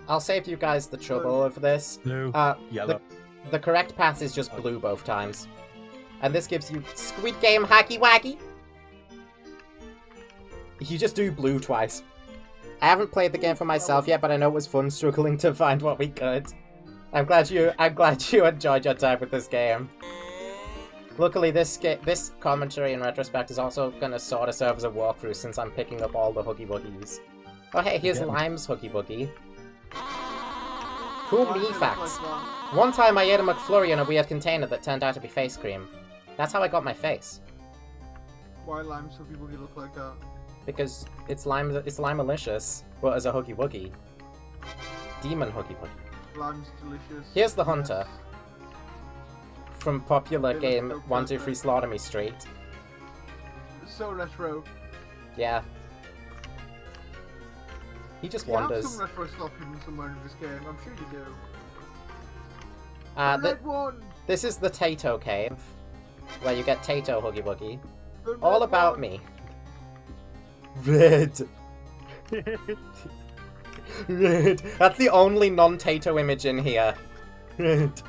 I'll save you guys the trouble of this. Blue, yellow. The correct path is just blue both times. And this gives you Squid Game Hacky Wacky. You just do blue twice. I haven't played the game for myself yet, but I know it was fun struggling to find what we could. I'm glad you enjoyed your time with this game. Luckily, this commentary in retrospect is also going to sort of serve as a walkthrough since I'm picking up all the Huggy Wuggies. Oh hey, here's Lime's Huggy Wuggy. Cool me facts. One time I ate a McFlurry in a weird container that turned out to be face cream. That's how I got my face. Why Lime's Huggy Wuggy look like that? Because it's lime-alicious, but as a Huggy Wuggy. Demon Huggy Wuggy. Lime's delicious. Here's the Hunter. From popular It game looks so 123 Slaughter Me Street. So retro. Yeah. He just You have wanders. some retro stuff hidden somewhere in this game, I'm sure you do. Uh, Red one! this is the Tato Cave, where you get Tato Huggy Wuggy. The red All about one! me. Red. Red. That's the only non-Tato image in here. Red.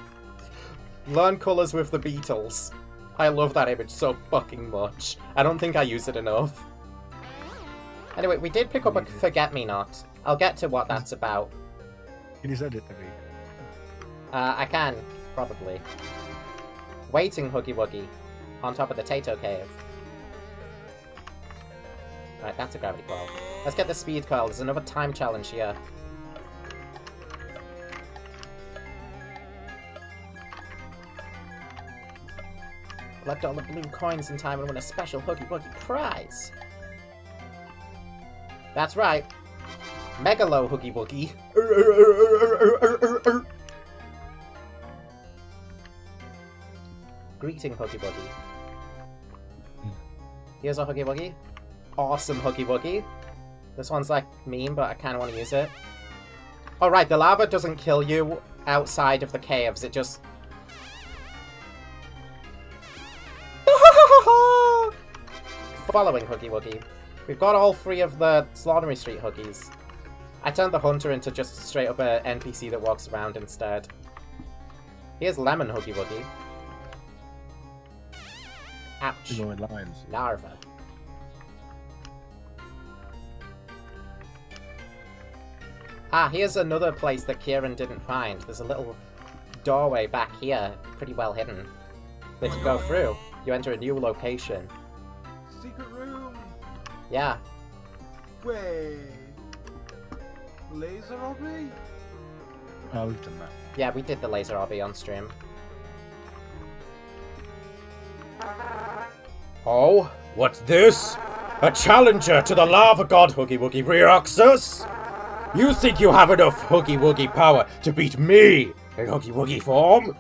Learn colours with the Beatles. I love that image so fucking much. I don't think I use it enough. Anyway, we did pick up a Forget-Me-Not. I'll get to what that's about. Can you send it to me? I can, probably. Waiting Huggy Wuggy. On top of the Tato Cave. Right, that's a gravity coil. Let's get the speed coil. There's another time challenge here. Collect all the blue coins in time and win a special Huggy Wuggy prize. That's right. Megalo Huggy Wuggy. Greeting Huggy Wuggy. Here's a Huggy Wuggy. Awesome Huggy Wuggy. This one's like mean, but I kind of want to use it. Oh right, the lava doesn't kill you outside of the caves, it just... Following Huggy Wuggy. We've got all 3 of the Slaughtery Street Huggies. I turned the Hunter into just straight up a NPC that walks around instead. Here's Lemon Huggy Wuggy. Ouch. Going lines. Larva. Ah, here's another place that Kieran didn't find. There's a little doorway back here, pretty well hidden, that you go through. You enter a new location. Secret room. Yeah. Wait. Laser obby? Oh, we've done that. Yeah, we did the laser obby on stream. Oh, what's this? A challenger to the lava god Huggy Wuggy Reoxus? You think you have enough Huggy Wuggy power to beat me in Huggy Wuggy form?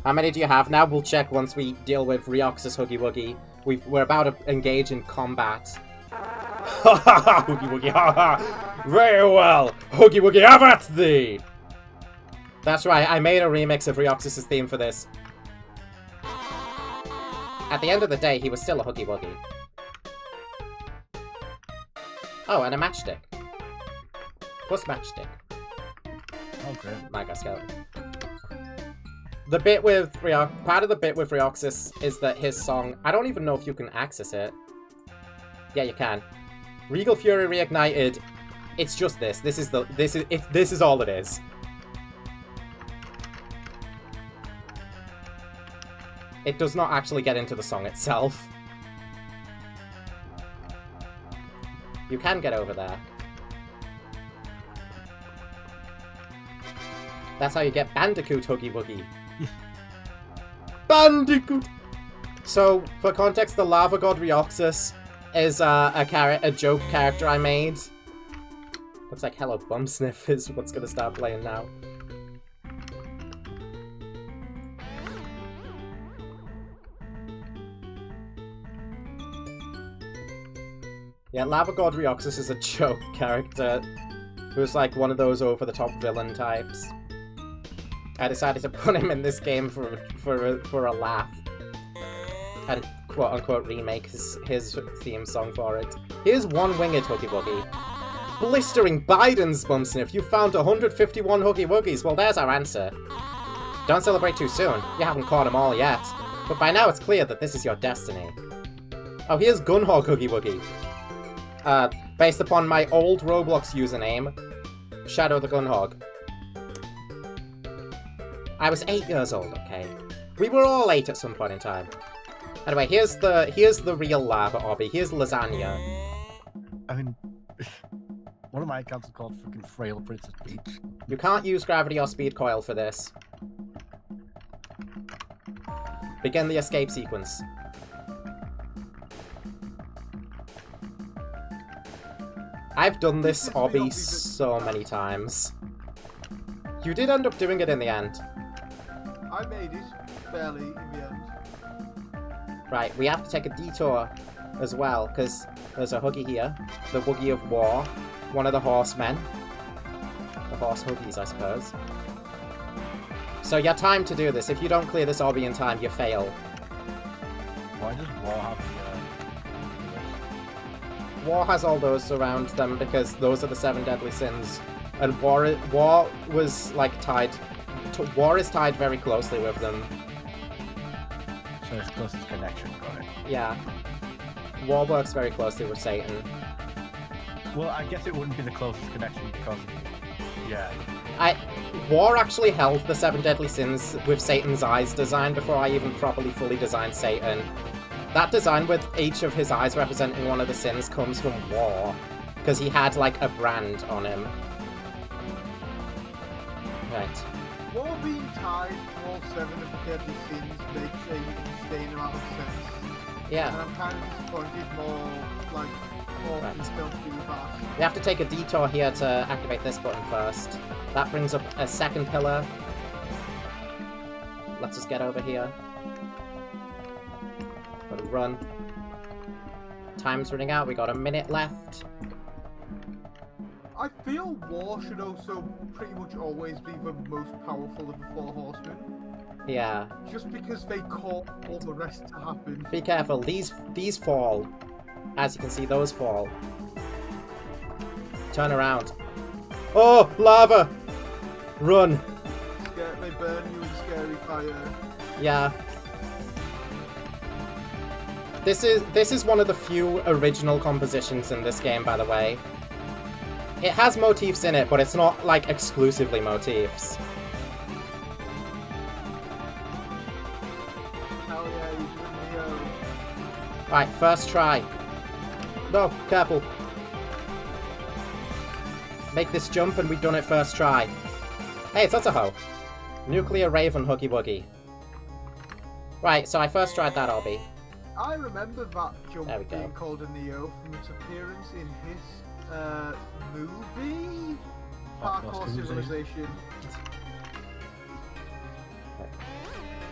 How many do you have now? We'll check once we deal with Reoxus Huggy Wuggy. We're about to engage in combat. Ha ha ha! Huggy Wuggy, ha ha! Very well! Huggy Wuggy, have at thee! That's right, I made a remix of Reoxus' theme for this. At the end of the day, he was still a Huggy Wuggy. Oh, and a matchstick. Plus matchstick. Oh, great. Mega Skeleton. The bit with part of the bit with Reoxus is that his song, I don't even know if you can access it. Yeah, you can. Regal Fury Reignited. It's just this. This is all it is. It does not actually get into the song itself. You can get over there. That's how you get Bandicoot Huggy Wuggy. Bandicoot! So, for context, the Lava God Reoxus is a joke character I made. Looks like Hello Bumsniff is what's gonna start playing now. Yeah, Lava God Reoxus is a joke character who's like one of those over-the-top villain types. I decided to put him in this game for a laugh. And quote-unquote remake his theme song for it. Here's one-winged Huggy Wuggy. Blistering Biden's Bumsniff, you found 151 Huggy Wuggies. Well, there's our answer. Don't celebrate too soon. You haven't caught them all yet. But by now it's clear that this is your destiny. Oh, here's Gunhog Huggy Wuggy. Based upon my old Roblox username, Shadow the Gunhog. I was 8 years old, okay? We were all 8 at some point in time. Anyway, here's the real lava obby. Here's Lasagna. I mean, one of my accounts is called fucking Frail Princess Peach. You can't use gravity or speed coil for this. Begin the escape sequence. I've done this obby so many times. You did end up doing it in the end. I made it, barely, in the end. Right, we have to take a detour as well, because there's a Huggy here. The Wuggy of War. One of the horsemen. The horse Huggies, I suppose. So your time to do this. If you don't clear this obby in time, you fail. Why does War have War has all those around them because those are the 7 deadly sins. And War was, like, tied... War is tied very closely with them. So it's closest connection, got it. Yeah. War works very closely with Satan. Well, I guess it wouldn't be the closest connection because... Yeah. War actually held the 7 deadly sins with Satan's eyes design before I even properly fully designed Satan. That design with each of his eyes representing one of the sins comes from War, because he had, like, a brand on him. Right. War being tied to all 7 of the deadly sins makes a insane amount of sense. Yeah. And I'm kind of disappointed more things don't do that. We have to take a detour here to activate this button first. That brings up a second pillar. Let's just get over here. Gotta run. Time's running out, we got a minute left. I feel War should also pretty much always be the most powerful of the 4 horsemen. Yeah. Just because they cause all the rest to happen. Be careful, these fall. As you can see, those fall. Turn around. Oh, lava! Run! They burn you with scary fire. Yeah. This is one of the few original compositions in this game, by the way. It has motifs in it, but it's not, like, exclusively motifs. Hell yeah, you should Neo. Right, first try. No, careful. Make this jump and we've done it first try. Hey, it's Utterho. Nuclear Raven Huggy Wuggy. Right, so I first tried that, Albie. I remember that jump There we go. being called a Neo from its appearance in his movie? Parkour Civilization.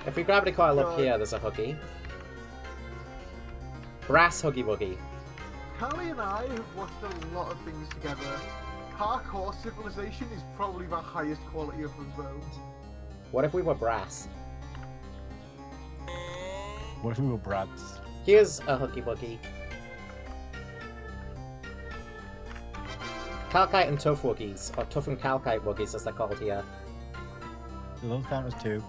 If we gravity coil up here, there's a Huggy. Brass Huggy Wuggy. Callie and I have watched a lot of things together. Parkour Civilization is probably the highest quality of them both. What if we were brass? What if we were Brads? Here's a Huggy Wuggy. Calcite and Tough Wuggies, or Tough and Calcite Wuggies as they're called here. Do those count as 2?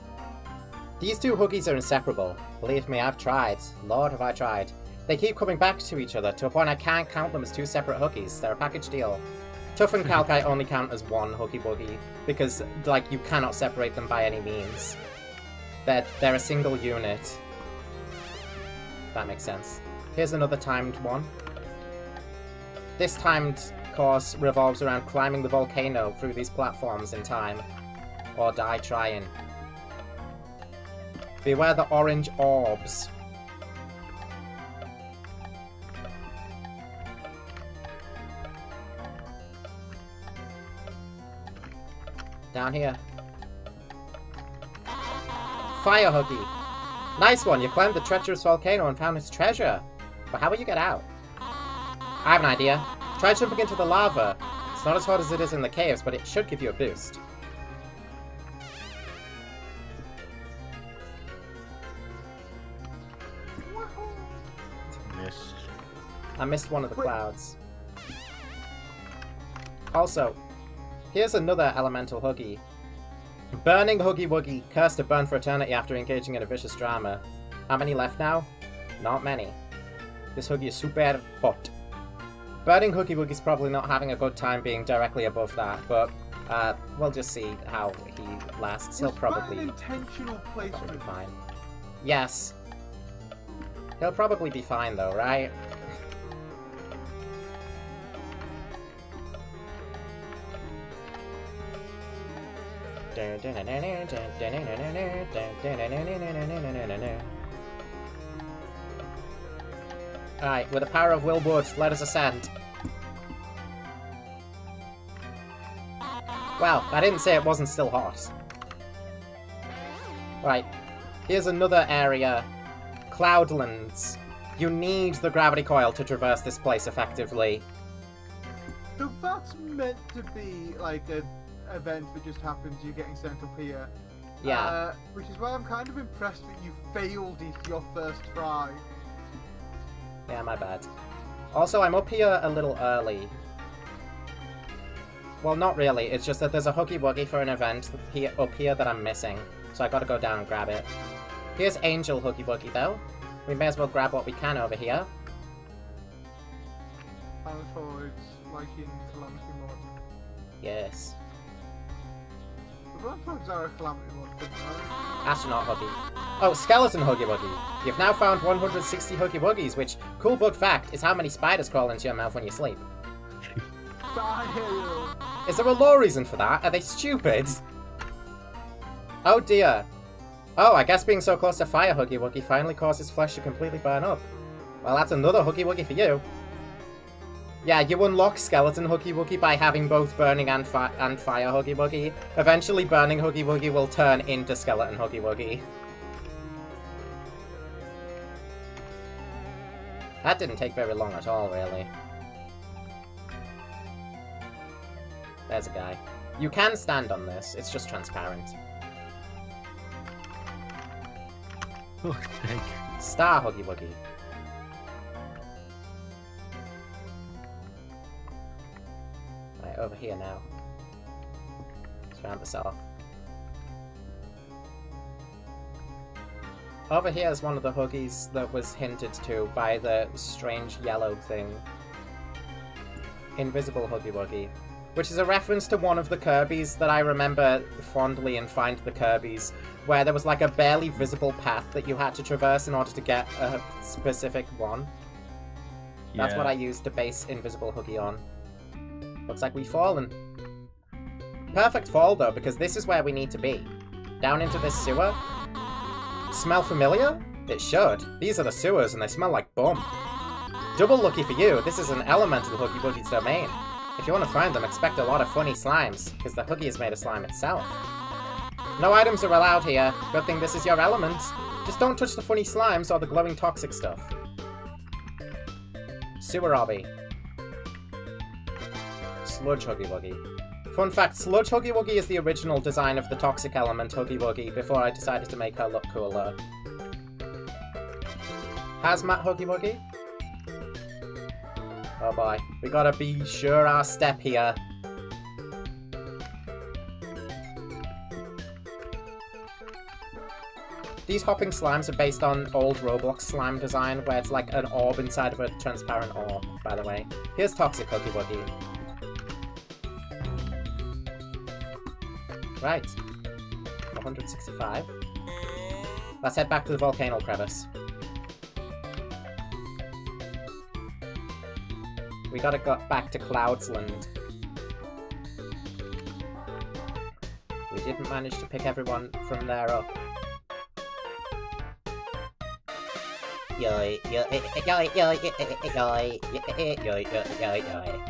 These 2 Huggies are inseparable. Believe me, I've tried. Lord, have I tried. They keep coming back to each other, to a point I can't count them as 2 separate Huggies. They're a package deal. Tough and Calcite only count as 1 Huggy Wuggy, because, like, you cannot separate them by any means. They're a single unit. That makes sense. Here's another timed one. This timed course revolves around climbing the volcano through these platforms in time. Or die trying. Beware the orange orbs. Down here. Fire Huggy. Nice one, you climbed the treacherous volcano and found its treasure. But how will you get out? I have an idea. Try jumping into the lava. It's not as hot as it is in the caves, but it should give you a boost. Missed. I missed one of the clouds. Also, here's another elemental Huggy. Burning Huggy Wuggy, cursed to burn for eternity after engaging in a vicious drama. How many left now? Not many. This Huggy is super hot. Burning Huggy Wuggy's probably not having a good time being directly above that, but we'll just see how he lasts. He'll probably an intentional be placement. fine. Yes. He'll probably be fine though, right? Alright, with the power of Willwood, let us ascend. Well, I didn't say it wasn't still hot. Right, here's another area. Cloudlands. You need the gravity coil to traverse this place effectively. So that's meant to be like an event that just happens, you're getting sent up here. Yeah. Which is why I'm kind of impressed that you failed your first try. Yeah, my bad. Also, I'm up here a little early. Well, not really. It's just that there's a Huggy Wuggy for an event here, up here that I'm missing. So I gotta go down and grab it. Here's Angel Huggy Wuggy, though. We may as well grab what we can over here. And so it's like in Calamity Mod. Yes. The Black Flags are a Calamity Mod, but Astronaut Huggy. Oh, Skeleton Huggy Wuggy. You've now found 160 Huggy Wuggies, which, cool bug fact, is how many spiders crawl into your mouth when you sleep. I hear you. Is there a law reason for that? Are they stupid? Oh dear. Oh, I guess being so close to fire Huggy Wuggy finally causes flesh to completely burn up. Well, that's another Huggy Wuggy for you. Yeah, you unlock Skeleton Huggy Wuggy by having both Burning and Fire Huggy Wuggy. Eventually, Burning Huggy Wuggy will turn into Skeleton Huggy Wuggy. That didn't take very long at all, really. There's a guy. You can stand on this, it's just transparent. Star Huggy Wuggy. Right, over here now. Let's round this off. Over here is one of the Huggies that was hinted to by the strange yellow thing. Invisible Huggy Wuggy. Which is a reference to one of the Kirby's that I remember fondly in Find the Kirby's, where there was like a barely visible path that you had to traverse in order to get a specific one. That's what I used to base Invisible Huggy on. Looks like we've fallen. Perfect fall though, because this is where we need to be. Down into this sewer. Smell familiar? It should. These are the sewers and they smell like bum. Double lucky for you, this is an elemental Huggy Wuggy's domain. If you want to find them, expect a lot of funny slimes, because the Huggy is made of slime itself. No items are allowed here. Good thing this is your element. Just don't touch the funny slimes or the glowing toxic stuff. Sewer Obby. Sludge Huggy Wuggy. Fun fact, Sludge Huggy Wuggy is the original design of the toxic element Huggy Wuggy before I decided to make her look cooler. Hazmat Huggy Wuggy. Oh boy, we gotta be sure our step here. These hopping slimes are based on old Roblox slime design, where it's like an orb inside of a transparent orb, by the way. Here's Toxic Huggy Wuggy. Right. 165. Let's head back to the volcano crevice. We gotta go back to Cloudsland. We didn't manage to pick everyone from there up. Yoy, yoy, yoy, yoy, yoy, yoy, yoy, yoy, yoy.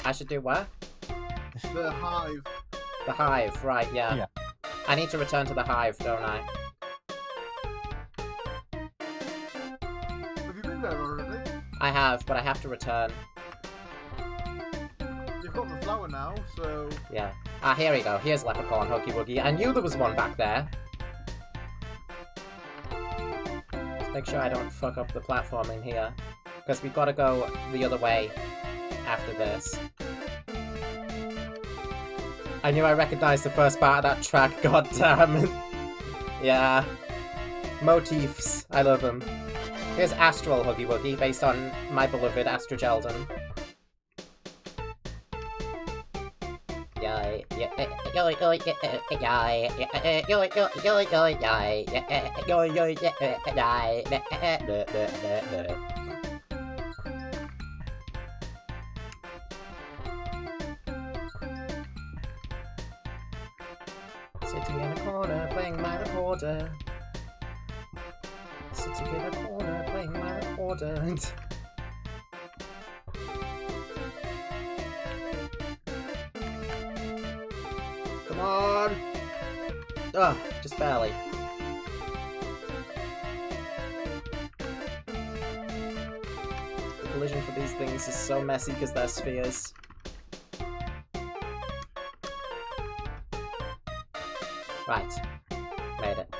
I should do what? The hive. The hive, right, yeah. I need to return to the hive, don't I? Have you been there already? I have, but I have to return. You've got the flower now, so... Yeah. Ah, here we go. Here's Leprechaun Huggy Wuggy. I knew there was one back there. Let's make sure I don't fuck up the platforming here. Because we've got to go the other way after this. I knew I recognized the first part of that track, god damn it. Yeah. Motifs. I love them. Here's Astral Huggy Wuggy, based on my beloved Astrogeldon. Sitting in a corner, playing my recorder. Sitting sitting in a corner playing my recorder. Come on! Ugh, just barely. The collision for these things is so messy because they're spheres. Right. Made it.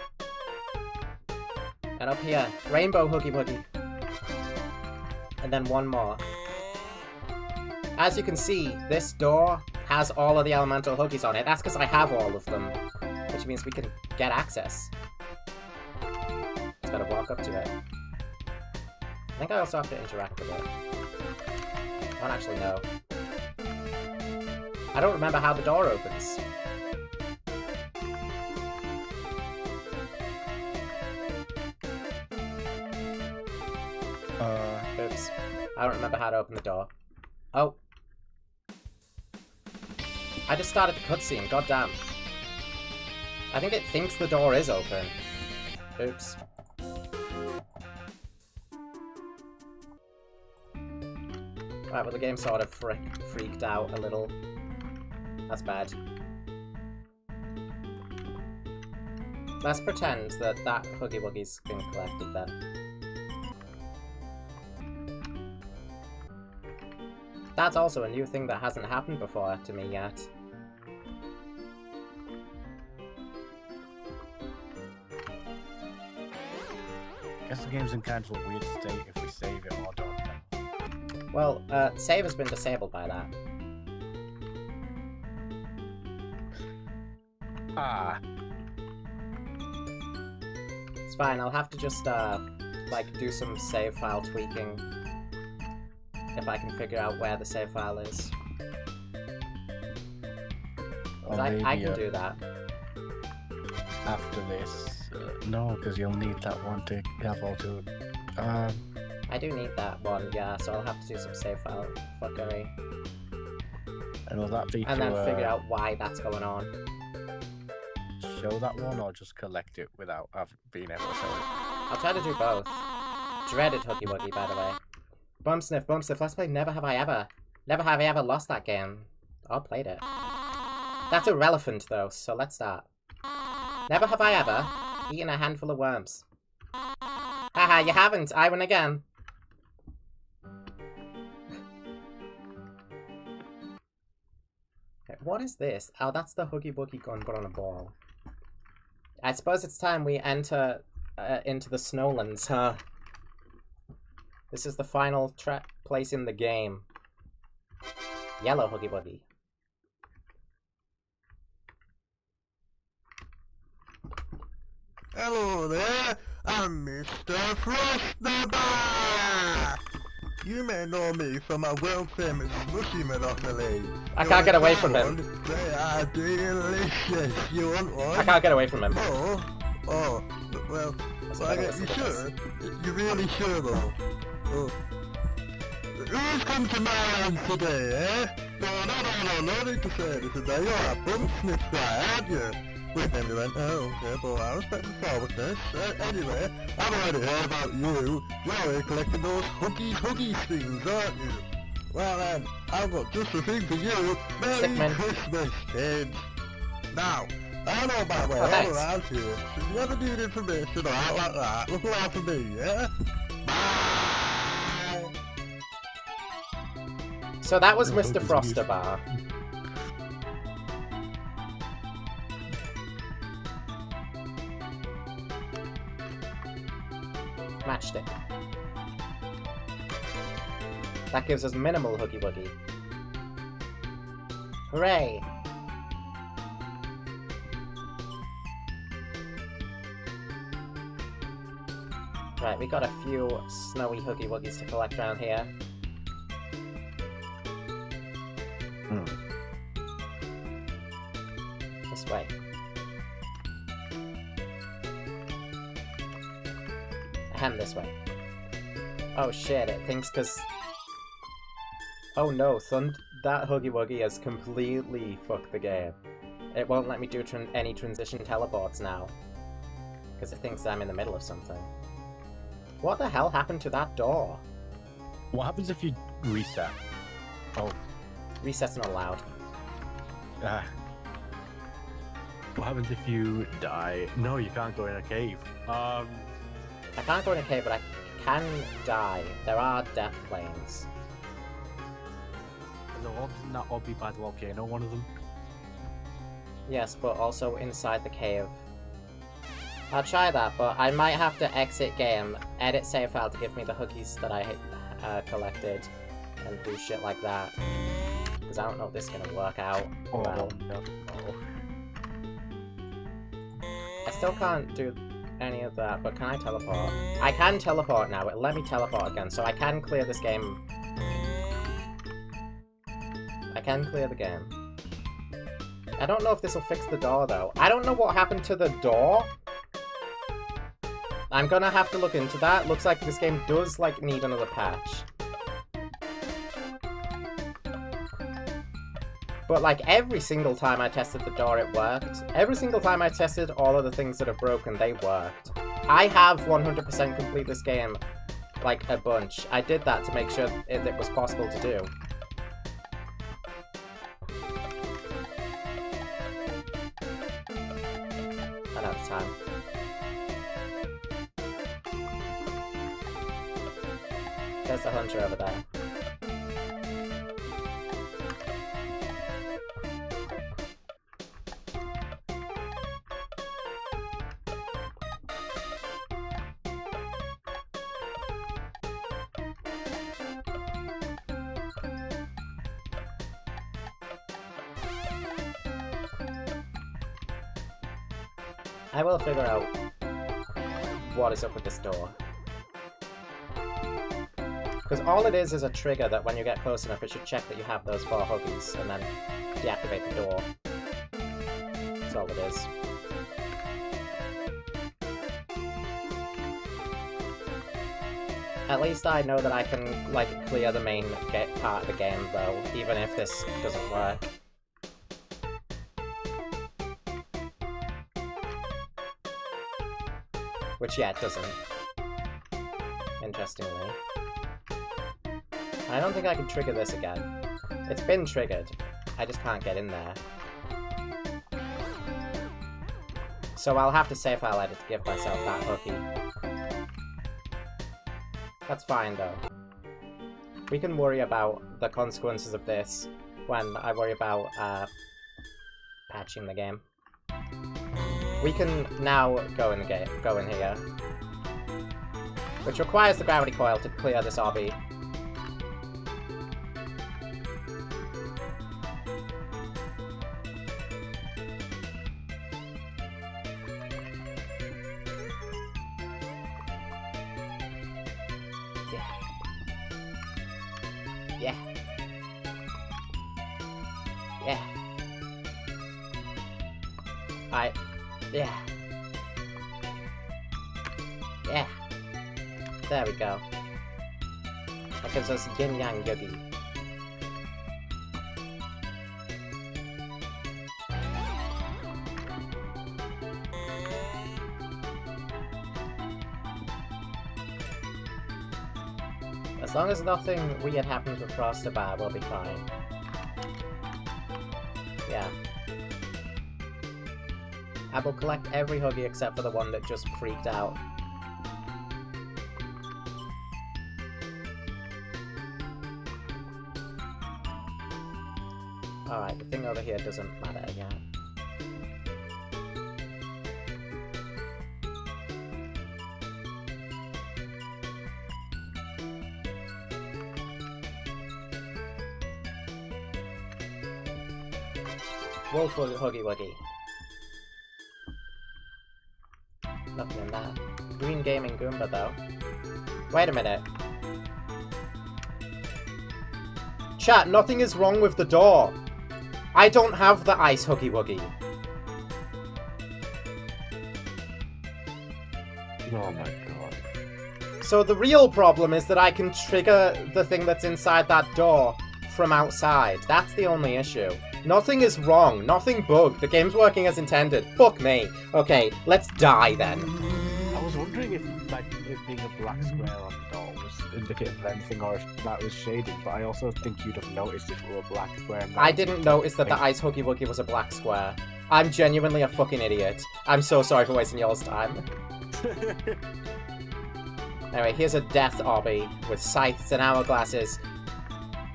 And up here, rainbow Huggy Wuggy. And then one more. As you can see, this door has all of the elemental Huggies on it. That's because I have all of them. Which means we can get access. Just gotta walk up to it. I think I also have to interact with it. I don't actually know. I don't remember how the door opens. Oops. I don't remember how to open the door. Oh. I just started the cutscene, goddamn. I think it thinks the door is open. Oops. Right, well the game sort of freaked out a little. That's bad. Let's pretend that that Huggy Wuggy's been collected then. That's also a new thing that hasn't happened before to me yet. I guess the game's in kind of a weird state if we save it or don't. Well, save has been disabled by that. Ah. It's fine, I'll have to just, like, do some save file tweaking. If I can figure out where the save file is. Or I maybe, can do that. After this. No, because you'll need that one to have all to... I do need that one, yeah, so I'll have to do some save file fuckery. And will that be And to, then figure out why that's going on. show that one, or just collect it without being able to show it? I'll try to do both. Dreaded Huggy Wuggy, by the way. Bum sniff, let's play Never Have I Ever. Never have I ever lost that game. Or played it. That's irrelevant, though, so let's start. Never have I ever eaten a handful of worms. Haha, you haven't. I win again. Okay, what is this? Oh, that's the Huggy Wuggy gun, but on a ball. I suppose it's time we enter into the Snowlands, huh? This is the final place in the game. Yellow Huggy Wuggy. Hello there, I'm Mr. Frostnabber! You may know me from my world-famous mushy monopoly. I can't get away from him. They are delicious. You want one? I can't get away from him. Oh, well, you sure? You really sure, though? Oh. Who's come to my land today, eh? No need to say this today. You're a bum sniff guy, aren't you? Wait, then we went, oh, okay, well, I respect the forwardness. Anyway, I've already heard about you. You're already collecting those Huggy things, aren't you? Well then, I've got just the thing for you. Merry Christmas, kids. Now, I know about where all around here. So if you ever need information or out like that, look around for me, yeah? Bye! So that was Mr. Frostabar. Matchstick. That gives us minimal Huggy Wuggy. Hooray! Right, we got a few snowy Huggy Wuggies to collect around here. This way. Ahem, this way. Oh shit, it thinks because... Oh no, that Huggy Wuggy has completely fucked the game. It won't let me do any transition teleports now. Because it thinks I'm in the middle of something. What the hell happened to that door? What happens if you reset? Oh, Reset's not allowed. what happens if you die? No, you can't go in a cave. I can't go in a cave, but I can die. There are death planes. Isn't that obby by the volcano one of them? Yes, but also inside the cave. I'll try that, but I might have to exit game, edit save file to give me the Huggies that I collected, and do shit like that. Because I don't know if this is going to work out well. No. I still can't do any of that, but can I teleport? I can teleport now. It'll let me teleport again, so I can clear this game. I can clear the game. I don't know if this will fix the door, though. I don't know what happened to the door. I'm gonna have to look into that. Looks like this game does, like, need another patch. But, like, every single time I tested the door, it worked. Every single time I tested all of the things that are broken, they worked. I have 100% complete this game, like, a bunch. I did that to make sure it was possible to do. Ran out of time. There's the hunter over there. I will figure out what is up with this door. Because all it is a trigger that when you get close enough, it should check that you have those 4 Huggies, and then deactivate the door. That's all it is. At least I know that I can, like, clear the main part of the game, though, even if this doesn't work. Which, yeah, it doesn't. Interestingly. I don't think I can trigger this again. It's been triggered. I just can't get in there. So I'll have to save file edit to give myself that Huggy. That's fine, though. We can worry about the consequences of this when I worry about patching the game. We can now go in here. Which requires the gravity coil to clear this obby. Yeah. Yeah. Yeah. Yeah. There we go. That gives us Yin Yang Huggy. As long as nothing weird happens with Frostabar, we'll be fine. Yeah. I will collect every Huggy except for the one that just freaked out. Alright, the thing over here doesn't matter yet. Wolf Huggy Wuggy. Nothing in that. Green Gaming Goomba, though. Wait a minute. Chat, nothing is wrong with the door. I don't have the Ice Huggy Wuggy. Oh my god. So the real problem is that I can trigger the thing that's inside that door from outside. That's the only issue. Nothing is wrong. Nothing bugged. The game's working as intended. Fuck me. Okay, let's die then. I was wondering wondering if like it being a black square on the door was indicative of anything, or if that was shading. But I also think you'd have noticed if it were a black square. I didn't notice that the Ice Huggy Wuggy was a black square. I'm genuinely a fucking idiot. I'm so sorry for wasting y'all's time. Anyway, here's a death obby with scythes and hourglasses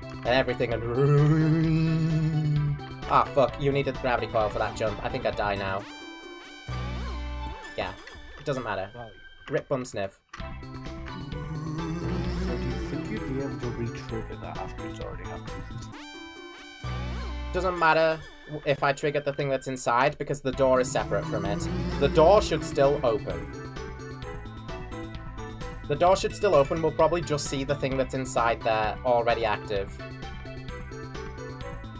and everything and... Ah, fuck, you needed the gravity coil for that jump. I think I'd die now. Yeah, it doesn't matter. Well, Rip bum sniff. so do you think you'd be able to re-trigger that after it's already happened? Doesn't matter if I trigger the thing that's inside because the door is separate from it. The door should still open. The door should still open, we'll probably just see the thing that's inside there already active.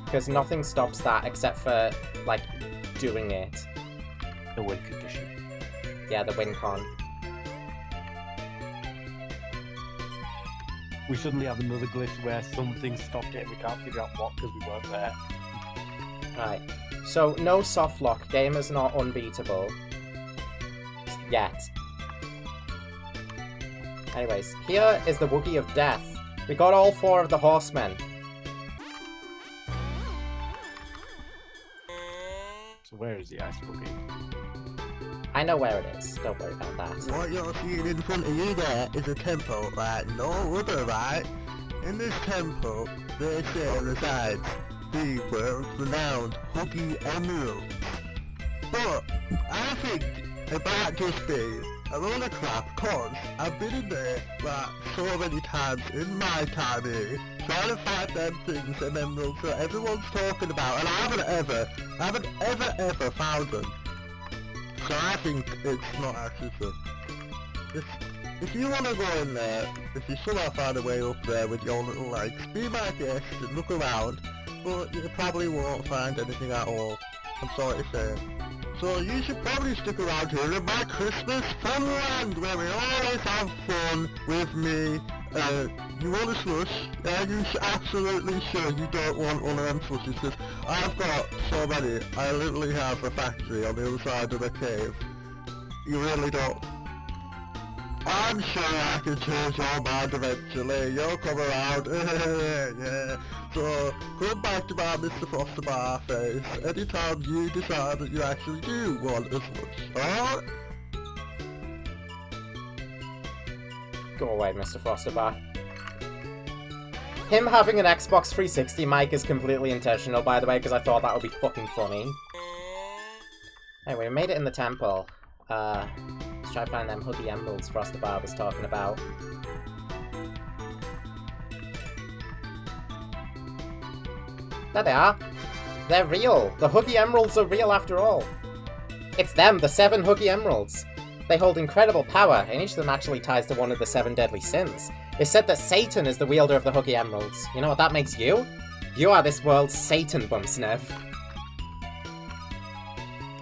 Because nothing stops that except for, like, doing it. The win condition. Yeah, the win con. We suddenly have another glitch where something stopped it and we can't figure out what because we weren't there. Right. So, no soft lock. Game is not unbeatable. Yet. Anyways, here is the Wuggy of Death. We got all 4 of the horsemen. So where is the Ice Huggy? I know where it is. Don't worry about that. What you're seeing in front of you there is a temple like no other, right? In this temple, they say resides the world-renowned Huggy Emerald. But I think it might just be a load of crap, cause I've been in there like so many times in my time here, trying to find them things and emeralds that everyone's talking about, and I haven't ever found them. So I think it's not actually so. If you want to go in there, if you somehow find a way up there with your little legs, be my guest and look around, but you probably won't find anything at all. I'm sorry to say. So you should probably stick around here in my Christmas funland where we always have fun with me. You want a slush? Yeah, you absolutely sure you don't want one of them slushes because I've got so many. I literally have a factory on the other side of the cave. You really don't. I'm sure I can change your mind eventually. You'll come around. Yeah. So, come back to my Mr. Foster Bar face anytime you decide that you actually do want a slush. Alright? Go away, Mr. Foster Bar. Him having an Xbox 360 mic is completely intentional, by the way, because I thought that would be fucking funny. Anyway, we made it in the temple. Let's try to find them Huggy emeralds Foster Bar was talking about. There they are. They're real. The Huggy emeralds are real after all. It's them, the 7 Huggy emeralds. They hold incredible power, and each of them actually ties to one of the 7 deadly sins. It's said that Satan is the wielder of the Huggy emeralds. You know what that makes you? You are this world's Satan, Bumsniff.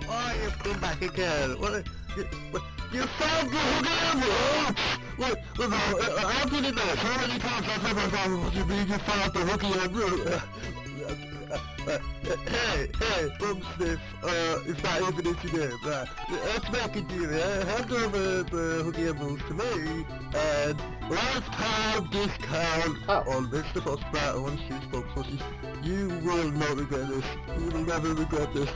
Oh, you've come back again. You found the Huggy emeralds! I've been in there so many times I've never found what you mean you found the Huggy emerald. Hey, Bumsniff, is that even his name? Let's make a deal, hand over the Huggy emeralds to me, and lifetime discount on Mr. Foster once you spoke slushies. You will not regret this. You will never regret this.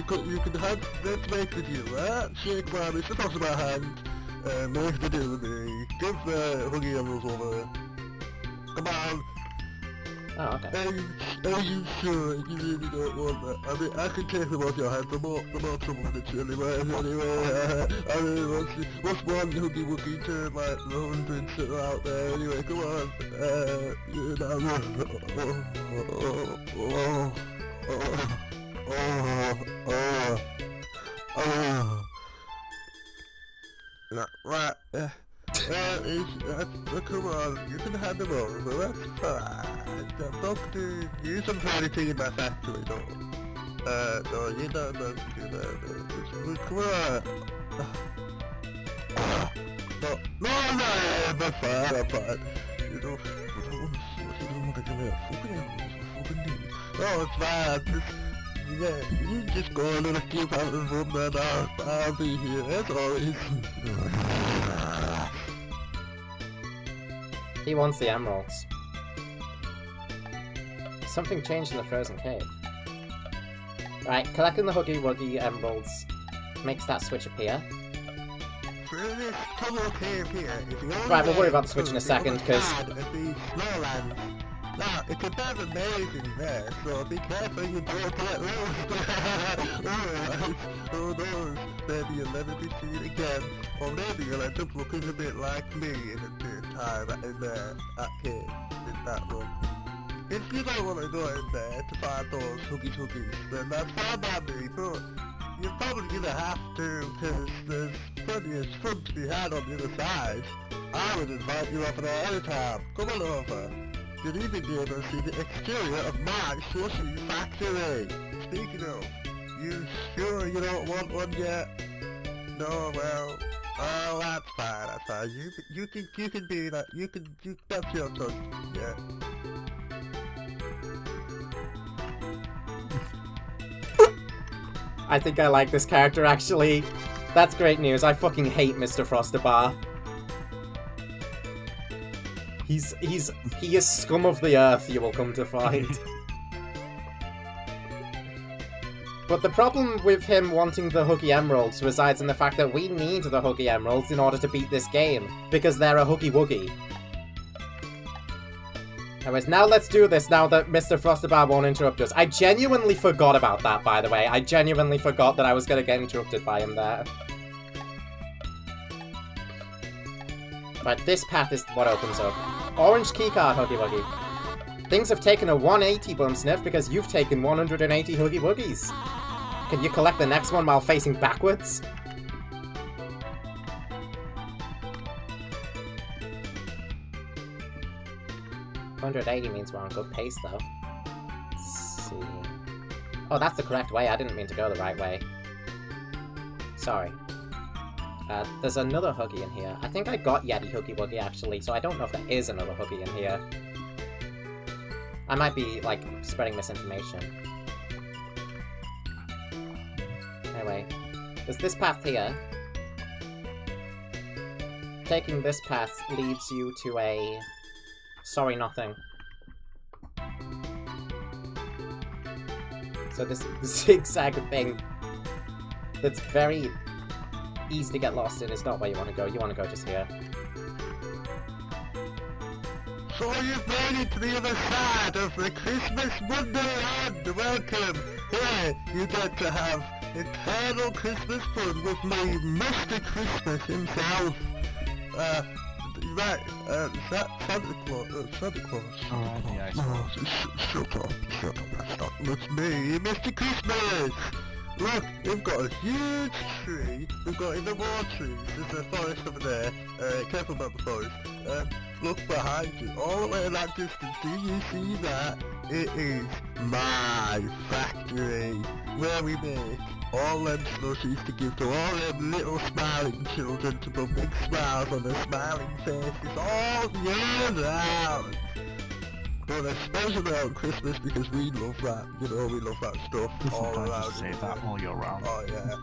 You can have, let's make the deal, right? Shake my Mr. Foster hand, and make the deal with me. Give the Huggy emeralds over. Come on. Oh, okay. Are you sure you really don't want that? I mean, I can take them off your head, the more trouble it's anyway. I mean, what's one Huggy Wuggy to, like, the hundreds that are out there? Anyway, come on. Right, come on, you can hand them over, that's fine. Doctor, use them for anything in my factory, no, you don't know to do that, come on. No, I'm fine. You don't want to give me a fucking no, it's fine, yeah, you just go on and keep out of the room, then I'll be here, as always. He wants the emeralds. Something changed in the frozen cave. Right, collecting the Huggy Wuggy emeralds makes that switch appear. Right, we'll worry about the switch in a second, because... Now, it's a bit amazing there, so be careful you don't get lost. Who knows, maybe you'll never be seen again, or maybe you'll end up looking a bit like me in a bit of time in that cave, in that room. If you don't want to go in there to find those huggies, then that's fine by me, but you're probably gonna have to, because there's plenty of fun to be had on the other side. I would invite you over there anytime. Come on over. You'll even be able to see the exterior of my sushi factory. Speaking of, you sure you don't want one yet? No, well, oh, that's fine. You can be that. That's your turn. Yeah. I think I like this character, actually. That's great news. I fucking hate Mr. Frostabar. He is scum of the earth, you will come to find. But the problem with him wanting the Huggy Emeralds resides in the fact that we need the Huggy Emeralds in order to beat this game, because they're a Huggy Wuggy. Anyways, now let's do this now that Mr. Frostabar won't interrupt us. I genuinely forgot about that, by the way. I genuinely forgot that I was going to get interrupted by him there. Right, this path is what opens up. Orange keycard, Huggy Wuggy. Things have taken a 180 bum sniff because you've taken 180 Huggy Wuggies. Can you collect the next one while facing backwards? $180 means we're on good pace, though. Let's see. Oh, that's the correct way. I didn't mean to go the right way. Sorry. There's another Huggy in here. I think I got Yeti Huggy Wuggy, actually, so I don't know if there is another Huggy in here. I might be, like, spreading misinformation. Anyway, there's this path here. Taking this path leads you to a... Sorry, nothing. So this zigzag thing that's very easy to get lost in is not where you want to go. You want to go just here. So you've made it to the other side of the Christmas Wonderland! Welcome! Here, you get to have eternal Christmas fun with my Mr. Christmas himself! Right, Santa Claus. Santa Claus. Oh, yeah, Shut up, that's not me, Mr. Christmas! Look, we've got a huge tree, we've got even more trees, there's a forest over there, careful about the forest, look behind you, all the way in that distance, do you see that? It is my factory, where we make all them slushies to give to all them little smiling children to put big smiles on their smiling faces all year round. But especially around Christmas because we love that, you know, we love that stuff all around. Just say that all year round. Oh yeah.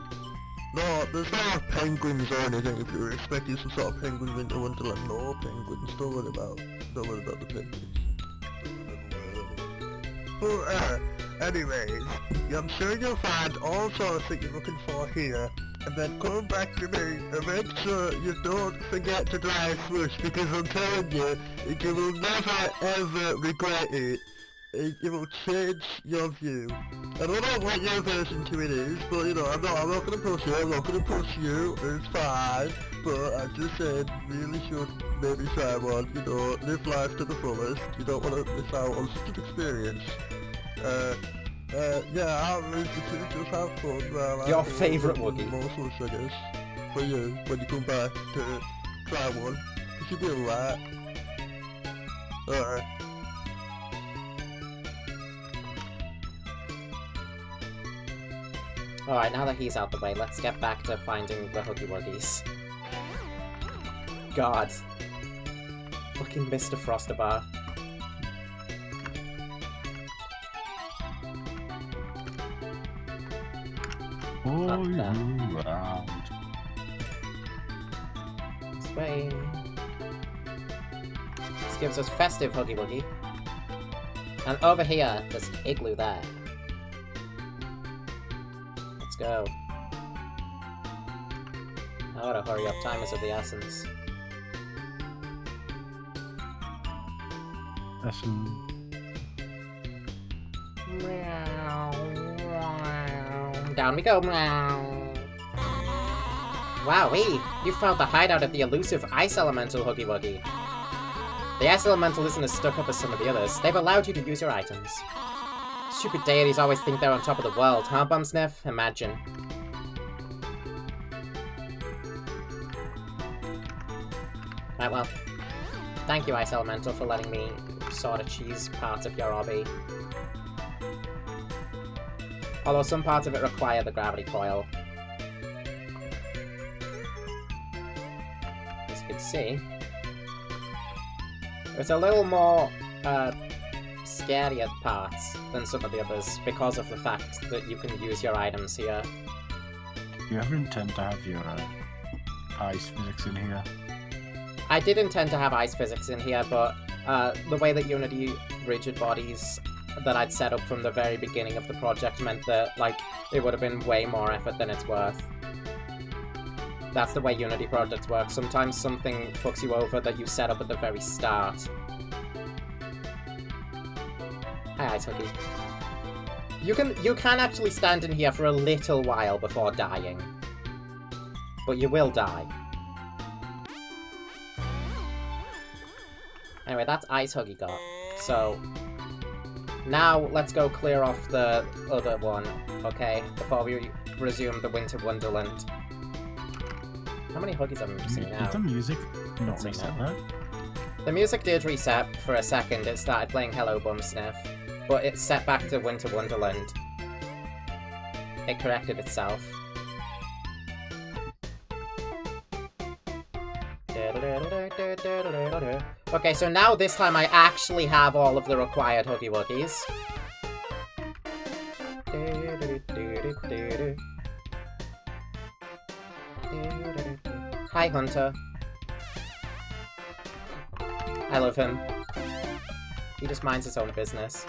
No, there's no penguins or anything if you were expecting some sort of penguin winter wonderland. No penguins, don't worry about the penguins. But anyways, I'm sure you'll find all sorts that you're looking for here. And then come back to me and make sure you don't forget to drive Slush because I'm telling you, you will never ever regret it. It will change your view. I don't know what your version to it is, but you know, I'm not gonna push you, it's fine. But I just said, really should maybe try one, you know, live life to the fullest. You don't want to miss out on such an experience. Yeah, I'll leave you to just have fun. Your favourite Wuggy. More Slush, I guess, for you, when you come back to try one. You should be alright. Alright. Alright, now that he's out the way, let's get back to finding the Huggy Wuggies. God. Fucking Mr. Frostabar. All year round. This way. This gives us festive Huggy Wuggy. And over here, there's Igloo there. Let's go. I gotta hurry up, time is of the essence. Down we go. Wowee! You found the hideout of the elusive Ice Elemental, Huggy Wuggy. The Ice Elemental isn't as stuck up as some of the others. They've allowed you to use your items. Stupid deities always think they're on top of the world, huh, Bumsniff? Imagine. Right, well. Thank you, Ice Elemental, for letting me sort of cheese part of your hobby. Although some parts of it require the gravity coil. As you can see, it's a little more scarier parts than some of the others because of the fact that you can use your items here. Do you ever intend to have your ice physics in here? I did intend to have ice physics in here, but the way that Unity rigid bodies that I'd set up from the very beginning of the project meant that, like, it would have been way more effort than it's worth. That's the way Unity projects work. Sometimes something fucks you over that you set up at the very start. Hi, Ice Huggy. You can actually stand in here for a little while before dying. But you will die. Anyway, that's Ice Huggy got. So, now let's go clear off the other one, okay? Before we resume the Winter Wonderland. How many Huggies am I missing now? Did the music not reset that? The music did reset for a second. It started playing Hello Bumsniff, but it set back to Winter Wonderland. It corrected itself. Okay, so now this time I actually have all of the required Huggy Wuggies. Hi, Hunter. I love him. He just minds his own business.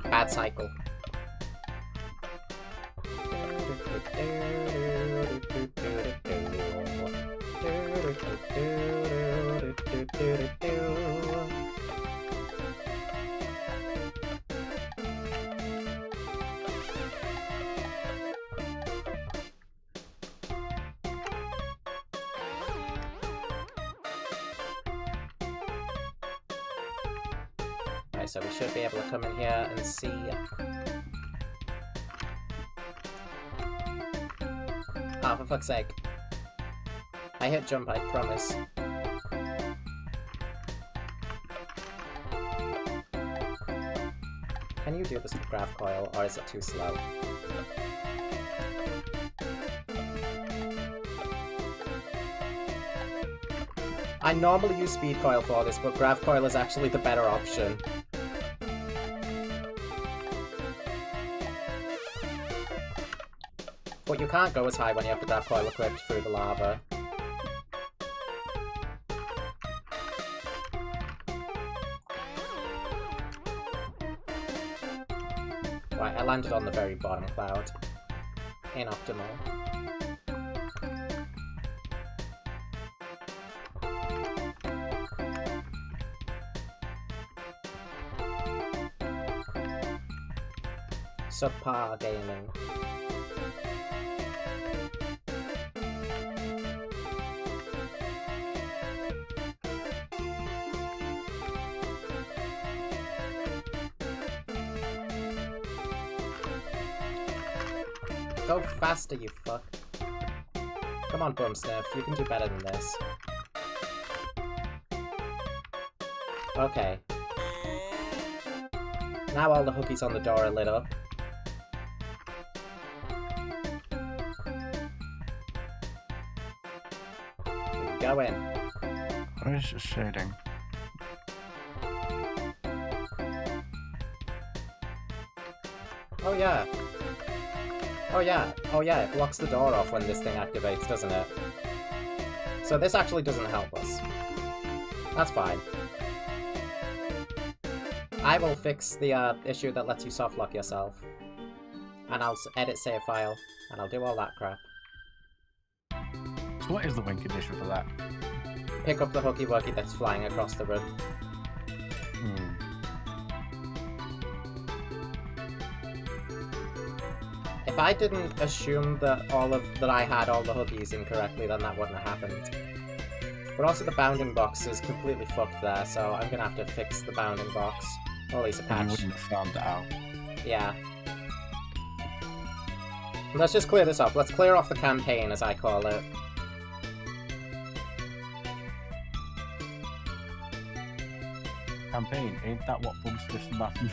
Bad cycle. Right, so we should be able to come in here and see. Oh, for fuck's sake. I hit jump, I promise. Can you do this with Grav Coil, or is it too slow? I normally use Speed Coil for this, but Grav Coil is actually the better option. But you can't go as high when you have the Grav Coil equipped through the lava. Right, I landed on the very bottom cloud. Inoptimal. Subpar gaming. Go faster, you fuck. Come on, Bumsniff, you can do better than this. Okay. Now all the hookies on the door are lit up. Go in. Where is the shading? Oh yeah. Oh yeah. Oh yeah, it blocks the door off when this thing activates, doesn't it? So this actually doesn't help us. That's fine. I will fix the issue that lets you softlock yourself. And I'll edit save file, and I'll do all that crap. So what is the win condition for that? Pick up the Huggy Wuggy that's flying across the room. If I didn't assume that I had all the Huggies incorrectly, then that wouldn't have happened. But also the bounding box is completely fucked there, so I'm gonna have to fix the bounding box. Or at least a patch. You wouldn't have found that out. Yeah. Let's just clear this up. Let's clear off the campaign, as I call it. Campaign, ain't that what bumps this Matthew?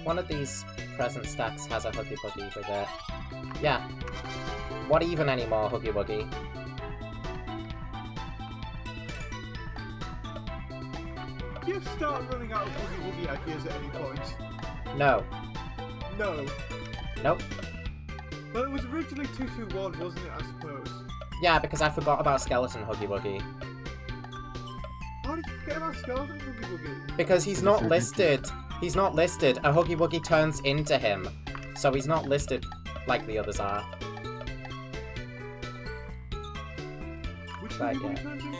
One of these present stacks has a Huggy Wuggy with it. Yeah. What even anymore, Huggy Wuggy? Do you start running out of Huggy Wuggy ideas at any point? No. No. Nope. Well, it was originally 221, wasn't it, I suppose? Yeah, because I forgot about Skeleton Huggy Wuggy. How did you forget about Skeleton Huggy Wuggy? Because he's not listed. He's not listed. A Huggy Wuggy turns into him. So he's not listed like the others are. Which Right, Huggy Wuggy yeah. turns into?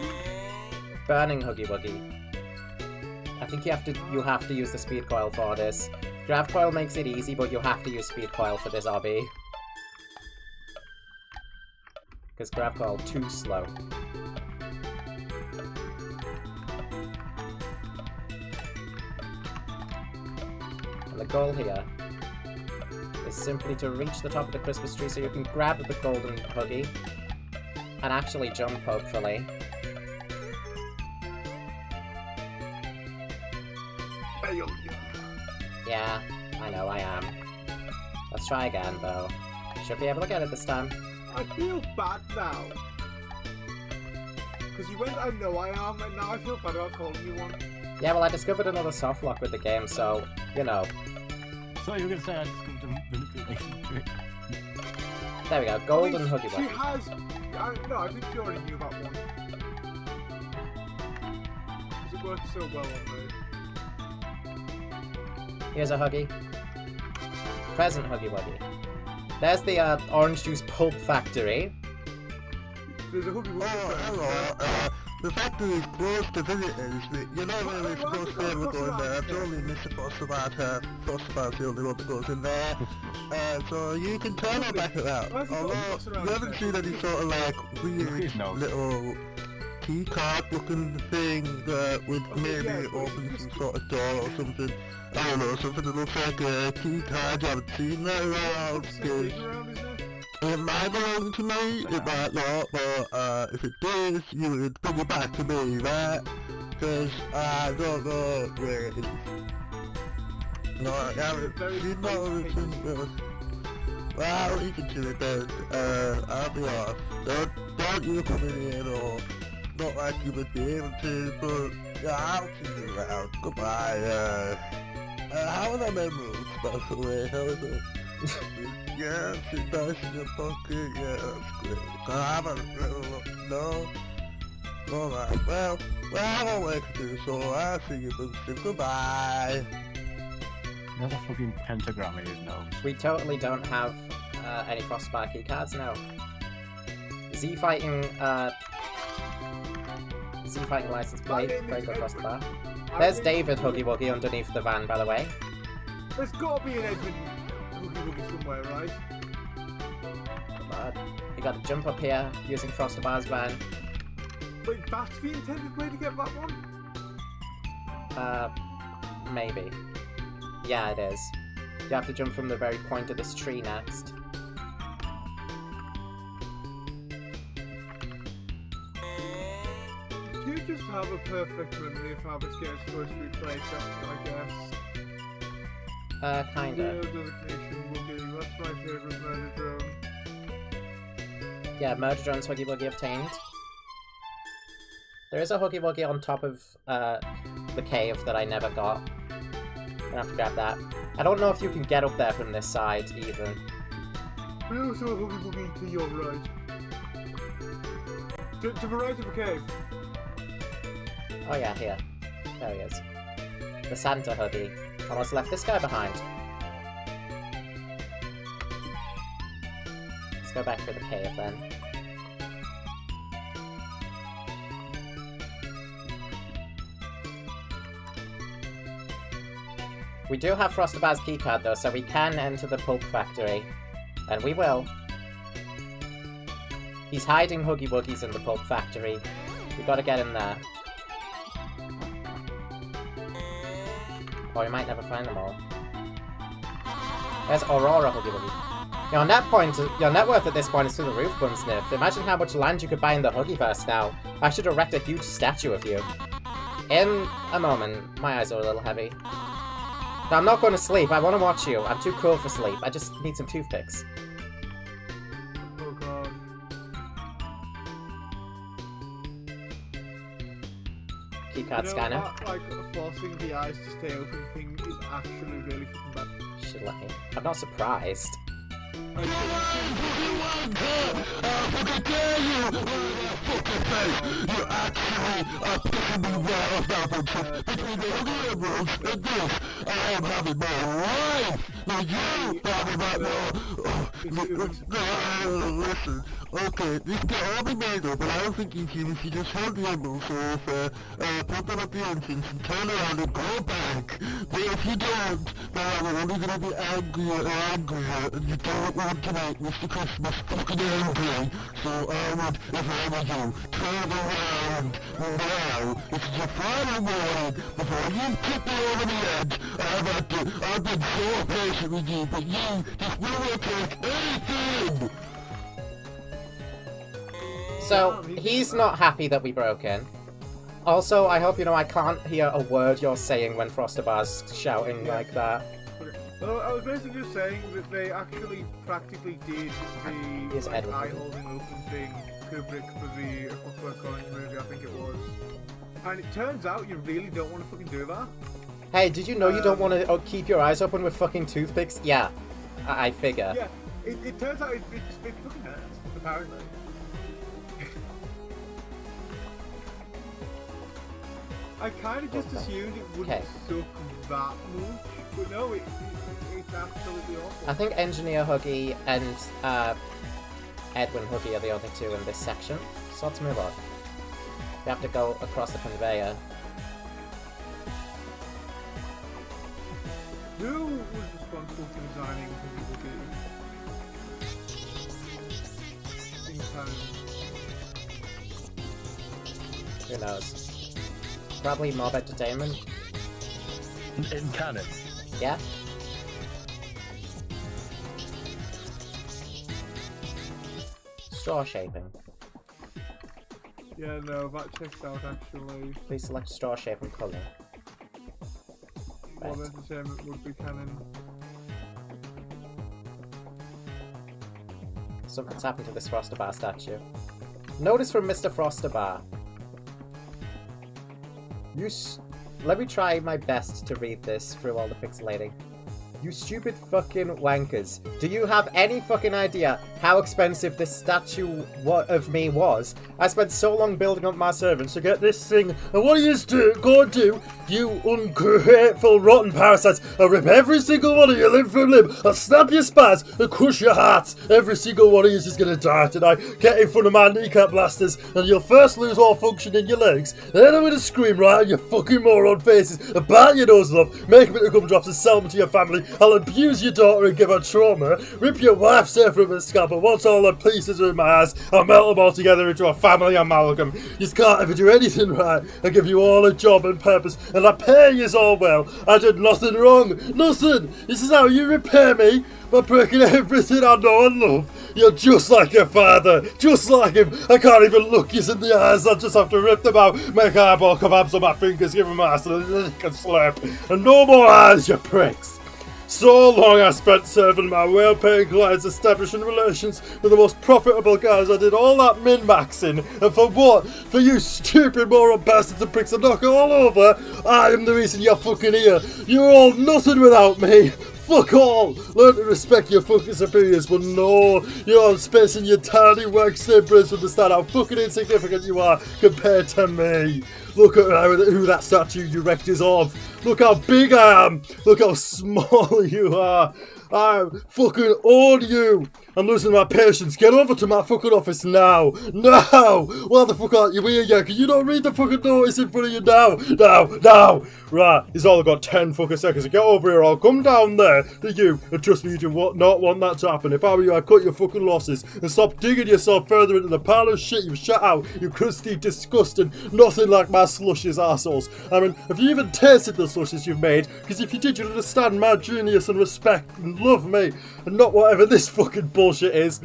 Burning Huggy Wuggy. I think you have to use the speed coil for this. Grav coil makes it easy, but you have to use speed coil for this obby. Because grav coil too slow. And the goal here is simply to reach the top of the Christmas tree so you can grab the golden Huggy and actually jump, hopefully. Yeah, I know I am. Let's try again, though. Should be able to get it this time. I feel bad now. Because you went, I know I am, and now I feel bad about calling you one. Yeah, well, I discovered another softlock with the game, so, you know. So you were going to say I discovered a manipulation trick. There we go, golden Huggy She Wuggy. has... no, I think she already knew about one. Because it worked so well on me. Here's a Huggy. Present Huggy Wuggy. There's the orange juice pulp factory. There's a Huggy Wuggy. hello, the factory is closed to visitors. You're not really supposed to be able to go in there. It's only Mr. Fosterbar's the only one that goes in there. So you can turn it back around. Although, you haven't seen any sort of like weird little key card looking thing with maybe open some sort of door or something. I don't know, something that looks like a key card. You haven't seen that around. Cause it might belong to me, it might not, but if it does, you would bring it back to me, right? Cause I don't know where it is. No, I haven't seen that origin. Well, I'll leave it to it then. I'll be off. Don't you come in here or not like you would be able to, but yeah, I'll see you around. Goodbye. How are the memories, by the way? How is it? Yeah, it's nice in your pocket. Yeah, that's great. Can I have a little look? No? Alright, well, I have a way to do, so I'll see you soon. Goodbye. There's a fucking pentagram in his nose. We totally don't have any Frostbar key cards now. Z fighting license plate. Very good Frostbar. There's David Huggy Wuggy underneath the van, by the way. There's gotta be an Edmund Huggy Wuggy somewhere, right? Come on. You gotta jump up here using Frostbar's van. Wait, that's the intended way to get that one? Maybe. Yeah, it is. You have to jump from the very point of this tree next. Do you just have a perfect memory of how this game's supposed to be played, I guess? Kinda. Wuggy, that's my favourite murder drone. Yeah, Murder Drone's Huggy Wuggy obtained. There is a Huggy Wuggy on top of the cave that I never got. Gonna have to grab that. I don't know if you can get up there from this side, even. There's also a Huggy Wuggy to your right. To the right of the cave. Oh yeah, here. There he is. The Santa Huggy. Almost left this guy behind. Let's go back to the cave then. We do have Frostabar's keycard though, so we can enter the pulp factory. And we will. He's hiding Huggy Wuggies in the pulp factory. We gotta get in there. Or we might never find them all. There's Aurora Huggy Wuggy. Your net worth at this point is through the roof, Bunsniff. Imagine how much land you could buy in the Huggyverse now. I should erect a huge statue of you. In a moment. My eyes are a little heavy. No, I'm not going to sleep. I want to watch you. I'm too cool for sleep. I just need some toothpicks. Oh god. Keycard scanner. That, like, forcing the eyes to stay open thing is actually really fucking bad. Shit, lucky. I'm not surprised. Listen, okay, this can all be made up, but I don't think you should just hold the animals off, put them at the entrance and turn around and go back. But if you don't, then we're only gonna be angrier and angrier, and you don't want to make Mr. Christmas fucking angry. So I would, if I were you, turn around now. This is your final warning before you tip me over the edge. I've been so patient with you, but you just will take anything. So, he's not happy that we broke in. Also, I hope you know I can't hear a word you're saying when Frostabar's shouting like that. Okay. Well, I was basically just saying that they actually practically did the like, eye-holding open thing, Kubrick, for the A Clockwork Orange movie, I think it was. And it turns out you really don't want to fucking do that. Hey, did you know you don't want to keep your eyes open with fucking toothpicks? Yeah, I figure. Yeah, it turns out it fucking hurts, apparently. I kind of just assumed it wouldn't suck that much, but no, it's absolutely awful. I think Engineer Huggy and Edwin Huggy are the only two in this section, so let's move on. We have to go across the conveyor. Who was responsible for designing Huggy? Who knows? Probably Mob Entertainment. In canon? Yeah? Straw shaping. Yeah, no, that checks out actually. Please select straw shape and colour. Mob Entertainment would be canon. Something's happened to this Frostabar statue. Notice from Mr. Frostabar. Let me try my best to read this through all the pixelating. You stupid fucking wankers. Do you have any fucking idea how expensive this statue of me was? I spent so long building up my servants to get this thing, and what do you go and do? You ungrateful rotten parasites! I'll rip every single one of you limb from limb! I'll snap your spines and crush your hearts! Every single one of you is gonna die tonight! Get in front of my kneecap blasters, and you'll first lose all function in your legs, then I'm gonna scream right on your fucking moron faces and bite your noses off, make them into gumdrops and sell them to your family. I'll abuse your daughter and give her trauma, rip your wife's hair from her scalp, and once all the pieces are in my eyes, I'll melt them all together into a family amalgam. You can't ever do anything right. I give you all a job and purpose, and I pay you all well. I did nothing wrong. Nothing. This is how you repay me, by breaking everything I know and love. You're just like your father, just like him. I can't even look you in the eyes. I just have to rip them out, make eyeball kebabs on my fingers, give them a lick and slap, and no more eyes, you pricks. So long I spent serving my well-paying clients, establishing relations with the most profitable guys. I did all that min-maxing, and for what? For you stupid moron bastards and pricks to knock all over? I am the reason you're fucking here. You're all nothing without me. Fuck all! Learn to respect your fucking superiors, but no, you're on space in your tiny wax brains to understand how fucking insignificant you are compared to me. Look at who that statue you wrecked is of. Look how big I am. Look how small you are. I fucking own you. I'm losing my patience. Get over to my fucking office now. Now. Why the fuck aren't you here yet? Can you not read the fucking notice in front of you now? Now. Right. He's all got 10 fucking seconds to get over here. I'll come down there to you. And trust me, you do not want that to happen. If I were you, I'd cut your fucking losses and stop digging yourself further into the pile of shit you've shut out. You crusty, disgusting, nothing like my slushes arseholes. I mean, have you even tasted the slushes you've made? Because if you did, you'd understand my genius and respect and love me. And not whatever this fucking bullshit is.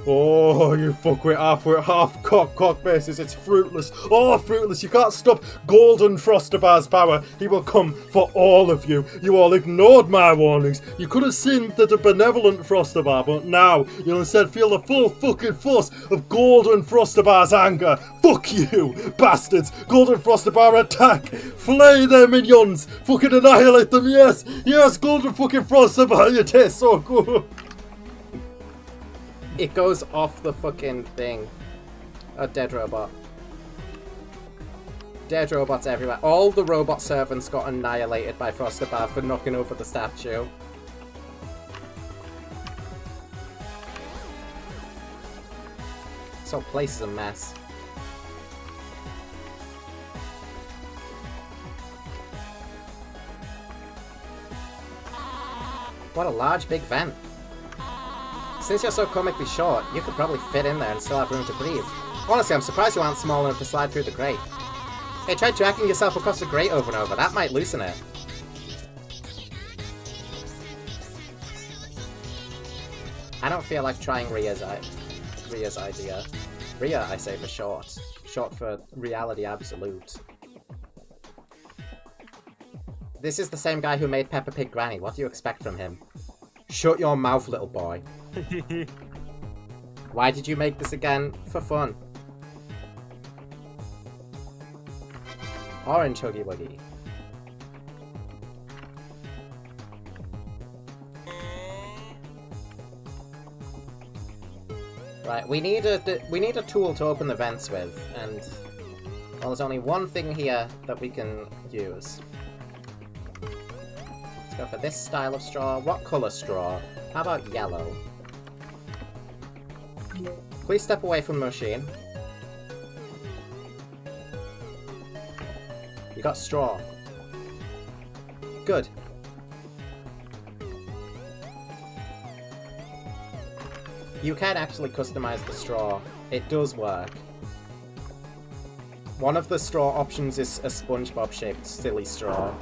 Oh, you fuckwit, half-cock faces. It's fruitless. Oh, fruitless. You can't stop Golden Frostabar's power. He will come for all of you. You all ignored my warnings. You could have seen the benevolent Frostabar, but now you'll instead feel the full fucking force of Golden Frostabar's anger. Fuck you, bastards. Golden Frostabar attack. Flay their minions. Fucking annihilate them. Yes, Golden fucking Frostabar. You taste so good. It goes off the fucking thing. A dead robot. Dead robots everywhere. All the robot servants got annihilated by Frostabar for knocking over the statue. This whole place is a mess. What a large big vent. Since you're so comically short, you could probably fit in there and still have room to breathe. Honestly, I'm surprised you aren't small enough to slide through the grate. Hey, try dragging yourself across the grate over and over. That might loosen it. I don't feel like trying Ria's idea. Ria, I say for short. Short for Reality Absolute. This is the same guy who made Peppa Pig Granny. What do you expect from him? Shut your mouth, little boy. Why did you make this again? For fun. Orange Huggy Wuggy. Right, we need a tool to open the vents with, and well, there's only one thing here that we can use. Let's go for this style of straw. What colour straw? How about yellow? Please step away from the machine. You got straw. Good. You can actually customize the straw. It does work. One of the straw options is a SpongeBob-shaped silly straw.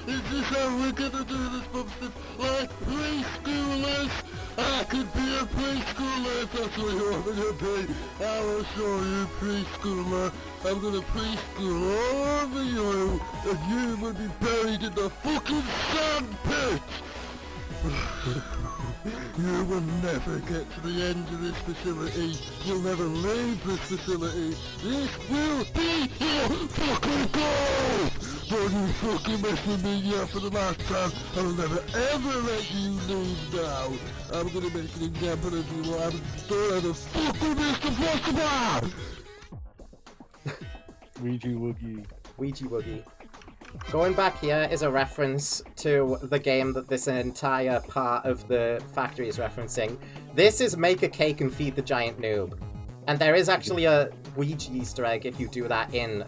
Is this how we're gonna do this, Bubston? Like preschoolers? I could be a preschooler if that's what you want me to be. I will show you, preschooler. I'm gonna preschool all over you, and you will be buried in the fucking sand pit! You will never get to the end of this facility. You'll never leave this facility. This will be your fucking goal! Don't you fucking mess with me yet for the last time. I will never ever let you leave now. I'm gonna make an example of you while I'm still at the fucking Mr. Frostabar! Ouija Wuggy. Ouija Wuggy. Going back here is a reference to the game that this entire part of the factory is referencing. This is Make a Cake and Feed the Giant Noob. And there is actually a Ouija Easter egg if you do that in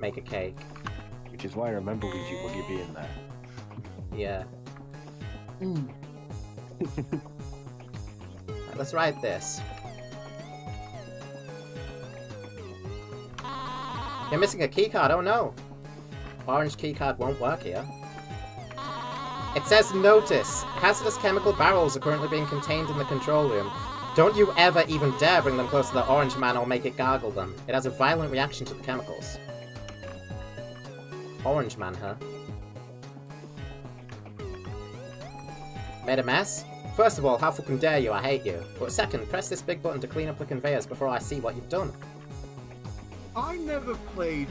Make a Cake. Which is why I remember Ouija Wuggy being there. Yeah. Right, let's write this. You're missing a keycard, oh no! Orange keycard won't work here. It says, notice! Hazardous chemical barrels are currently being contained in the control room. Don't you ever even dare bring them close to the orange man or make it gargle them. It has a violent reaction to the chemicals. Orange man, huh? Made a mess? First of all, how fucking dare you, I hate you. But second, press this big button to clean up the conveyors before I see what you've done. I never played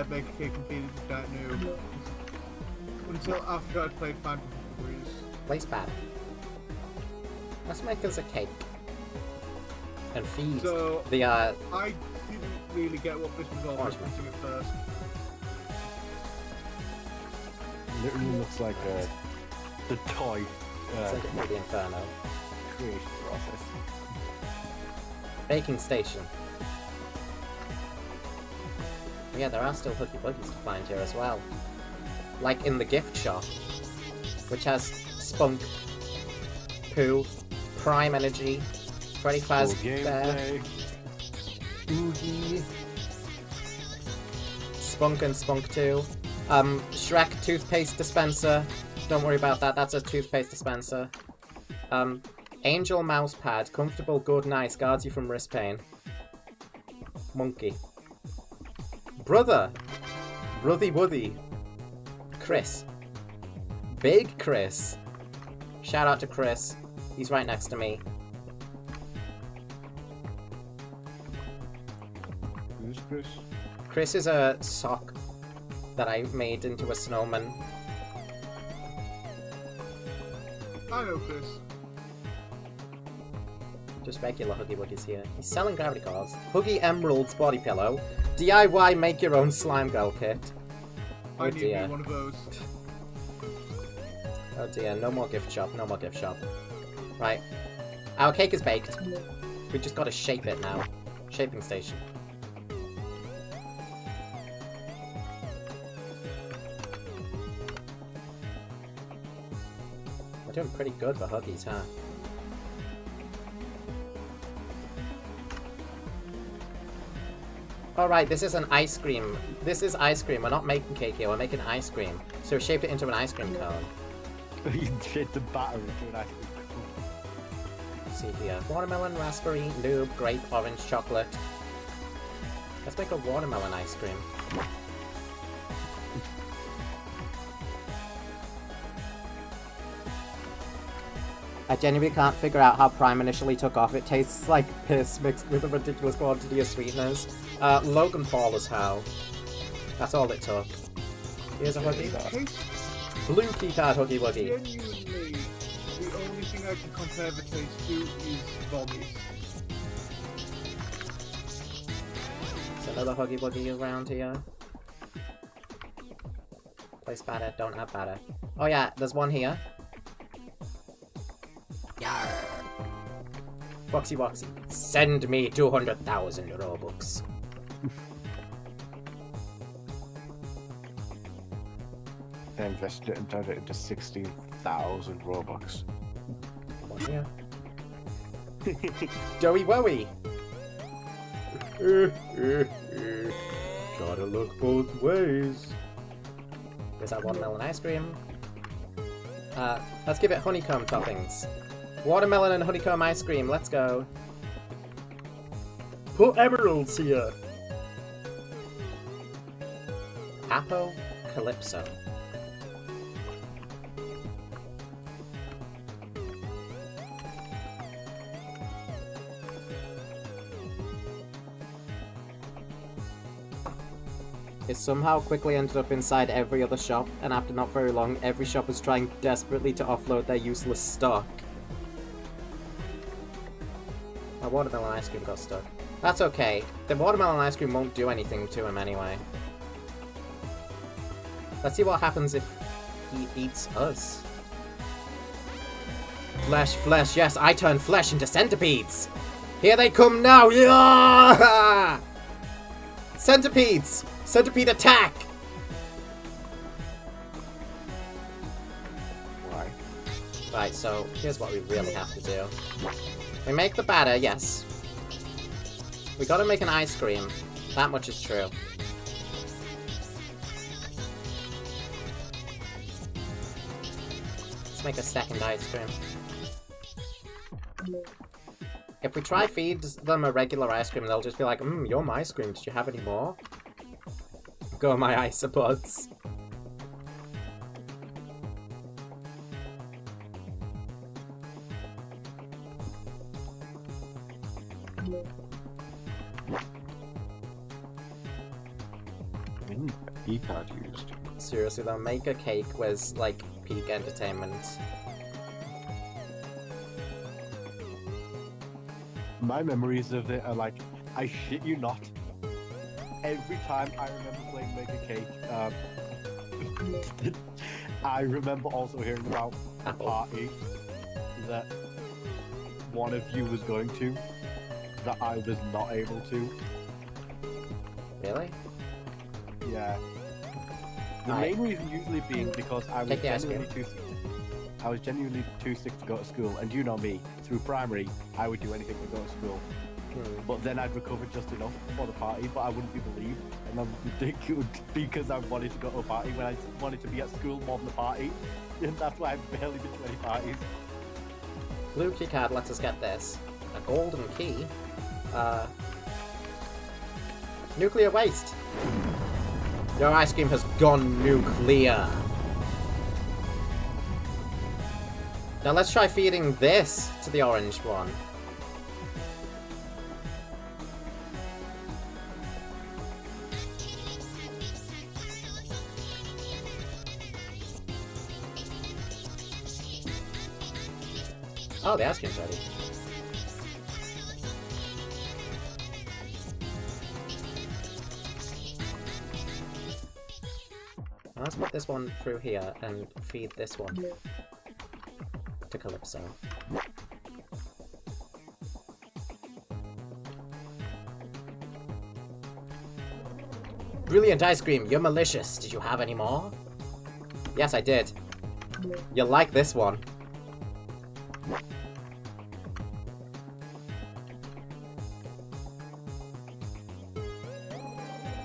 Make a Cake and Feed It to Giant Noob until after I'd played Phantom Breeze. Place bad. Let's make us a cake. And feed the, I didn't really get what this was all about at first. Literally looks like the toy it's like a the Inferno. creation process. Baking station. Yeah, there are still Huggy Wuggies to find here as well. Like in the gift shop, which has Spunk, Pooh, Prime Energy, Freddy Fazbear, Huggy, Spunk and Spunk 2, Shrek toothpaste dispenser. Don't worry about that, that's a toothpaste dispenser. Angel mouse pad, comfortable, good, nice, guards you from wrist pain. Monkey. Brother! Brothy Woody. Chris. Big Chris. Shout out to Chris. He's right next to me. Who's Chris? Chris is a sock that I made into a snowman. I know Chris. Just regular Huggy Wuggies here. He's selling gravity cores. Huggy Emerald's body pillow. DIY make your own slime girl kit. I need one of those. Oh dear, no more gift shop, no more gift shop. Right. Our cake is baked. We just gotta shape it now. Shaping station. We're doing pretty good for Huggies, huh? Alright, this is an ice cream. This is ice cream. We're not making cake here, we're making ice cream. So we shaped it into an ice cream cone. You shaped the batter into an ice cream cone. See here. Watermelon, raspberry, lube, grape, orange, chocolate. Let's make a watermelon ice cream. I genuinely can't figure out how Prime initially took off. It tastes like piss mixed with a ridiculous quantity of sweeteners. Logan Paul is how. That's all it took. Here's a Huggy. Blue keycard Huggy Wuggy. Genuinely, the only thing I can compare the taste to is vomit. There's another Huggy Wuggy around here. Place batter, don't add batter. Oh yeah, there's one here. Yarr. Foxy Woxy, send me 200,000 Robux. I invested it and turned it into 16,000 Robux. One here. Doughy Wowie. Gotta look both ways. There's that watermelon ice cream. Let's give it honeycomb toppings. Watermelon and honeycomb ice cream, let's go. Put emeralds here. Apocalypso. It somehow quickly ended up inside every other shop, and after not very long, every shop was trying desperately to offload their useless stock. My watermelon ice cream got stuck. That's okay. The watermelon ice cream won't do anything to him anyway. Let's see what happens if he eats us. Flesh, flesh, yes, I turn flesh into centipedes! Here they come now! Yeah! Centipedes! Centipede attack! Why? Right, so here's what we really have to do. We make the batter, yes. We gotta make an ice cream. That much is true. Let's make a second ice cream. If we try feed them a regular ice cream, they'll just be like, you're my ice cream, did you have any more? Go my isopods. E-card used. Seriously though, Make a Cake was like peak entertainment. My memories of it are like, I shit you not. Every time I remember playing Make a Cake, I remember also hearing about a party that one of you was going to, that I was not able to. Yeah. The main reason usually being because I was genuinely too sick to go to school, and you know me, through primary, I would do anything to go to school. But then I'd recover just enough for the party, but I wouldn't be believed, and I would think it would be because I wanted to go to a party when I wanted to be at school more than a party, and that's why I've barely been to any parties. Blue key card lets us get this. A golden key. Nuclear waste. Your ice cream has gone nuclear. Now let's try feeding this to the orange one. Oh, the ice cream's ready. Now let's put this one through here and feed this one to Calypso. Brilliant ice cream, you're malicious. Did you have any more? Yes, I did. You'll like this one.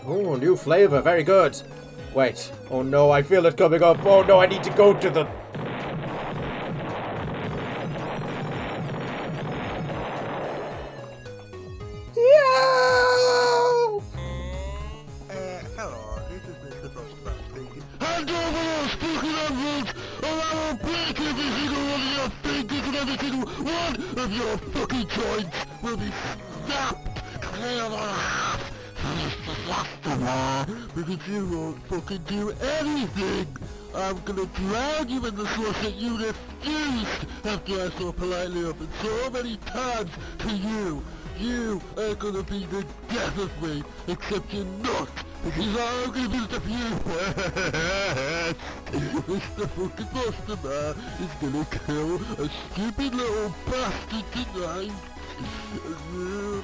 Oh, new flavor, very good. Wait, oh no, I feel it coming up. Oh no, I need to go to the... Hello, this is Mr. Frostman speaking. Hand over those fucking envelopes, or I will break every single one of your fingers, and every single one of your fucking joints will be snapped clear in half. Because you won't fucking do anything. I'm gonna drag you in the slush that you refused after I so politely offered so many times to you. You are gonna be the death of me, except you're not, because I'm gonna be the first. Mr. fucking customer is gonna kill a stupid little bastard tonight.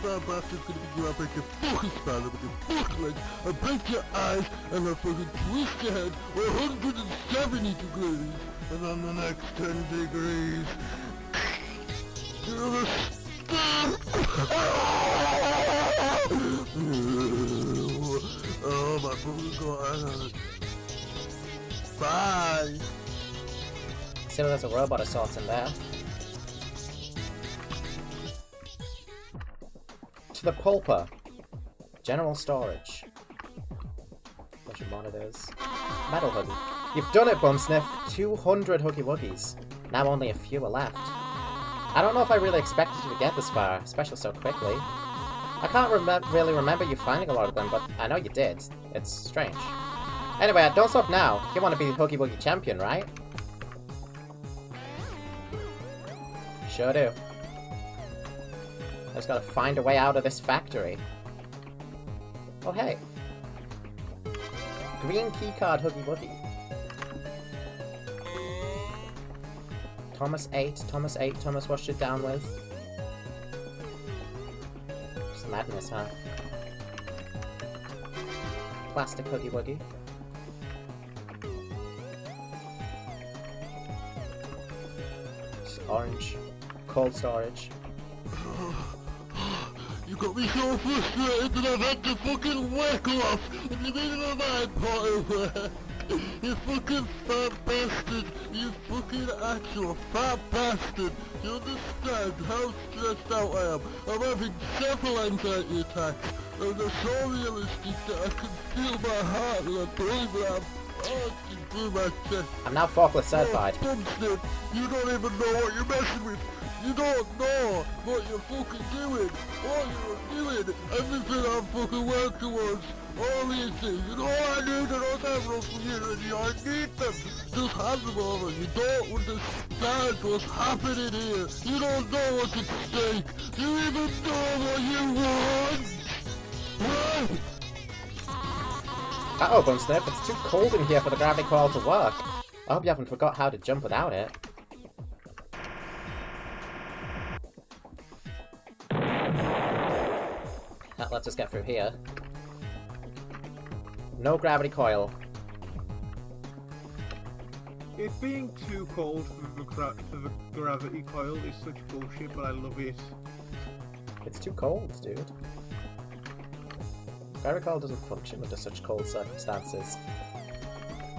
That bastard's gonna be you, I'll break your fucking spine, I'll break your fucking legs, I'll break your eyes, and I'll fucking twist your head 170 degrees, and on the next 10 degrees, you're gonna oh my fucking god. Bye! See, there's a robot of sorts in there. To the pulper. General storage. Bunch of monitors. Metal Huggy. You've done it, Bumsniff! 200 Huggy Wuggies. Now only a few are left. I don't know if I really expected you to get this far, especially so quickly. I can't really remember you finding a lot of them, but I know you did. It's strange. Anyway, don't stop now. You want to be the Huggy Wuggy champion, right? Sure do. I just gotta find a way out of this factory. Oh, hey. Green keycard Huggy Wuggy. Thomas 8, Thomas washed it down with. Just madness, huh? Plastic Huggy Wuggy. Just orange. Cold storage. You got me so frustrated that I've had to fucking wake off in the middle of my party. You fucking fat bastard! You fucking actual fat bastard! Do you understand how stressed out I am? I'm having several anxiety attacks, and they're so realistic that I can feel my heart and I believe that I'm fucking through my chest. I'm now forklift certified. Bumstead, you don't even know what you're messing with. You don't know what you're fucking doing. All you're doing, everything I'm fucking worked towards. All these things, and all I need to not have rough community, I need them. Just hand them over. You don't understand what's happening here. You don't know what's at stake. You even know what you want. Uh-oh, Bumsnip, it's too cold in here for the gravity coil to work. I hope you haven't forgot how to jump without it. That lets us get through here. No gravity coil. It being too cold for the gravity coil is such bullshit, but I love it. It's too cold, dude. Gravity coil doesn't function under such cold circumstances.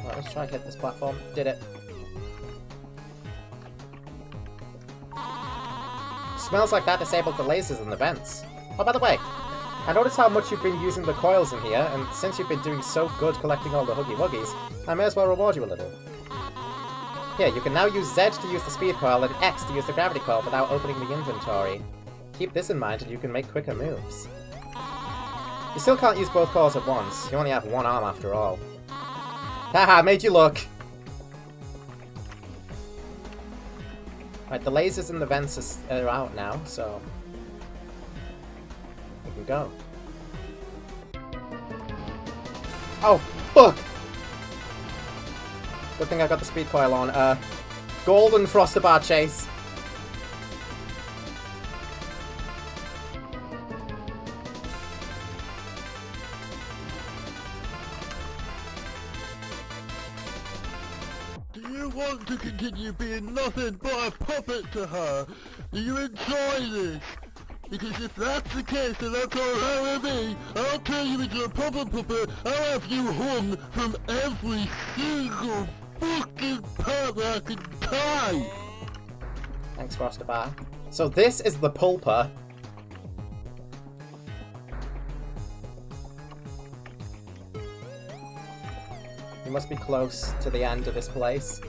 Right, let's try and hit this platform. Did it. Smells like that disabled the lasers in the vents. Oh, by the way, I noticed how much you've been using the coils in here, and since you've been doing so good collecting all the Huggy Wuggies, I may as well reward you a little. Here, you can now use Z to use the speed coil and X to use the gravity coil without opening the inventory. Keep this in mind and you can make quicker moves. You still can't use both coils at once, you only have one arm after all. Haha, made you look! Right, the lasers in the vents are out now, so we can go. Oh, fuck! Good thing I got the speed coil on. Golden Frostabar chase. Do you want to continue being nothing but a puppet to her? Do you enjoy this? Because if that's the case, then that's alright with me. I'll turn you into a proper puppet. I'll have you hung from every single fucking part that I can tie. Thanks, Frostabar. So this is the pulper. You must be close to the end of this place.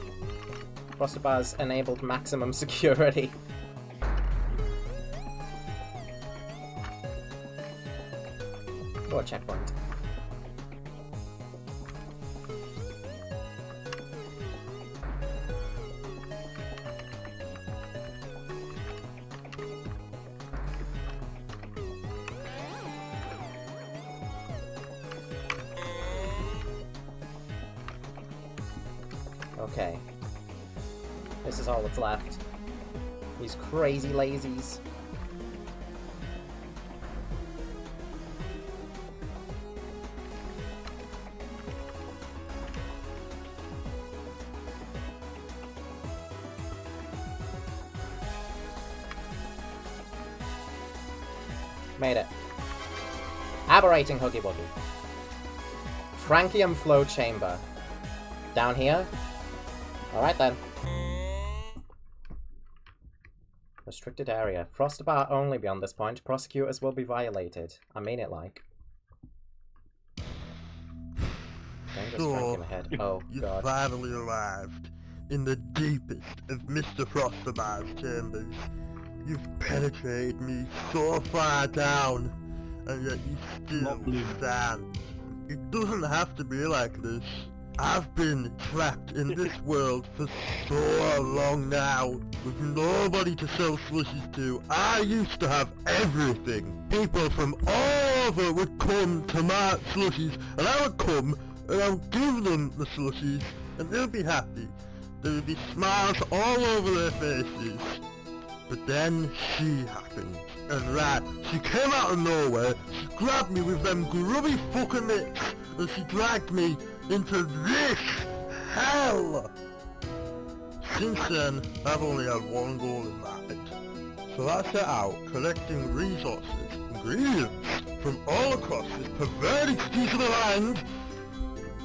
Frostabar's enabled maximum security. Oh, a checkpoint. Okay. This is all that's left. These crazy lazies. Made it. Aberrating Huggy Wuggy. Francium Flow Chamber. Down here? Alright then. Restricted area. Frostabar only beyond this point. Prosecutors will be violated. I mean it like. Dangerous Francium ahead. Oh You god. finally arrived in the deepest of Mr. Frostabar's chambers. You've penetrated me so far down, and yet you still stand. It doesn't have to be like this. I've been trapped in this world for so long now, with nobody to sell slushies to. I used to have everything. People from all over would come to my slushies, and I would come, and I would give them the slushies, and they'll be happy. There would be smiles all over their faces. But then she happened, and right, she came out of nowhere, she grabbed me with them grubby fucking mitts, and she dragged me into this hell! Since then, I've only had one goal in mind. So I set out collecting resources, ingredients, from all across this perverted piece of the land,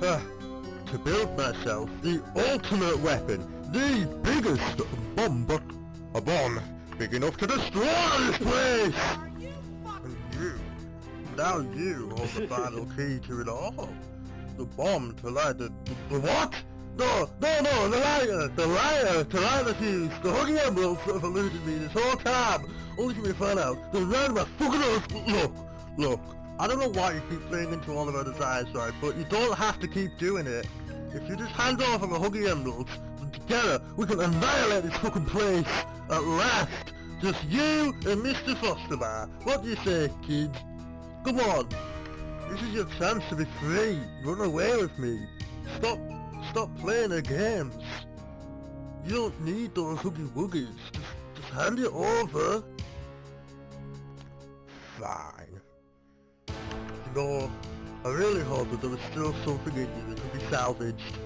to build myself the ultimate weapon, the biggest a bomb big enough to destroy this place! And now you hold the final key to it all. The bomb to light the what? No, the liar, Tyrannosaurus, the Huggy envelopes that have eluded me this whole time. Only to be found out, the man of my fucking house. Look, I don't know why you keep playing into all of our desires, right, but you don't have to keep doing it. If you just hand off on the Huggy envelopes, then together we can annihilate this fucking place at last. Just you and Mr. Fosterbar. What do you say, kids? Come on. This is your chance to be free. Run away with me. Stop playing the games. You don't need those Huggy Wuggies. Just hand it over. Fine. You know, I really hope that there was still something in you that could be salvaged.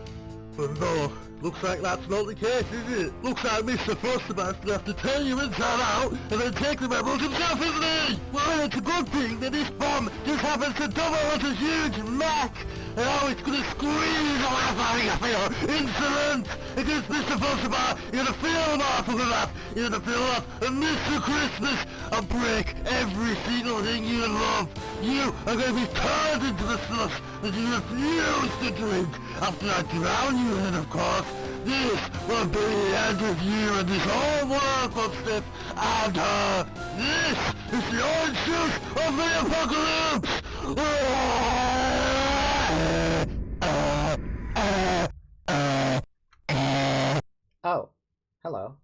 But no, looks like that's not the case, is it? Looks like Mr. Fosterbar's gonna have to turn you inside out and then take the rebels himself, isn't he? Well, it's a good thing that this bomb just happens to double as a huge Mac. And now it's gonna squeeze the life out of you for your insolence against Mr. Fosterbar. You're gonna feel him off of that. You're gonna feel off and Mr. Christmas and break every single thing you love. You are gonna be turned into the slush that you refuse to drink after I drown you in, of course. This will be the end of you and this whole world, Footstep, and her. This is the orange juice of the apocalypse! Oh, hello.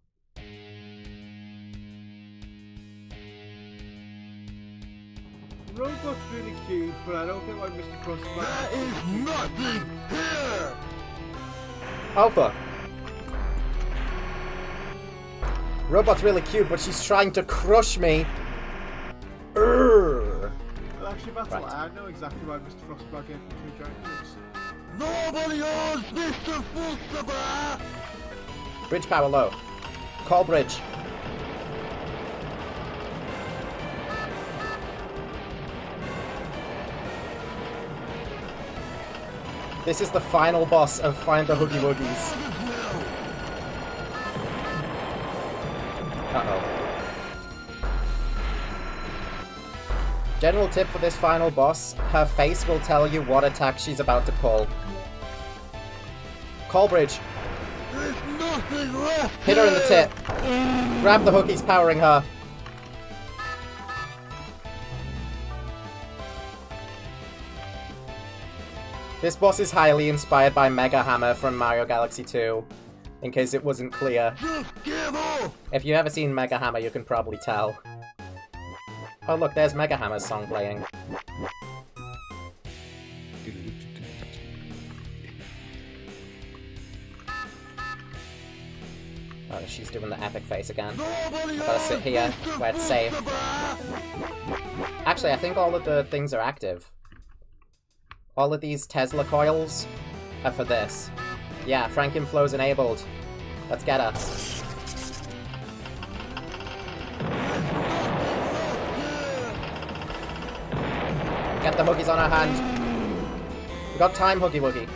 Robot's really cute, but I don't think like Mr. Crossbar. There is nothing here! Oh fuck. Robot's really cute, but she's trying to crush me. Urgh. Well, actually, that's Right. what I know exactly why Mr. Frostbar gave him 2 giant chips. Nobody owns Mr. Fosterbar! Bridge power low. Call bridge. This is the final boss of Find the Huggy Wuggies. Uh-oh. General tip for this final boss, her face will tell you what attack she's about to pull. Call bridge. There's nothing left! Hit her in the tip. Grab the hook, he's powering her. This boss is highly inspired by Mega Hammer from Mario Galaxy 2, in case it wasn't clear. Just give up! If you've ever seen Mega Hammer, you can probably tell. Oh look, there's Mega Hammer's song playing. Oh, she's doing the epic face again. I gotta sit here, where it's safe. Actually, I think all of the things are active. All of these Tesla coils are for this. Yeah, Frankenflow's enabled. Let's get her. Get the Huggies on her hand. We got time, Huggy Wuggy. I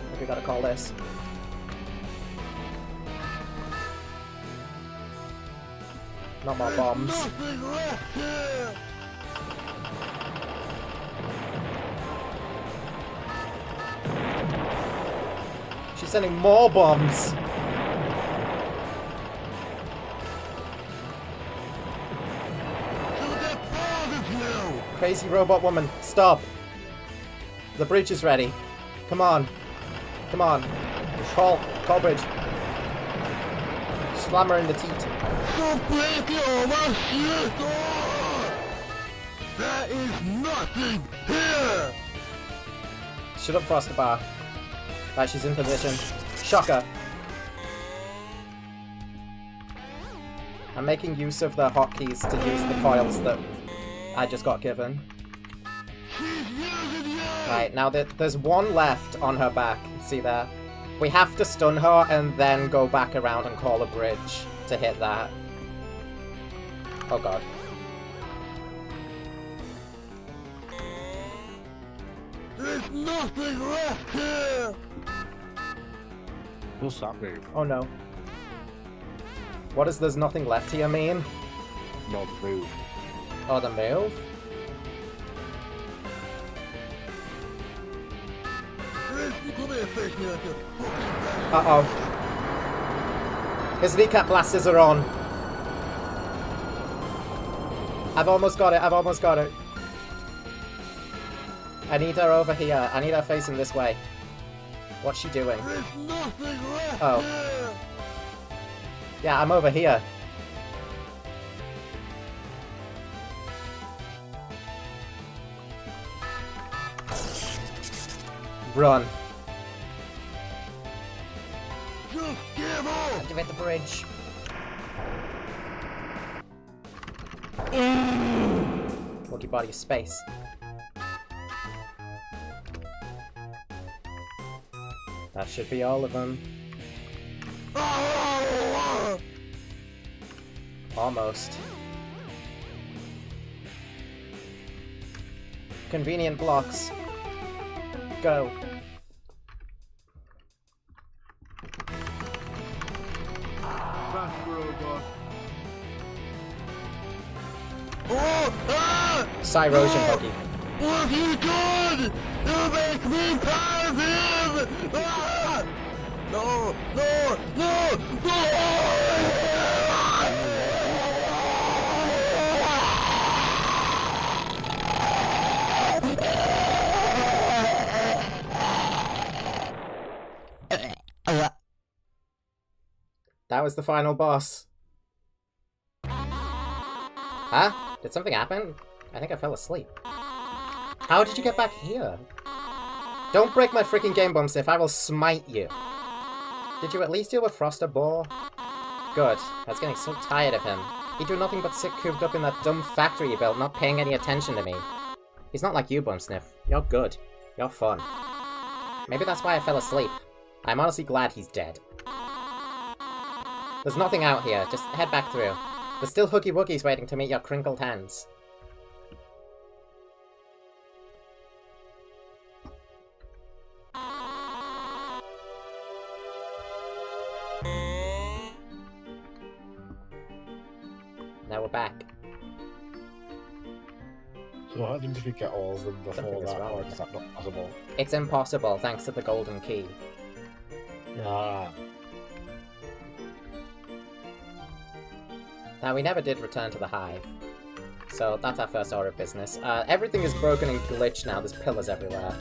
think we gotta call this. Not more bombs. Nothing left here! She's sending more bombs. Crazy robot woman, stop. The bridge is ready. Come on. Come on. Call bridge. Slam her in the teeth. Don't break it over shit! There is nothing here! Shut up, Frostbar. Right, she's in position. Shocker. I'm making use of the hotkeys to use the coils that I just got given. Right, now there's one left on her back. See there? We have to stun her and then go back around and call a bridge to hit that. Oh god. There's nothing left here! What's that move? Oh no. What does there's nothing left here mean? No, the move. Oh, the move? There's Come here, fish me like a fucking Uh-oh. His kneecap blasters are on. I've almost got it, I've almost got it. I need her over here. I need her facing this way. What's she doing? There's nothing left Oh. there. Yeah, I'm over here. Run. Just give up. Activate the bridge. Wuggy body of space. That should be all of them. Oh, Almost. Convenient blocks. Go. Fast robot. Cyrosion Huggy. what he did! You make me proud of him! Ah! No, no, no, no! That was the final boss. Huh? Did something happen? I think I fell asleep. How did you get back here? Don't break my freaking game, Bumstiff. I will smite you. Did you at least deal with Froster Boar? Good. I was getting so tired of him. He'd do nothing but sit cooped up in that dumb factory he built, not paying any attention to me. He's not like you, Bumsniff. You're good. You're fun. Maybe that's why I fell asleep. I'm honestly glad he's dead. There's nothing out here. Just head back through. There's still Huggy Wuggies waiting to meet your crinkled hands. Now we're back. So what happens if you get all of them before Something is that, wrong or with is that not possible? It's impossible, thanks to the golden key. Ah. Now, we never did return to the hive. So, that's our first order of business. Everything is broken and glitched now. There's pillars everywhere.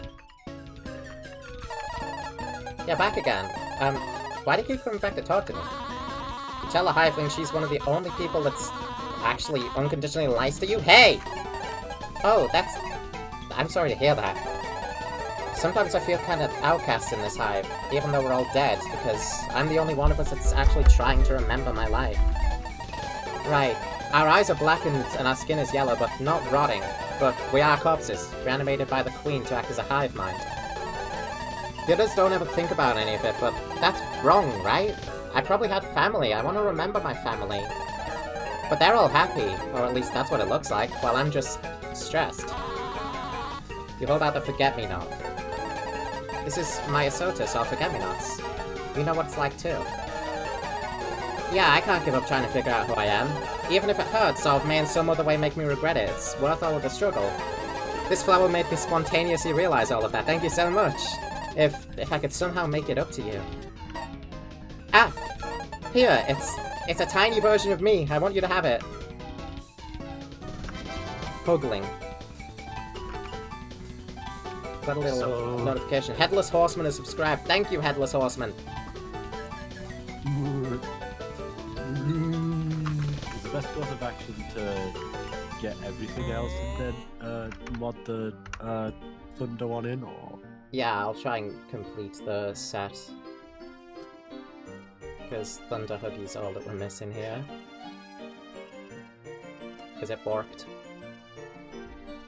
Yeah, back again. Why do you keep coming back to talk to me? You tell a hiveling she's one of the only people that's actually unconditionally nice to you? Hey! Oh, that's... I'm sorry to hear that. Sometimes I feel kind of outcast in this hive, even though we're all dead, because I'm the only one of us that's actually trying to remember my life. Right. Our eyes are blackened and our skin is yellow, but not rotting. But we are corpses, reanimated by the Queen to act as a hive mind. The others don't ever think about any of it, but that's wrong, right? I probably had family. I want to remember my family. But they're all happy, or at least that's what it looks like, while I'm just stressed. You hold out the forget-me-not. This is my Asotus, or forget-me-nots. You know what it's like too. Yeah, I can't give up trying to figure out who I am. Even if it hurts, or may in some other way make me regret it, it's worth all of the struggle. This flower made me spontaneously realize all of that. Thank you so much. If I could somehow make it up to you. Ah! Here, it's a tiny version of me. I want you to have it. Pugling. Got a little notification. Headless Horseman is subscribed. Thank you, Headless Horseman. Is the best course of action to get everything else and then mod the Thunder one in, or? Yeah, I'll try and complete the set. Because Thunder Huggy's all that we're missing here. Because it borked.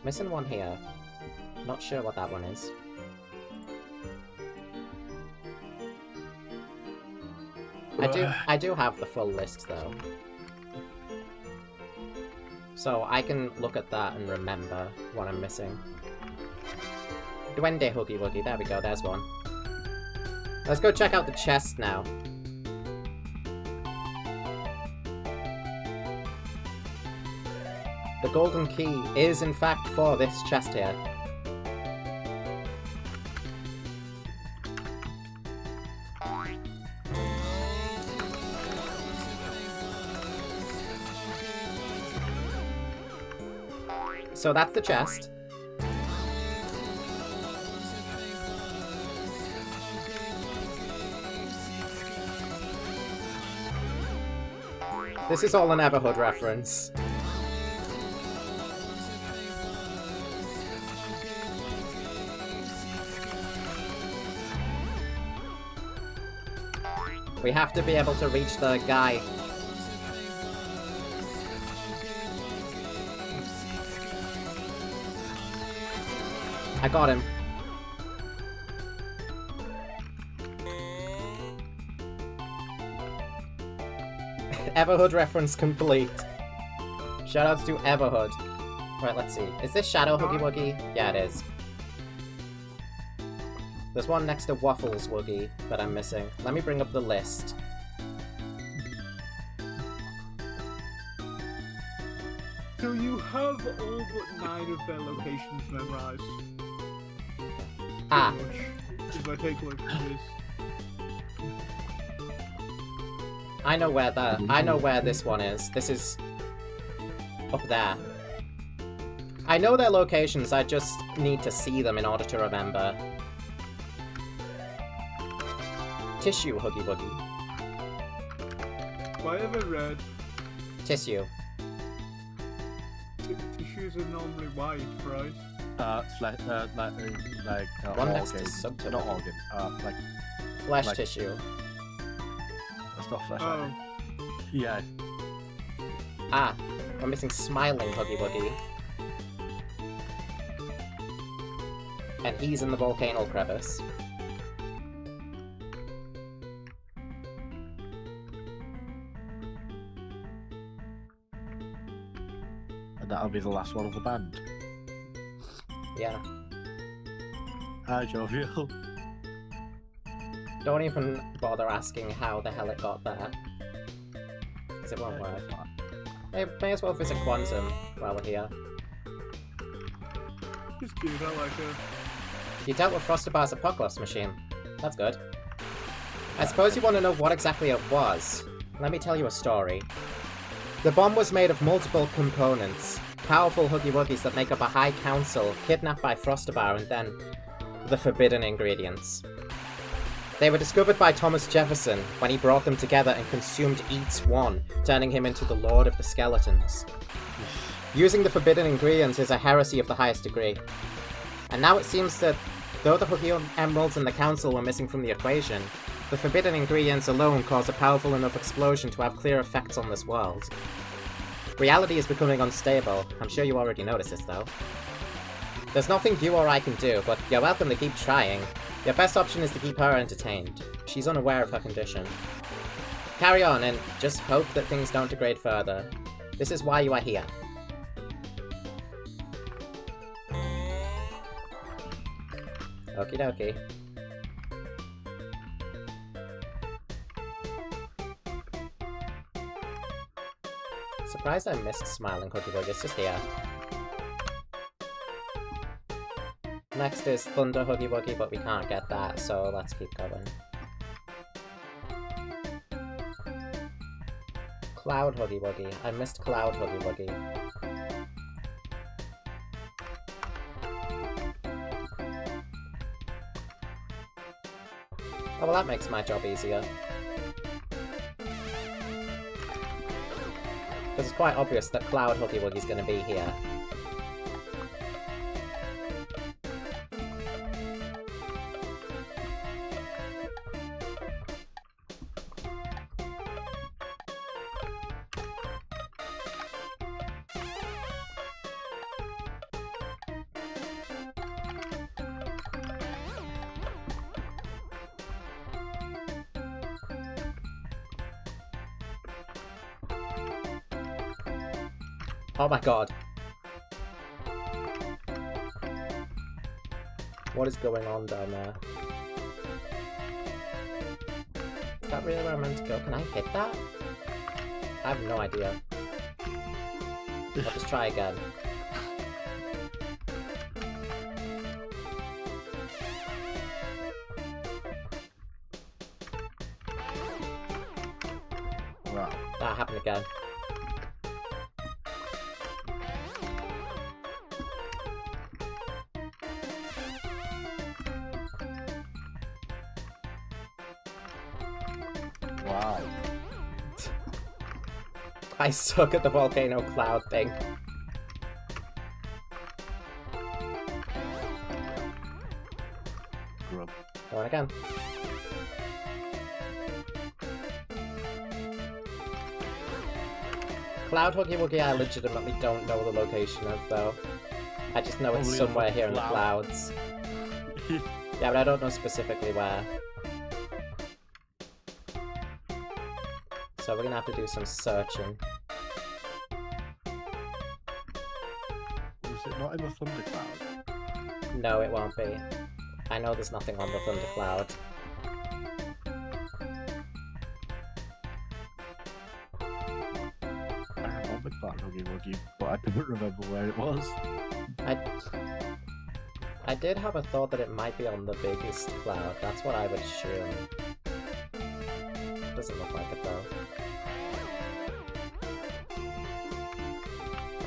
Missing one here. Not sure what that one is. I do have the full list though. So I can look at that and remember what I'm missing. Duende Huggy Wuggy, there we go, there's one. Let's go check out the chest now. The golden key is in fact for this chest here. So that's the chest. This is all an Everhood reference. We have to be able to reach the guy. I got him. Everhood reference complete. Shoutouts to Everhood. Right, let's see. Is this Shadow Huggy Wuggy? Yeah, it is. There's one next to Waffles Wuggy that I'm missing. Let me bring up the list. So you have all but 9 of their locations memorized. Ah. Is my takeaway from this. I know where this one is. This is up there. I know their locations, I just need to see them in order to remember. Tissue Huggy Wuggy. Why have I read? Tissue. Tissues are normally white, right? One next to organ. subtotal. Not organ. Like Flesh like- tissue. that's not flesh. Oh. Yeah. Ah, we're missing Smiling Huggy Wuggy. And he's in the volcano crevice. And that'll be the last one of the band. Yeah. Hi, Jovial. Don't even bother asking how the hell it got there. Because it won't work. May as well visit Quantum while we're here. She's cute, I like her. You dealt with Frostabar's Apocalypse machine. That's good. I suppose you want to know what exactly it was. Let me tell you a story. The bomb was made of multiple components. Powerful Huggy Wuggies that make up a high council, kidnapped by Frostabar, and then the forbidden ingredients. They were discovered by Thomas Jefferson when he brought them together and consumed each one, turning him into the Lord of the Skeletons. Using the forbidden ingredients is a heresy of the highest degree. And now it seems that, though the Huggy Emeralds and the Council were missing from the equation, the forbidden ingredients alone cause a powerful enough explosion to have clear effects on this world. Reality is becoming unstable. I'm sure you already noticed this, though. There's nothing you or I can do, but you're welcome to keep trying. Your best option is to keep her entertained. She's unaware of her condition. Carry on, and just hope that things don't degrade further. This is why you are here. Okie dokie. Surprised I missed Smiling Huggy Wuggy, it's just here. Next is Thunder Huggy Wuggy, but we can't get that, so let's keep going. Cloud Huggy Wuggy. I missed Cloud Huggy Wuggy. Oh, well, that makes my job easier. Because it's quite obvious that Cloud Huggy Wuggy's going to be here. Oh my god. What is going on down there? Is that really where I'm meant to go? Can I hit that? I have no idea. I'll just try again. Right. That happened again. Wow. I suck at the volcano cloud thing. Grub. Going again. Cloud Huggy Wuggy I legitimately don't know the location of, though. I just know it's Probably somewhere on the here in the cloud. clouds. Yeah, but I don't know specifically where. So we're gonna have to do some searching. Is it not in the thundercloud? No, it won't be. I know there's nothing on the thundercloud. I remember Cloud Huggy Wuggy, but I don't remember where it was. I did have a thought that it might be on the biggest cloud. That's what I would assume. Doesn't look like it though.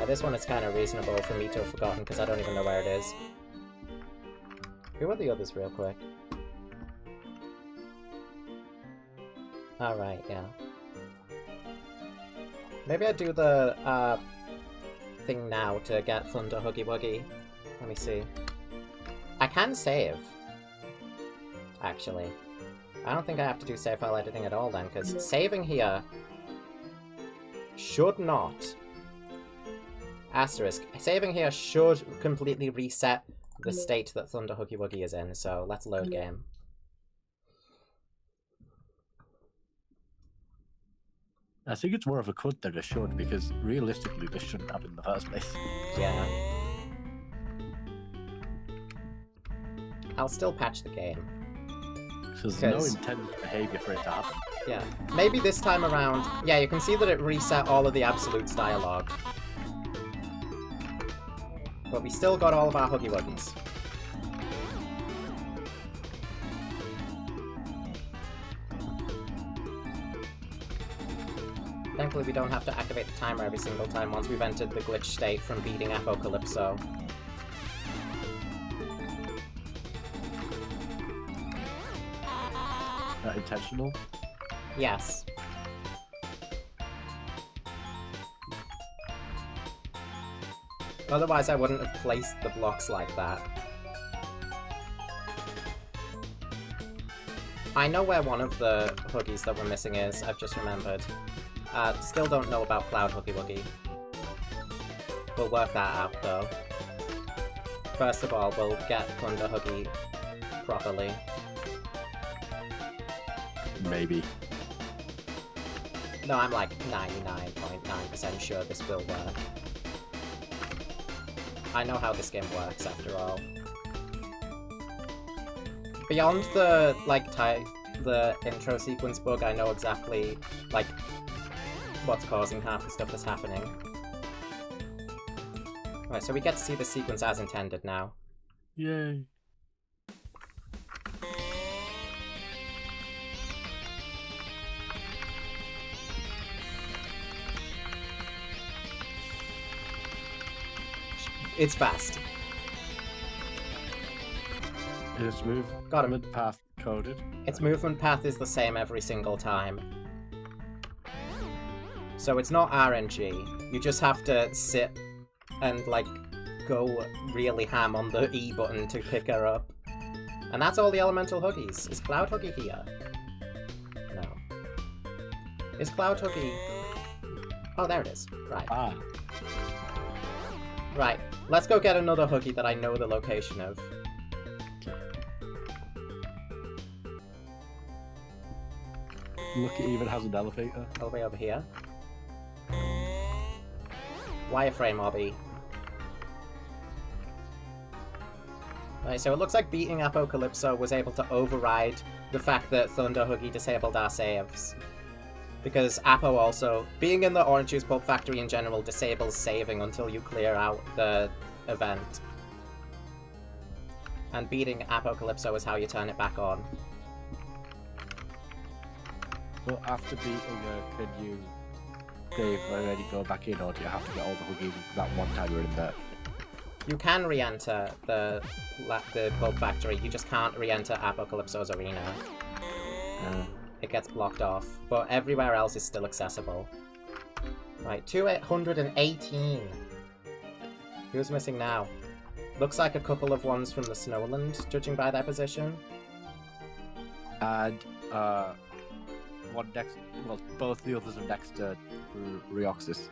This one is kind of reasonable for me to have forgotten because I don't even know where it is. Who are the others real quick? Alright, yeah. Maybe I do the thing now to get Thunder Huggy Wuggy. Let me see. I can save. Actually. I don't think I have to do save file editing at all then, because saving here should not. Asterisk. Saving here should completely reset the state that Thunder Huggy Wuggy is in, so let's load game. I think it's more of a could than a should, because realistically this shouldn't happen in the first place. Yeah. I'll still patch the game. So there's no intended behaviour for it to happen. Yeah. Maybe this time around... Yeah, you can see that it reset all of the Absolute's dialogue. But we still got all of our Huggy Wuggies. Thankfully we don't have to activate the timer every single time once we've entered the glitch state from beating Apocalypso. Intentional? Yes. Otherwise I wouldn't have placed the blocks like that. I know where one of the Huggies that we're missing is, I've just remembered. Still don't know about Cloud Huggy Wuggy. We'll work that out though. First of all, we'll get Thunder Huggy properly. Maybe. No, I'm like 99.9% sure this will work. I know how this game works, after all. Beyond the, like, the intro sequence bug, I know exactly, like, what's causing half the stuff that's happening. Alright, so we get to see the sequence as intended now. Yay. It's fast. Its movement path coded. Its movement path is the same every single time. So it's not RNG. You just have to sit and, like, go really ham on the E button to pick her up. And that's all the elemental Huggies. Is Cloud Huggy here? No. Is Cloud Huggy... Oh, there it is. Right. Ah. Right. Let's go get another Huggy that I know the location of. Look, it even has an elevator. All the way over here. Wireframe obby. Right, so it looks like beating Apocalypso was able to override the fact that Thunder Huggy disabled our saves. Because Apo also, being in the Orange Juice Pulp Factory in general, disables saving until you clear out the event. And beating Apocalypso is how you turn it back on. So after beating her, can you save already go back in, or do you have to get all the Huggies that one time you're in there? You can re-enter the Pulp Factory, you just can't re-enter Apocalypso's arena. it gets blocked off, but everywhere else is still accessible. Right, 218. Who's missing now? Looks like a couple of ones from the Snowland, judging by their position. And one next, well, both the others are next to Reoxys.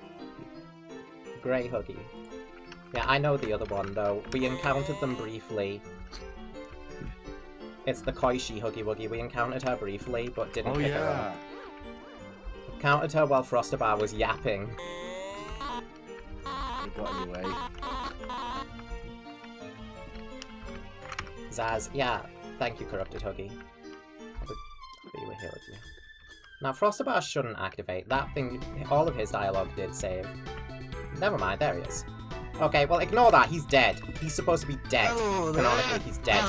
Grey Huggy. Yeah, I know the other one though. We encountered them briefly. It's the Koishi Huggy Wuggy. We encountered her briefly, but didn't pick her up. Encountered her while Frostabar was yapping. We got you away. Zaz, yeah. Thank you, Corrupted Huggy. But you were here with me. Now, Frostabar shouldn't activate. That thing, all of his dialogue did save. Never mind, there he is. Okay, well, ignore that. He's dead. He's supposed to be dead. Canonically, he's dead.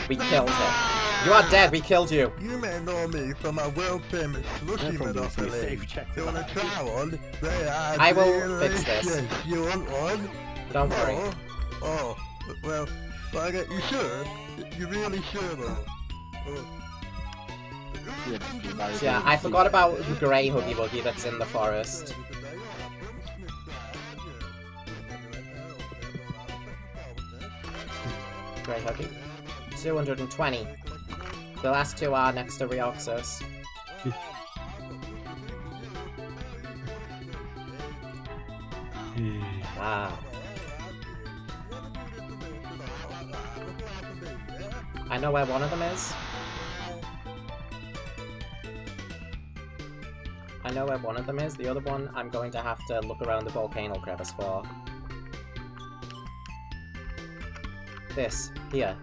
We killed him. You are dead. We killed you. You may know me from my world-famous slushy monopoly. You want to try one? I will fix this. You want one? Don't worry. Oh, well, you sure? You really sure, though? Yeah, I forgot about the Grey Huggy Wuggy that's in the forest. Grey Huggy. 220. The last two are next to Reoxys. Ah. I know where one of them is. I know where one of them is. The other one I'm going to have to look around the volcano crevice for. This. Here.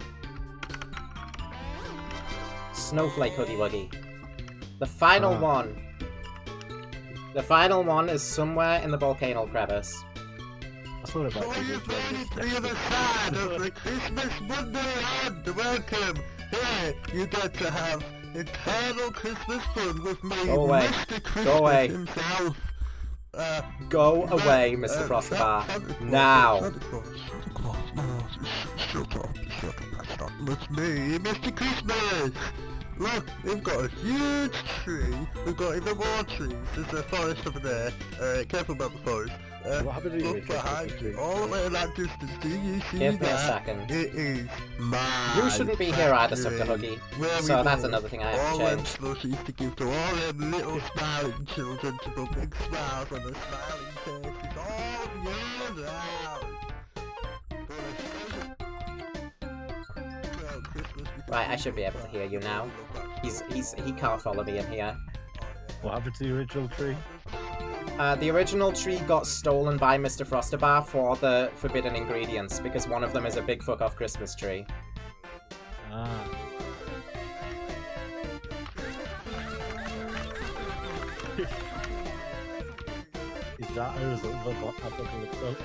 Snowflake Huggy Wuggy. The final one. The final one is somewhere in the volcano crevice. I thought about the other side of the Christmas Wonderland. Welcome. Here, you get to have eternal Christmas fun with me. Go away. Mr. Christmas Go away. himself. Go away, Mr. Frostabar. Now. Shut up, that's not much me, Mr. Christmas! Look, we've got a huge tree, we've got even more trees, there's a forest over there, careful about the forest. What happened to you? Look behind you, all the way in that distance, do you see that? Give me a second. It is my You shouldn't be here either, Sucker Huggy. So that's another thing I have to all change. them slushies to give to all them little smiling children to put big smiles on their smiling faces all year round. Right, I should be able to hear you now. He can't follow me in here. What happened to the original tree? The original tree got stolen by Mr. Frostabar for the forbidden ingredients, because one of them is a big fuck-off Christmas tree. Ah. Is that a result of Apocalypso?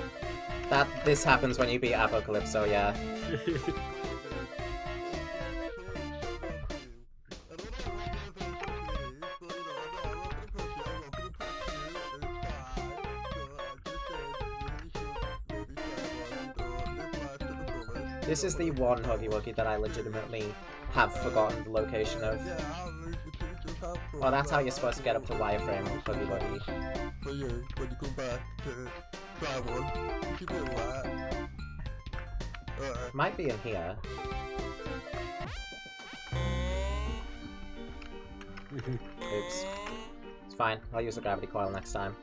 This happens when you beat Apocalypso, yeah. This is the one Huggy Wuggy that I legitimately have forgotten the location of. Oh, that's how you're supposed to get up to wireframe, Huggy Wuggy. For you, when you come back to try one, you should do that. Might be in here. Oops. It's fine, I'll use the gravity coil next time.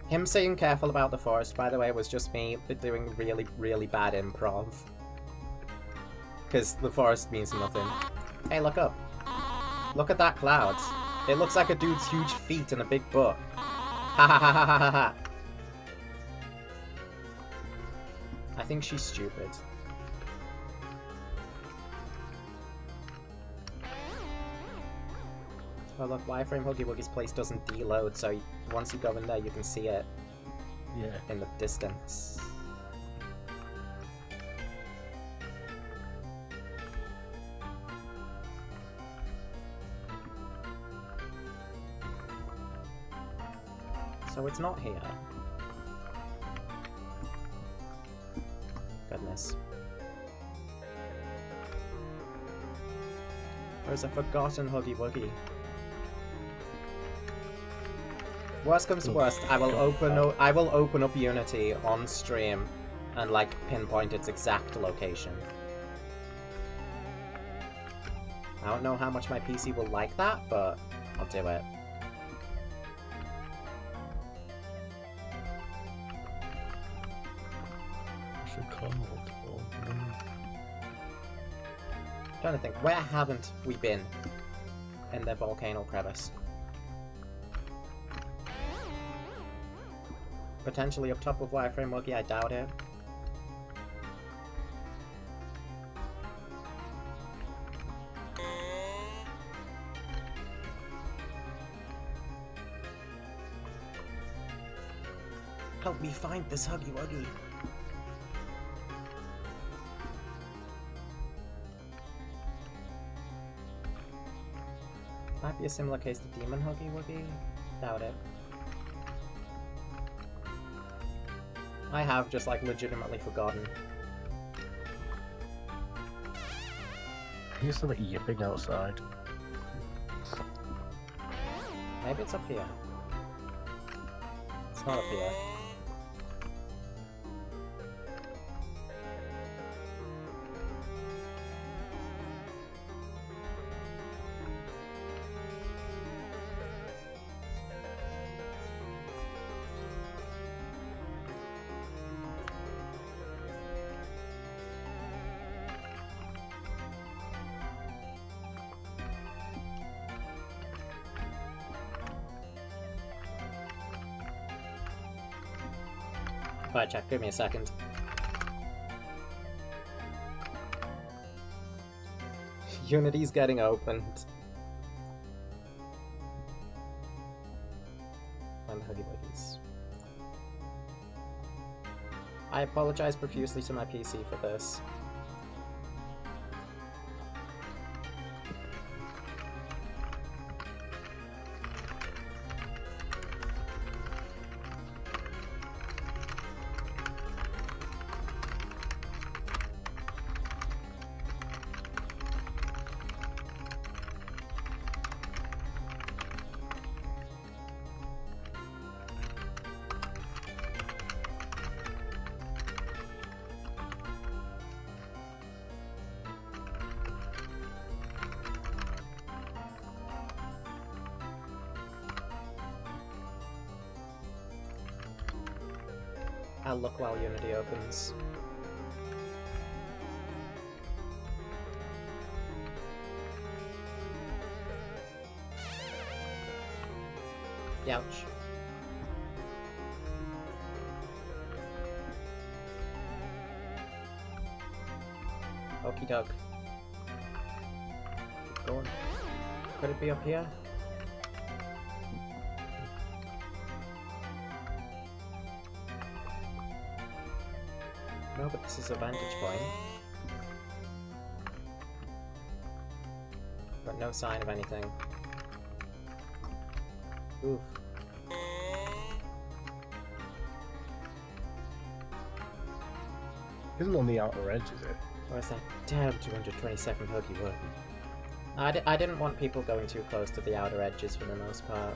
Him saying careful about the forest, by the way, was just me doing really, really bad improv. Because the forest means nothing. Hey, look up. Look at that cloud. It looks like a dude's huge feet and a big butt. Ha ha ha ha ha ha ha. I think she's stupid. Oh look, wireframe Huggy Wuggy's place doesn't deload, so once you go in there you can see it in the distance. So it's not here. Goodness. is a forgotten Huggy Wuggy. Worst comes to worst, I will open up Unity on stream and like pinpoint its exact location. I don't know how much my PC will like that, but I'll do it. What's it called? I'm trying to think, where haven't we been in the volcano crevice? Potentially up top of Wireframe Wuggy, I doubt it. Help me find this Huggy Wuggy. Might be a similar case to Demon Huggy Wuggy. Doubt it. I have just like legitimately forgotten. I hear something yipping outside. Maybe it's up here. It's not up here. Alright, check, give me a second. Unity's getting opened. And Huggy Wuggies. I apologize profusely to my PC for this. I'll look while Unity opens. Youch. Okie doke. Keep going. Could it be up here? No, but this is a vantage point. But no sign of anything. Oof. Isn't on the outer edge, is it? Where's that damn 222nd Huggy Wuggy? I didn't want people going too close to the outer edges for the most part.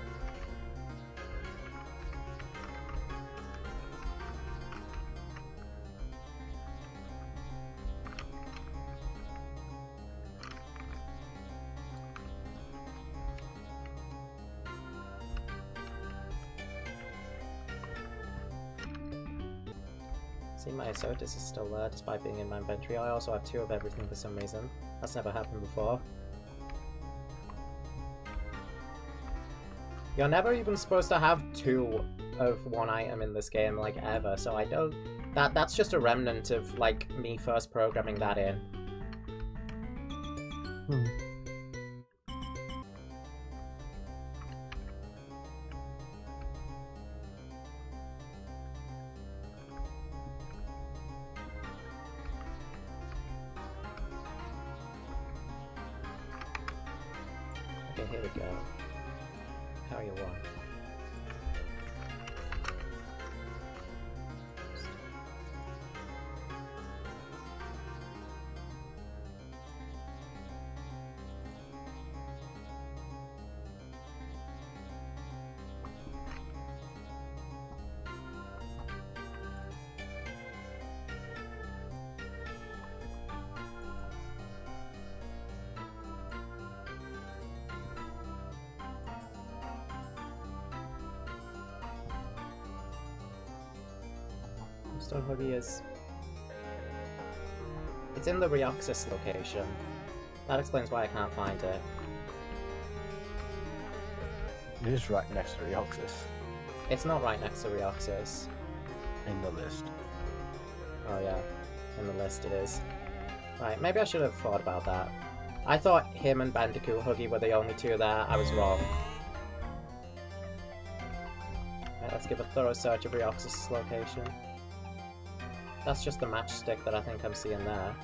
See, my Asotis is still there despite being in my inventory. I also have 2 of everything for some reason. That's never happened before. You're never even supposed to have 2 of one item in this game, like, ever, so I don't... That's just a remnant of, like, me first programming that in. Okay, here we go. How are you want? Stone Huggy is... It's in the Reoxys location. That explains why I can't find it. It is right next to Reoxys. It's not right next to Reoxys. In the list. Oh yeah, in the list it is. Right, maybe I should have thought about that. I thought him and Bandicoot Huggy were the only two there. I was wrong. Right, let's give a thorough search of Reoxys' location. That's just the matchstick that I think I'm seeing there.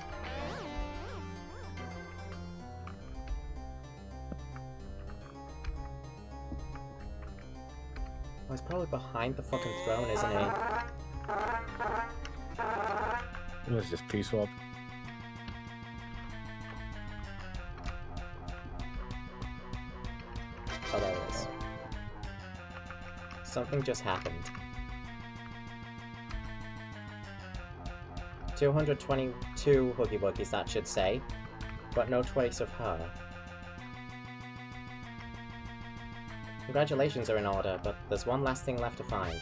Oh, he's probably behind the fucking throne, isn't he? It was just P-swap. Oh, there it is. Something just happened. 222 Huggy Wuggies, that should say, but no trace of her. Congratulations are in order, but there's one last thing left to find.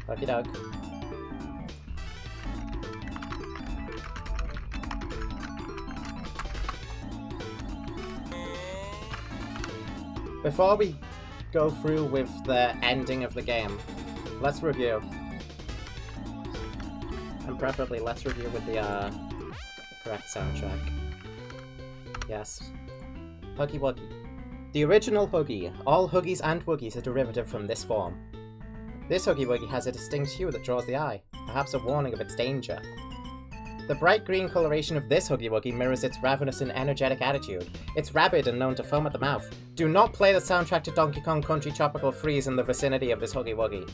Okie doke. Before we go through with the ending of the game, let's review. And preferably let's review with the correct soundtrack. Yes. Huggy Wuggy. The original Huggy. All Huggies and Wuggies are derivative from this form. This Huggy Wuggy has a distinct hue that draws the eye, perhaps a warning of its danger. The bright green coloration of this Huggy Wuggy mirrors its ravenous and energetic attitude. It's rabid and known to foam at the mouth. Do not play the soundtrack to Donkey Kong Country Tropical Freeze in the vicinity of this Huggy Wuggy.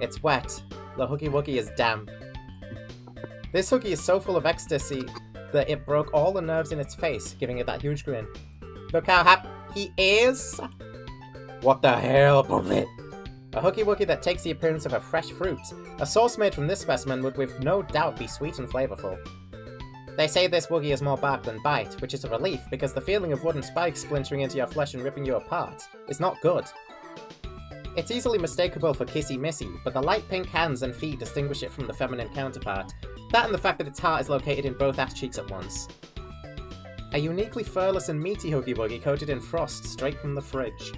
It's wet. The Huggy Wuggy is damp. This Huggy is so full of ecstasy that it broke all the nerves in its face, giving it that huge grin. Look how happy he is! What the hell, Bubblet? A Huggy Wuggy that takes the appearance of a fresh fruit. A sauce made from this specimen would with no doubt be sweet and flavourful. They say this Wuggy is more bark than bite, which is a relief because the feeling of wooden spikes splintering into your flesh and ripping you apart is not good. It's easily mistakable for Kissy Missy, but the light pink hands and feet distinguish it from the feminine counterpart. That and the fact that its heart is located in both ass cheeks at once. A uniquely furless and meaty Huggy Wuggy coated in frost straight from the fridge.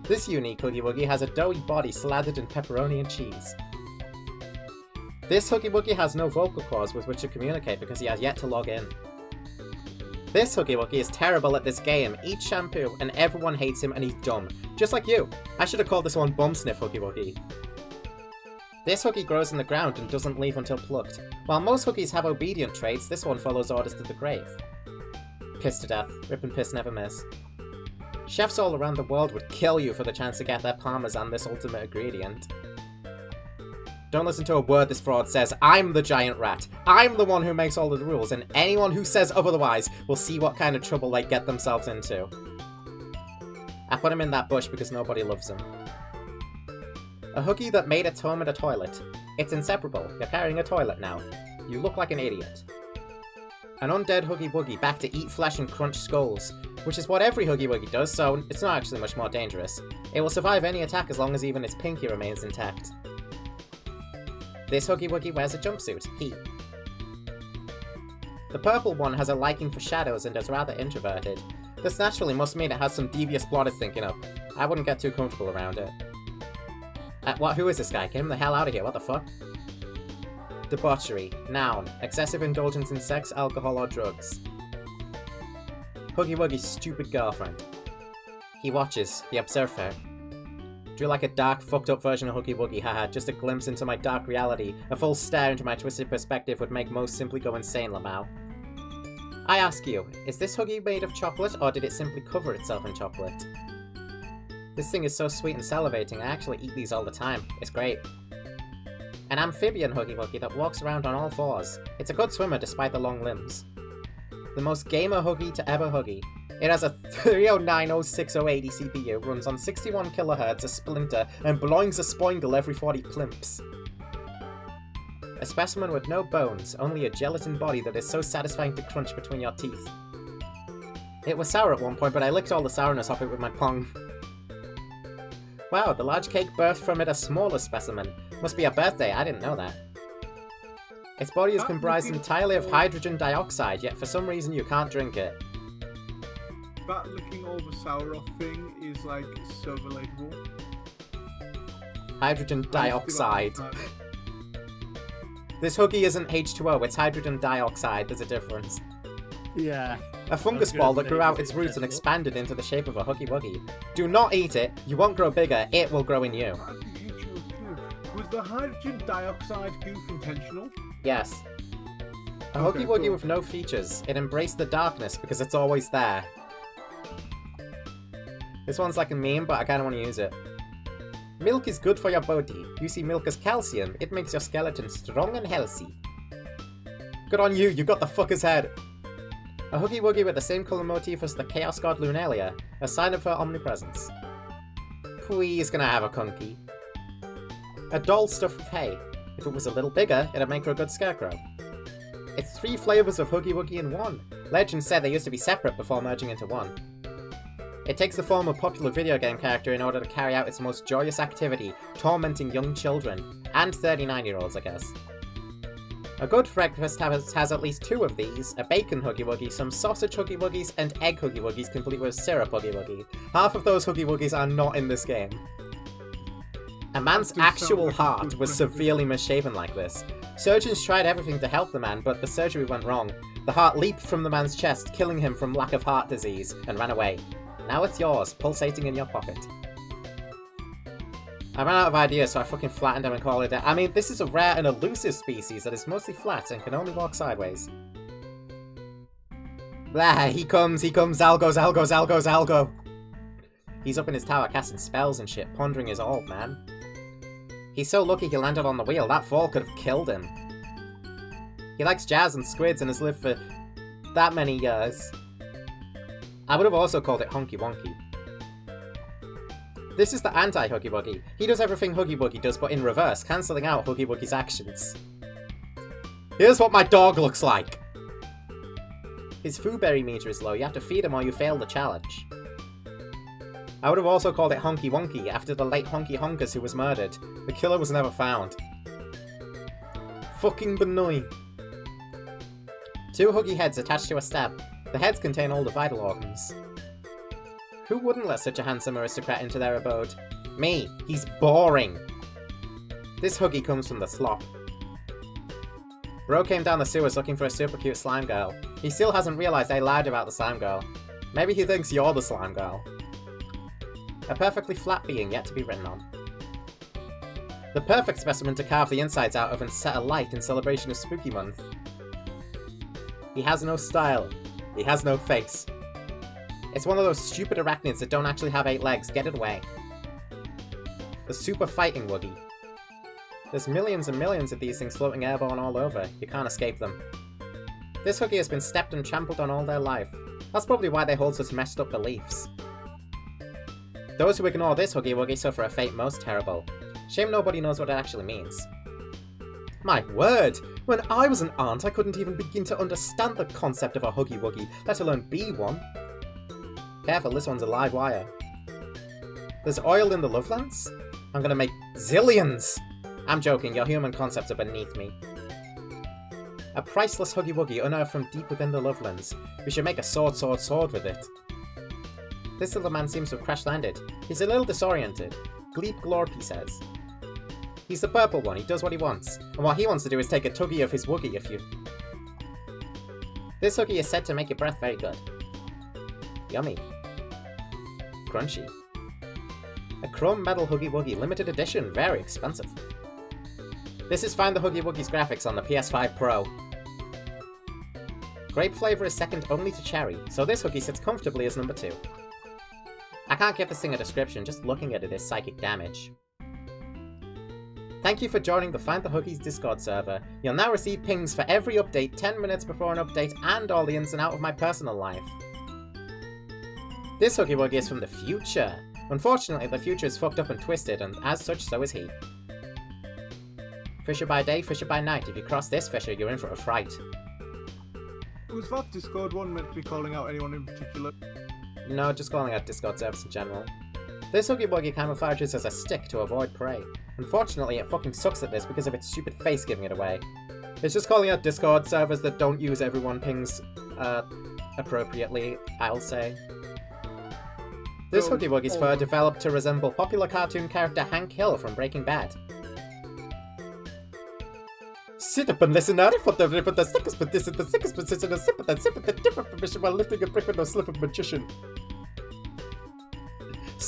This unique Huggy Wuggy has a doughy body slathered in pepperoni and cheese. This Huggy Wuggy has no vocal cords with which to communicate because he has yet to log in. This Huggy Wuggy is terrible at this game, eats shampoo, and everyone hates him and he's dumb. Just like you. I should have called this one Bum Sniff Huggy Wuggy. This Huggy grows in the ground and doesn't leave until plucked. While most Huggies have obedient traits, this one follows orders to the grave. Piss to death. Rip and piss never miss. Chefs all around the world would kill you for the chance to get their parmesan this ultimate ingredient. Don't listen to a word this fraud says. I'm the giant rat. I'm the one who makes all of the rules, and anyone who says otherwise will see what kind of trouble they get themselves into. I put him in that bush because nobody loves him. A Huggy that made its home at a toilet. It's inseparable. You're carrying a toilet now. You look like an idiot. An undead Huggy Wuggy back to eat flesh and crunch skulls, which is what every Huggy Wuggy does, so it's not actually much more dangerous. It will survive any attack as long as even its pinky remains intact. This Huggy Wuggy wears a jumpsuit. The purple one has a liking for shadows and is rather introverted. This naturally must mean it has some devious plot it's thinking up. I wouldn't get too comfortable around it. Who is this guy? Get him the hell out of here, what the fuck? Debauchery. Noun. Excessive indulgence in sex, alcohol, or drugs. Huggy Wuggy's stupid girlfriend. He watches. He observes her. Drew like a dark, fucked up version of Huggy Wuggy, haha, just a glimpse into my dark reality. A full stare into my twisted perspective would make most simply go insane, Lamau. I ask you, is this Huggy made of chocolate, or did it simply cover itself in chocolate? This thing is so sweet and salivating, I actually eat these all the time. It's great. An amphibian Huggy Wuggy that walks around on all fours. It's a good swimmer despite the long limbs. The most gamer Huggy to ever Huggy. It has a 3090608 CPU, runs on 61 kHz, a splinter, and bloings a spoingle every 40 plimps. A specimen with no bones, only a gelatin body that is so satisfying to crunch between your teeth. It was sour at one point, but I licked all the sourness off it with my pong. Wow, the large cake birthed from it a smaller specimen. Must be a birthday, I didn't know that. Its body is comprised entirely of hydrogen dioxide, yet for some reason you can't drink it. That looking over sour off thing is like so relatable. Hydrogen dioxide. This Huggy isn't H2O, it's hydrogen dioxide, there's a difference. Yeah. A fungus ball that grew out its roots and expanded into the shape of a Huggy Wuggy. Do not eat it, you won't grow bigger, it will grow in you. Was the hydrogen dioxide goof intentional? Yes. A Huggy Wuggy with no features. It embraced the darkness because it's always there. This one's like a meme, but I kinda wanna use it. Milk is good for your body. You see milk as calcium. It makes your skeleton strong and healthy. Good on you, you got the fucker's head. A Huggy Wuggy with the same colour motif as the Chaos God Lunalia, a sign of her omnipresence. Please gonna have a conky. A doll stuffed with hay. If it was a little bigger, it'd make for a good scarecrow. It's 3 flavours of Huggy Wuggy in one. Legend said they used to be separate before merging into one. It takes the form of a popular video game character in order to carry out its most joyous activity, tormenting young children. And 39-year-olds, I guess. A good breakfast has at least 2 of these, a bacon Huggy Wuggy, some sausage Huggy Wuggies, and egg Huggy Wuggies complete with syrup Huggy Wuggy. Half of those Huggy Wuggies are not in this game. A man's actual heart was severely misshapen like this. Surgeons tried everything to help the man, but the surgery went wrong. The heart leaped from the man's chest, killing him from lack of heart disease, and ran away. Now it's yours, pulsating in your pocket. I ran out of ideas, so I fucking flattened him and called it a... I mean, this is a rare and elusive species that is mostly flat and can only walk sideways. Blah, he comes, Zalgo, Zalgo, Zalgo, Zalgo! He's up in his tower casting spells and shit, pondering his orb, man. He's so lucky he landed on the wheel, that fall could have killed him. He likes jazz and squids and has lived for that many years. I would have also called it Honky Wonky. This is the anti-Huggy Wuggy. He does everything Huggy Wuggy does, but in reverse, cancelling out Huggy Wuggy's actions. Here's what my dog looks like! His foodberry meter is low, you have to feed him or you fail the challenge. I would have also called it Honky Wonky, after the late Honky Honkers who was murdered. The killer was never found. Fucking Benoy. 2 Huggy heads attached to a stab. The heads contain all the vital organs. Who wouldn't let such a handsome aristocrat into their abode? Me. He's boring. This Huggy comes from the slop. Bro came down the sewers looking for a super cute slime girl. He still hasn't realised I lied about the slime girl. Maybe he thinks you're the slime girl. A perfectly flat being yet to be written on. The perfect specimen to carve the insides out of and set alight in celebration of Spooky Month. He has no style. He has no face. It's one of those stupid arachnids that don't actually have 8 legs. Get it away. The super fighting Wuggy. There's millions and millions of these things floating airborne all over. You can't escape them. This Huggy has been stepped and trampled on all their life. That's probably why they hold such messed up beliefs. Those who ignore this Huggy Wuggy suffer a fate most terrible. Shame nobody knows what it actually means. My word! When I was an aunt, I couldn't even begin to understand the concept of a Huggy Wuggy, let alone be one. Careful, this one's a live wire. There's oil in the Lovelands? I'm gonna make zillions! I'm joking, your human concepts are beneath me. A priceless Huggy Wuggy unearthed from deep within the Lovelands. We should make a sword with it. This little man seems to have crash-landed. He's a little disoriented. Gleep Glorp, he says. He's the purple one, he does what he wants. And what he wants to do is take a tuggy of his Wuggy if you... This Huggy is said to make your breath very good. Yummy. Crunchy. A chrome metal Huggy Wuggy, limited edition, very expensive. This is Find the Huggy Wuggy's graphics on the PS5 Pro. Grape flavour is second only to cherry, so this Huggy sits comfortably as number 2. I can't give this thing a description, just looking at it is psychic damage. Thank you for joining the Find the Huggies Discord server. You'll now receive pings for every update 10 minutes before an update and all the ins and out of my personal life. This Huggy Wuggy is from the future. Unfortunately, the future is fucked up and twisted, and as such, so is he. Fisher by day, fisher by night. If you cross this fisher, you're in for a fright. Was that Discord one meant to be calling out anyone in particular? No, just calling out Discord servers in general. This Huggy Wuggy camouflages as a stick to avoid prey. Unfortunately, it fucking sucks at this because of its stupid face giving it away. It's just calling out Discord servers that don't use everyone pings appropriately, I'll say. This Huggy Wuggy's fur developed to resemble popular cartoon character Hank Hill from Breaking Bad. Sit up and listen out for the sickest, but this is the sickest position, a sip of the different permission while lifting a brick with no slip of magician.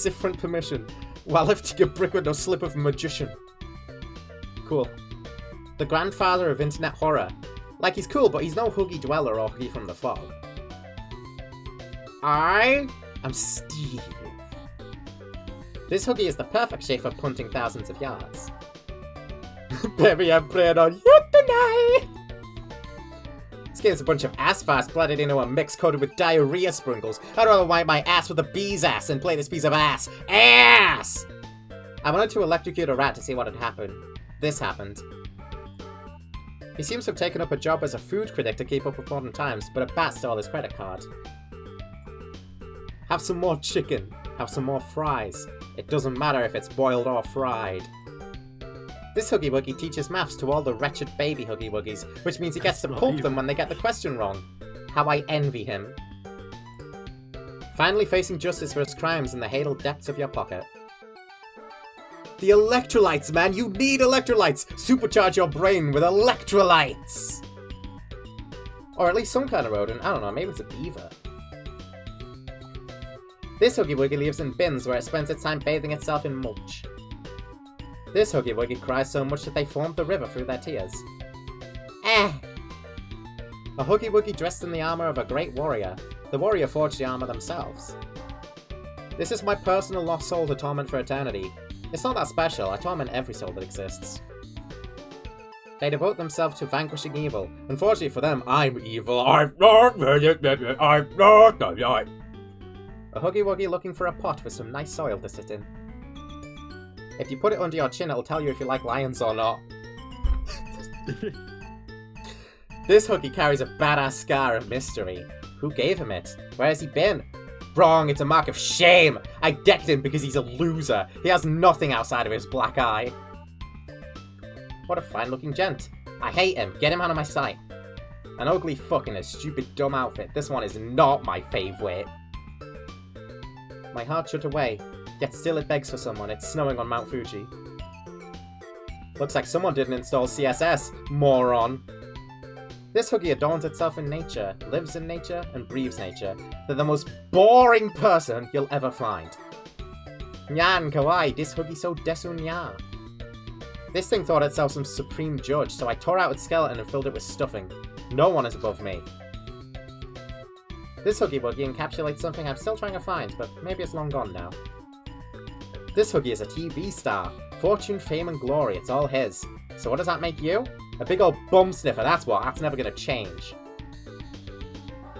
Different permission while lifting a brick with no slip of magician. Cool. The grandfather of internet horror. Like, he's cool, but he's no Huggy Dweller or Huggy from the Fog. I am Steve. This Huggy is the perfect shape for punting thousands of yards. Baby, I'm praying on you tonight! This game's a bunch of ass farts blended into a mix coated with diarrhea sprinkles. I'd rather wipe my ass with a bee's ass than play this piece of ass. Ass! I wanted to electrocute a rat to see what had happened. This happened. He seems to have taken up a job as a food critic to keep up with modern times, but a bat stole his credit card. Have some more chicken. Have some more fries. It doesn't matter if it's boiled or fried. This Huggy Wuggy teaches maths to all the wretched baby Huggy Wuggies, which means he gets to pulp them when they get the question wrong. How I envy him. Finally facing justice for his crimes in the hatal depths of your pocket. The electrolytes, man! You need electrolytes! Supercharge your brain with electrolytes! Or at least some kind of rodent. I don't know, maybe it's a beaver. This Huggy Wuggy lives in bins where it spends its time bathing itself in mulch. This Huggy Wuggy cries so much that they formed the river through their tears. A Huggy Wuggy dressed in the armor of a great warrior. The warrior forged the armor themselves. This is my personal lost soul to torment for eternity. It's not that special, I torment every soul that exists. They devote themselves to vanquishing evil. Unfortunately for them, I'm evil. A Huggy Wuggy looking for a pot with some nice soil to sit in. If you put it under your chin, it'll tell you if you like lions or not. This Huggy carries a badass scar of mystery. Who gave him it? Where has he been? Wrong, it's a mark of shame! I decked him because he's a loser. He has nothing outside of his black eye. What a fine-looking gent. I hate him. Get him out of my sight. An ugly fuck in a stupid dumb outfit. This one is not my favourite. My heart shut away. Yet still it begs for someone. It's snowing on Mount Fuji. Looks like someone didn't install CSS, moron. This Huggy adorns itself in nature, lives in nature, and breathes nature. They're the most boring person you'll ever find. Nyan kawaii, this Huggy so desu nya. This thing thought itself some supreme judge, so I tore out its skeleton and filled it with stuffing. No one is above me. This Huggy Wuggy encapsulates something I'm still trying to find, but maybe it's long gone now. This Huggy is a TV star. Fortune, fame, and glory, it's all his. So what does that make you? A big old bum sniffer, that's what. That's never gonna change.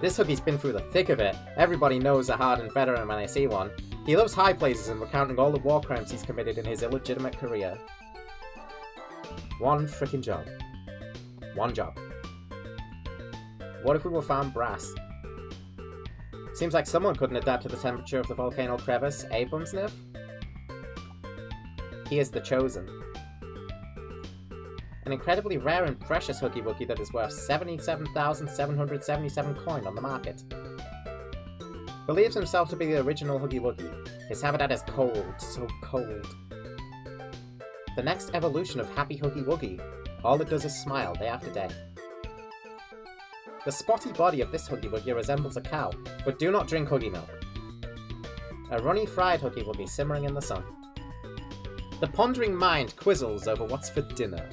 This Huggy's been through the thick of it. Everybody knows a hardened veteran when they see one. He loves high places and recounting all the war crimes he's committed in his illegitimate career. One frickin' job. One job. What if we were found brass? Seems like someone couldn't adapt to the temperature of the volcano crevice, eh, Bumsniff? He is the chosen. An incredibly rare and precious Huggy Wuggy that is worth 77,777 coin on the market. Believes himself to be the original Huggy Wuggy. His habitat is cold, so cold. The next evolution of Happy Huggy Wuggy. All it does is smile day after day. The spotty body of this Huggy Wuggy resembles a cow, but do not drink Huggy milk. A runny fried Huggy Wuggy simmering in the sun. The pondering mind quizzles over what's for dinner.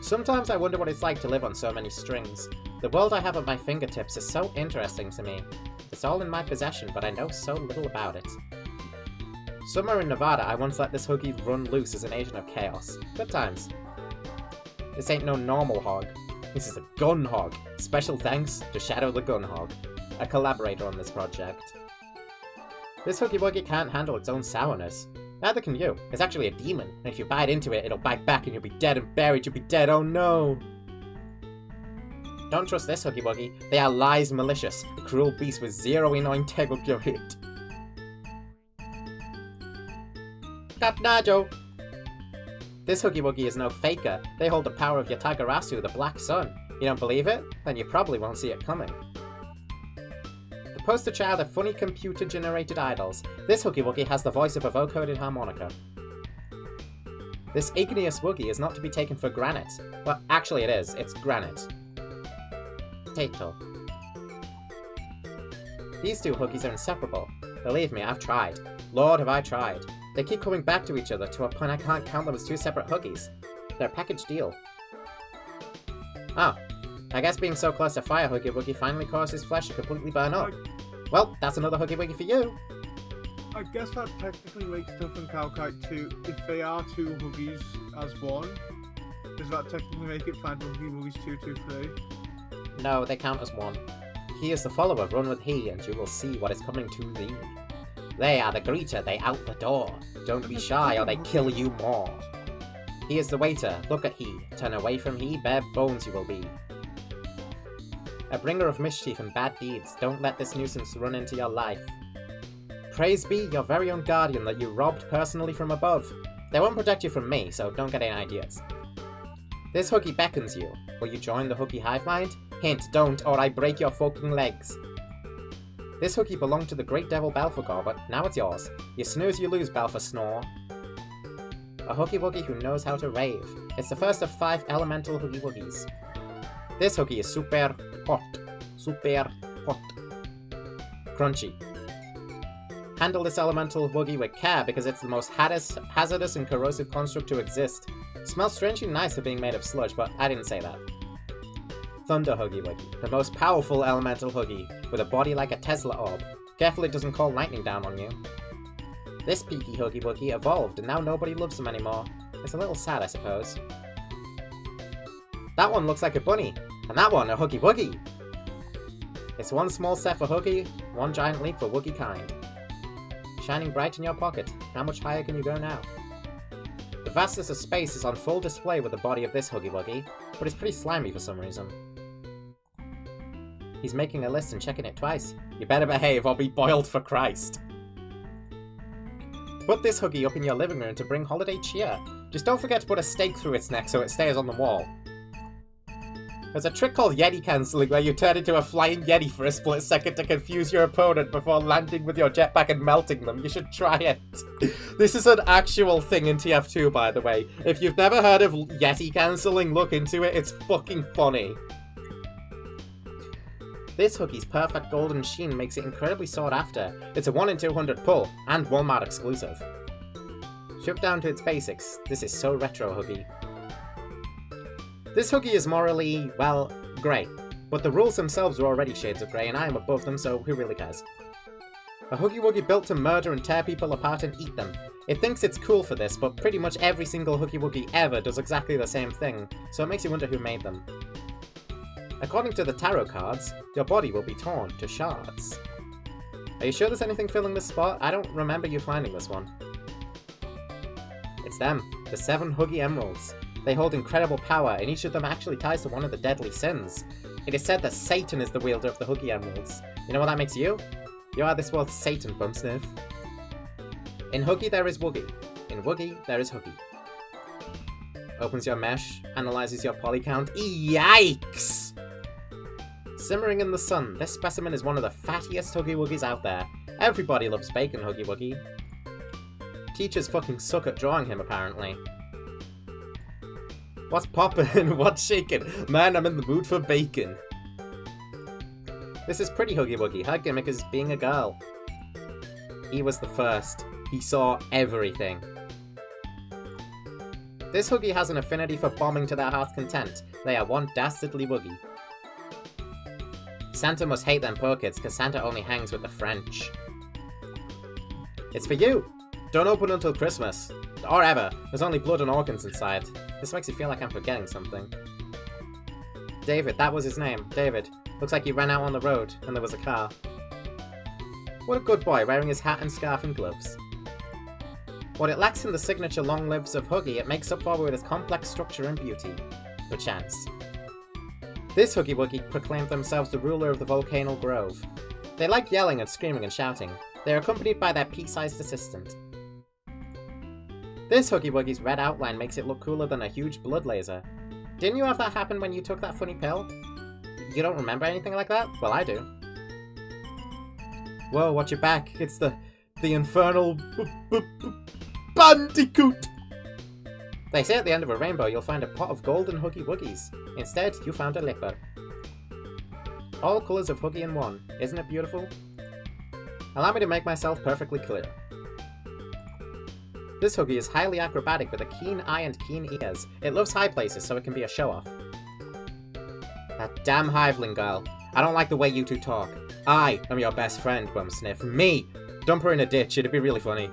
Sometimes I wonder what it's like to live on so many strings. The world I have at my fingertips is so interesting to me. It's all in my possession, but I know so little about it. Somewhere in Nevada, I once let this Huggy run loose as an agent of chaos. Good times. This ain't no normal hog. This is a gun hog. Special thanks to Shadow the Gun Hog, a collaborator on this project. This Huggy Wuggy can't handle its own sourness. Neither can you. It's actually a demon, and if you bite into it, it'll bite back and you'll be dead and buried. You'll be dead, oh no! Don't trust this Huggy Wuggy. They are lies malicious, a cruel beast with zero integrity. Najo. This Huggy Wuggy is no faker. They hold the power of Yatagarasu, the Black Sun. You don't believe it? Then you probably won't see it coming. The poster child of funny computer-generated idols, this Huggy Wuggy has the voice of a vocoded harmonica. This igneous Wuggy is not to be taken for granite. Well, actually it is. It's granite. Potato. These two Huggies are inseparable. Believe me, I've tried. Lord, have I tried. They keep coming back to each other to a point I can't count them as two separate Huggies. They're a package deal. Oh, I guess being so close to fire Huggy Wuggy finally caused his flesh to completely burn up. Well, that's another Huggy Wuggy for you. I guess that technically makes Tuff and Cowkite two. If they are two Huggies as one, does that technically make it 5 Huggy Wuggies 2, 2, 3? No, they count as one. He is the follower, run with he, and you will see what is coming to thee. They are the greeter, they out the door. Don't be shy or they kill you more. He is the waiter, look at he. Turn away from he, bare bones you will be. A bringer of mischief and bad deeds, don't let this nuisance run into your life. Praise be your very own guardian that you robbed personally from above. They won't protect you from me, so don't get any ideas. This Huggy beckons you. Will you join the Huggy hive mind? Hint, don't, or I break your fucking legs. This Huggy belonged to the great devil Balfagor, but now it's yours. You snooze, you lose, Balfa Snore. A Huggy Wuggy who knows how to rave. It's the first of 5 elemental Huggy Wuggies. This Huggy is super hot. Super hot. Crunchy. Handle this elemental Wuggy with care because it's the most hazardous and corrosive construct to exist. Smells strangely nice for being made of sludge, but I didn't say that. Thunder Huggy Wuggy, the most powerful elemental Huggy, with a body like a Tesla orb. Careful it doesn't call lightning down on you. This peaky Huggy Wuggy evolved, and now nobody loves him anymore. It's a little sad, I suppose. That one looks like a bunny, and that one a Huggy Wuggy. It's one small step for Huggy, one giant leap for Wuggy kind. Shining bright in your pocket, how much higher can you go now? The vastness of space is on full display with the body of this Huggy Wuggy, but it's pretty slimy for some reason. He's making a list and checking it twice. You better behave or be boiled for Christ. Put this Huggy up in your living room to bring holiday cheer. Just don't forget to put a stake through its neck so it stays on the wall. There's a trick called Yeti cancelling where you turn into a flying Yeti for a split second to confuse your opponent before landing with your jetpack and melting them. You should try it. This is an actual thing in TF2, by the way. If you've never heard of Yeti cancelling, look into it. It's fucking funny. This Huggy's perfect golden sheen makes it incredibly sought after. It's a 1 in 200 pull, and Walmart exclusive. Stripped down to its basics, this is so retro Huggy. This Huggy is morally, well, grey, but the rules themselves are already shades of grey and I am above them, so who really cares? A Huggy Wuggy built to murder and tear people apart and eat them. It thinks it's cool for this, but pretty much every single Huggy Wuggy ever does exactly the same thing, so it makes you wonder who made them. According to the tarot cards, your body will be torn to shards. Are you sure there's anything filling this spot? I don't remember you finding this one. It's them, the 7 Huggy Emeralds. They hold incredible power, and each of them actually ties to one of the deadly sins. It is said that Satan is the wielder of the Huggy Emeralds. You know what that makes you? You are this world's Satan, Bumsniff. In Huggy there is Wuggy. In Wuggy there is Huggy. Opens your mesh, analyzes your poly count. Yikes! Simmering in the sun, this specimen is one of the fattiest Huggy Wuggies out there. Everybody loves bacon Huggy Wuggy. Teachers fucking suck at drawing him, apparently. What's poppin'? What's shaking? Man, I'm in the mood for bacon. This is pretty Huggy Wuggy. Her gimmick is being a girl. He was the first. He saw everything. This Huggy has an affinity for bombing to their heart's content. They are one dastardly Wuggy. Santa must hate them poor kids, because Santa only hangs with the French. It's for you! Don't open until Christmas. Or ever. There's only blood and organs inside. This makes you feel like I'm forgetting something. David, that was his name. David. Looks like he ran out on the road, and there was a car. What a good boy, wearing his hat and scarf and gloves. What it lacks in the signature long lives of Huggy, it makes up for with its complex structure and beauty. Perchance. This Huggy Wuggy proclaimed themselves the ruler of the Volcano Grove. They like yelling and screaming and shouting. They are accompanied by their pea-sized assistant. This Huggy Wuggy's red outline makes it look cooler than a huge blood laser. Didn't you have that happen when you took that funny pill? You don't remember anything like that? Well, I do. Whoa, watch your back. It's the infernal Bandicoot! They say at the end of a rainbow you'll find a pot of golden Huggy Wuggies. Instead, you found a lipper. All colours of Huggy in one. Isn't it beautiful? Allow me to make myself perfectly clear. This Huggy is highly acrobatic with a keen eye and keen ears. It loves high places, so it can be a show-off. That damn hiveling girl. I don't like the way you two talk. I am your best friend, Bumsniff. Me! Dump her in a ditch, it'd be really funny.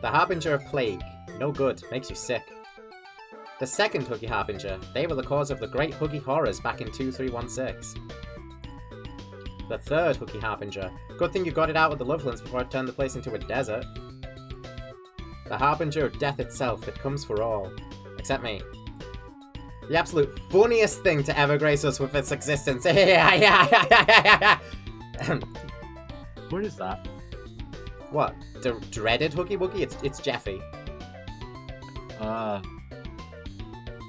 The Harbinger of Plague. No good, makes you sick. The second Huggy Harbinger. They were the cause of the Great Huggy Horrors back in 2316. The third Huggy Harbinger. Good thing you got it out with the Lovelands before it turned the place into a desert. The Harbinger of Death itself, it comes for all. Except me. The absolute funniest thing to ever grace us with its existence. What is that? What? Dreaded Huggy Wuggy? It's Jeffy.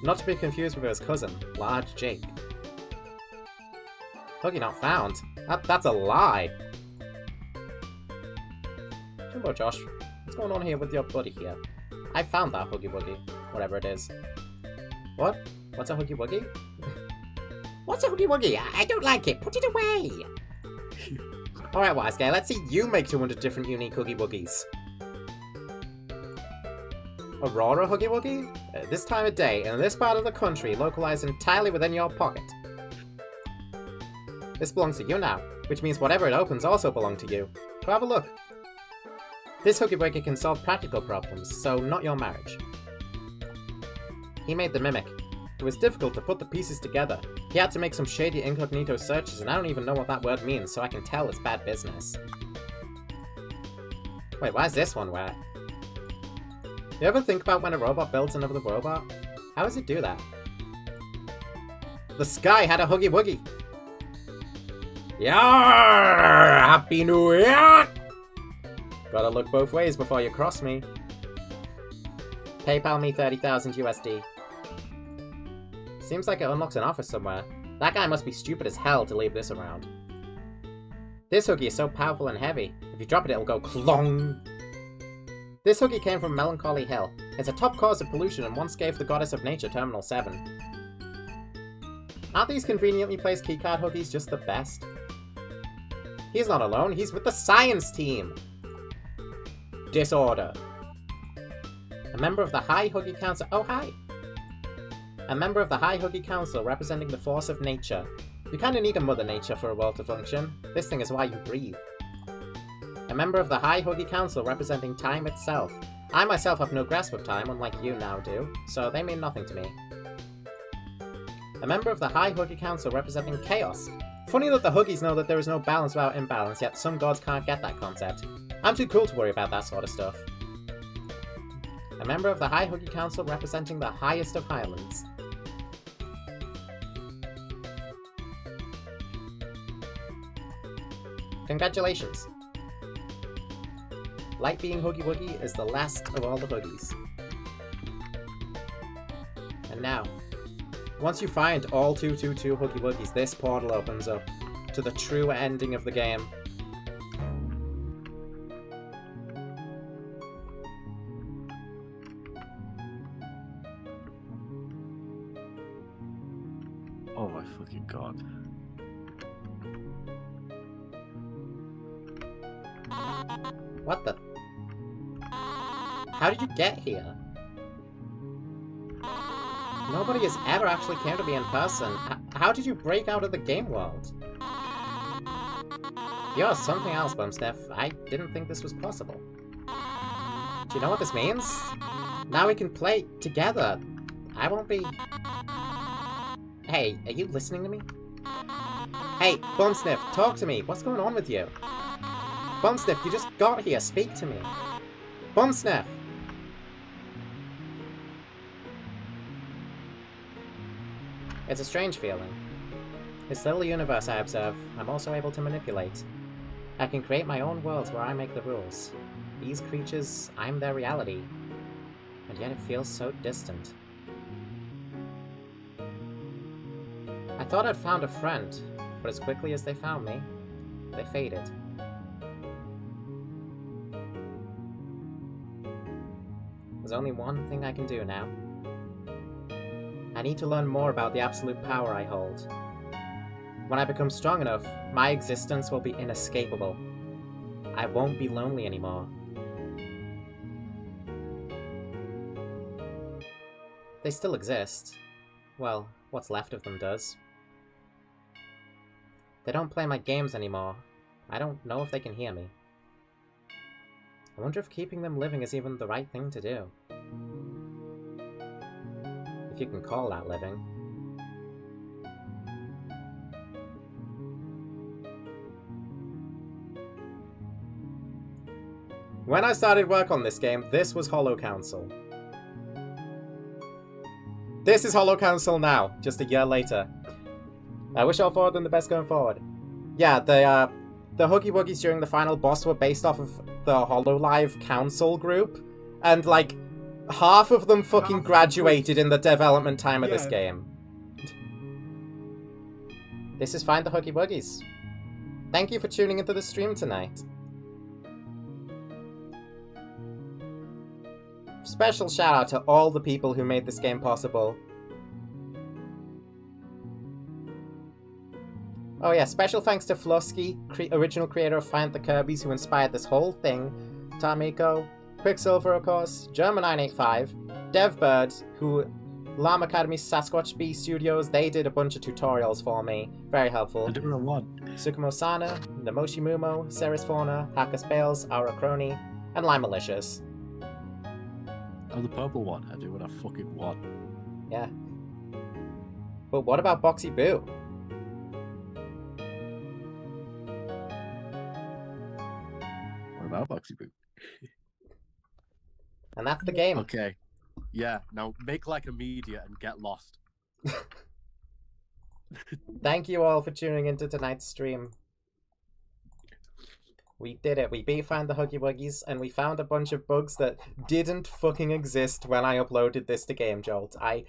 Not to be confused with his cousin, Large Jake. Huggy not found? That's a lie. Hello, Josh. What's going on here with your buddy here? I found that Huggy Wuggy. Whatever it is. What? What's a Huggy Wuggy? What's a Huggy Wuggy? I don't like it. Put it away. Alright, wise guy. Let's see you make 200 different unique Huggy Wuggies. Aurora Huggy Wuggy? This time of day, in this part of the country, localized entirely within your pocket. This belongs to you now, which means whatever it opens also belongs to you. Go have a look. This Huggy Wuggy can solve practical problems, so not your marriage. He made the Mimic. It was difficult to put the pieces together. He had to make some shady incognito searches, and I don't even know what that word means, so I can tell it's bad business. Wait, why is this one wet? You ever think about when a robot builds another robot? How does it do that? The sky had a Huggy Wuggy! Yarr! Happy New Year! Gotta look both ways before you cross me. PayPal me 30,000 USD. Seems like it unlocks an office somewhere. That guy must be stupid as hell to leave this around. This Huggy is so powerful and heavy. If you drop it, it'll go clong. This Huggy came from Melancholy Hill. It's a top cause of pollution and once gave the Goddess of Nature Terminal 7. Aren't these conveniently placed keycard Huggies just the best? He's not alone, he's with the science team! Disorder. A member of the High Huggy Council. Oh, hi! A member of the High Huggy Council representing the force of nature. You kinda need a Mother Nature for a world to function. This thing is why you breathe. A member of the High Huggy Council representing time itself. I myself have no grasp of time, unlike you now do, so they mean nothing to me. A member of the High Huggy Council representing chaos. Funny that the Huggies know that there is no balance without imbalance, yet some gods can't get that concept. I'm too cool to worry about that sort of stuff. A member of the High Huggy Council representing the highest of highlands. Congratulations! Light being Huggy Wuggy is the last of all the Huggies. And now, once you find all 222 Huggy Wuggies, this portal opens up to the true ending of the game. Oh my fucking god. What the? How did you get here? Nobody has ever actually came to me in person. How did you break out of the game world? You're something else, Bumsniff. I didn't think this was possible. Do you know what this means? Now we can play together. I won't be... Hey, are you listening to me? Hey, Bumsniff, talk to me. What's going on with you? Bumsniff, you just got here. Speak to me. Bumsniff! It's a strange feeling. This little universe I observe, I'm also able to manipulate. I can create my own worlds where I make the rules. These creatures, I'm their reality. And yet it feels so distant. I thought I'd found a friend, but as quickly as they found me, they faded. There's only one thing I can do now. I need to learn more about the absolute power I hold. When I become strong enough, my existence will be inescapable. I won't be lonely anymore. They still exist. Well, what's left of them does. They don't play my games anymore. I don't know if they can hear me. I wonder if keeping them living is even the right thing to do. If you can call that living. When I started work on this game, this was Hollow Council. This is Hollow Council now, just a year later. I wish all four of them the best going forward. Yeah, the Huggy Wuggies during the final boss were based off of the HoloLive Council group, and like, half of them fucking graduated in the development time of this game. This is Find the Huggy Wuggies. Thank you for tuning into the stream tonight. Special shout out to all the people who made this game possible. Oh yeah, special thanks to Flusky, original creator of Find the Kirby's, who inspired this whole thing. Tamiko, Quicksilver, of course, German985, DevBird, who Llama Academy, Sasquatch Bee Studios, they did a bunch of tutorials for me. Very helpful. I didn't know what. Sukumo Sana, Namoshi Mumo, Ceres Fauna, Hakas Bales, Aura Crony, and Lime Malicious. Oh, the purple one. I do what I fucking want. Yeah. But what about Boxy Boo? What about Boxy Boo? And that's the game. Okay. Yeah, now make like a media and get lost. Thank you all for tuning into tonight's stream. We did it. We beat Find the Huggy Wuggies, and we found a bunch of bugs that didn't fucking exist when I uploaded this to Game Jolt. I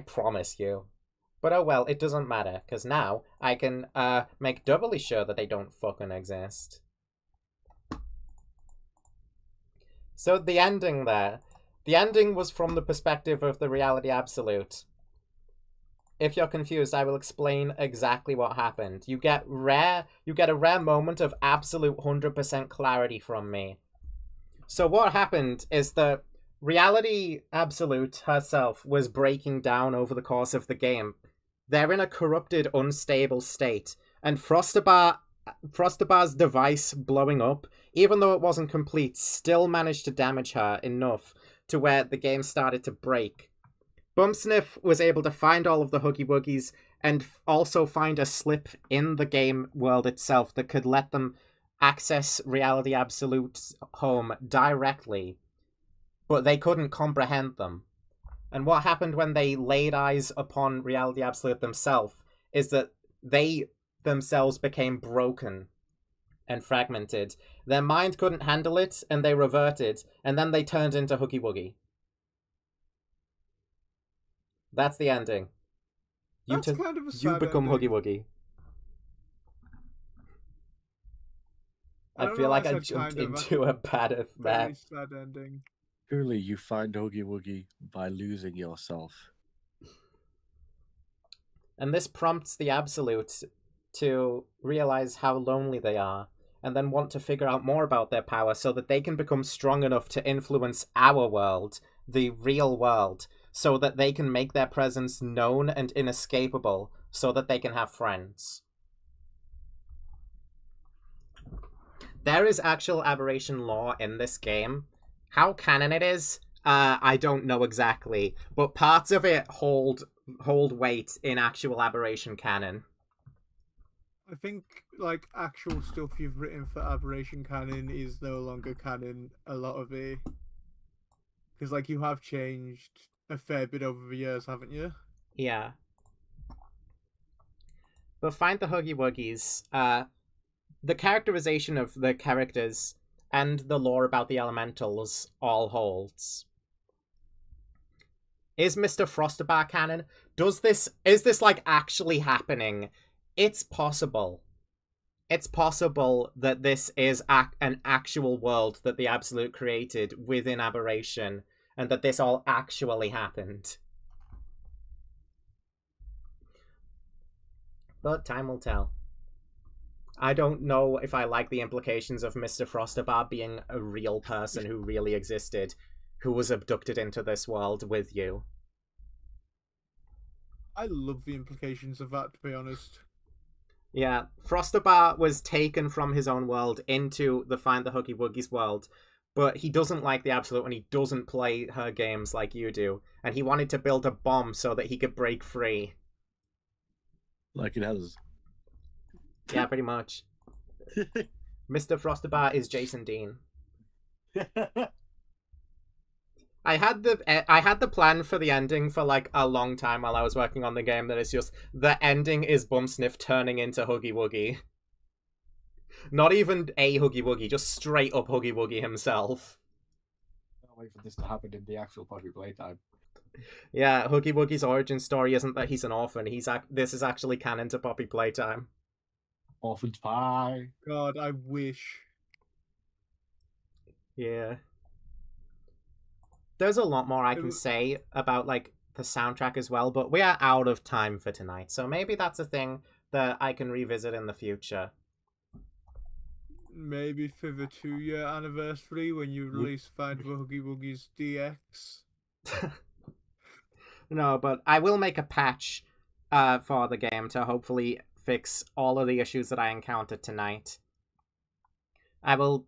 promise you. But oh well, it doesn't matter, because now I can make doubly sure that they don't fucking exist. So the ending there. The ending was from the perspective of the Reality Absolute. If you're confused, I will explain exactly what happened. You get a rare moment of absolute 100% clarity from me. So what happened is that Reality Absolute herself was breaking down over the course of the game. They're in a corrupted, unstable state, and Frostabar's device blowing up, even though it wasn't complete, still managed to damage her enough to where the game started to break. Bumsniff was able to find all of the Huggy Wuggies and also find a slip in the game world itself that could let them access Reality Absolute's home directly, but they couldn't comprehend them. And what happened when they laid eyes upon Reality Absolute themselves is that they themselves became broken and fragmented. Their mind couldn't handle it, and they reverted, and then they turned into Huggy Wuggy. That's the ending. You become ending. Huggy Wuggy. I feel like I jumped into a bad of very sad ending. Surely you find Huggy Wuggy by losing yourself. And this prompts the Absolute to realize how lonely they are, and then want to figure out more about their power so that they can become strong enough to influence our world, the real world, so that they can make their presence known and inescapable, so that they can have friends. There is actual aberration lore in this game. How canon it is, I don't know exactly, but parts of it hold weight in actual aberration canon. I think, like, actual stuff you've written for aberration canon is no longer canon, a lot of it. Because, like, you have changed a fair bit over the years, haven't you? Yeah. But Find the Huggy Wuggies, the characterization of the characters and the lore about the elementals all holds. Is Mr. Frostabar canon? Is this like actually happening? It's possible. It's possible that this is an actual world that the Absolute created within Aberration, and that this all actually happened. But time will tell. I don't know if I like the implications of Mr. Frostabar being a real person who really existed, who was abducted into this world with you. I love the implications of that, to be honest. Yeah, Frostabar was taken from his own world into the Find the Huggy Wuggies world, but he doesn't like the Absolute and he doesn't play her games like you do, and he wanted to build a bomb so that he could break free. Like it has. Yeah, pretty much. Mr. Frostabar is Jason Dean. I had the plan for the ending for like a long time while I was working on the game. That it's just the ending is Bumsniff turning into Huggy Wuggy. Not even a Huggy Wuggy, just straight up Huggy Wuggy himself. Can't wait for this to happen in the actual Poppy playtime. Yeah, Huggy Wuggy's origin story isn't that he's an orphan. This is actually canon to Poppy playtime. Orphan's pie. God, I wish. Yeah. There's a lot more I can say about like the soundtrack as well, but we are out of time for tonight, so maybe that's a thing that I can revisit in the future. Maybe for the 2-year anniversary when you release Find the Huggy Wuggies DX. No, but I will make a patch for the game to hopefully fix all of the issues that I encountered tonight. I will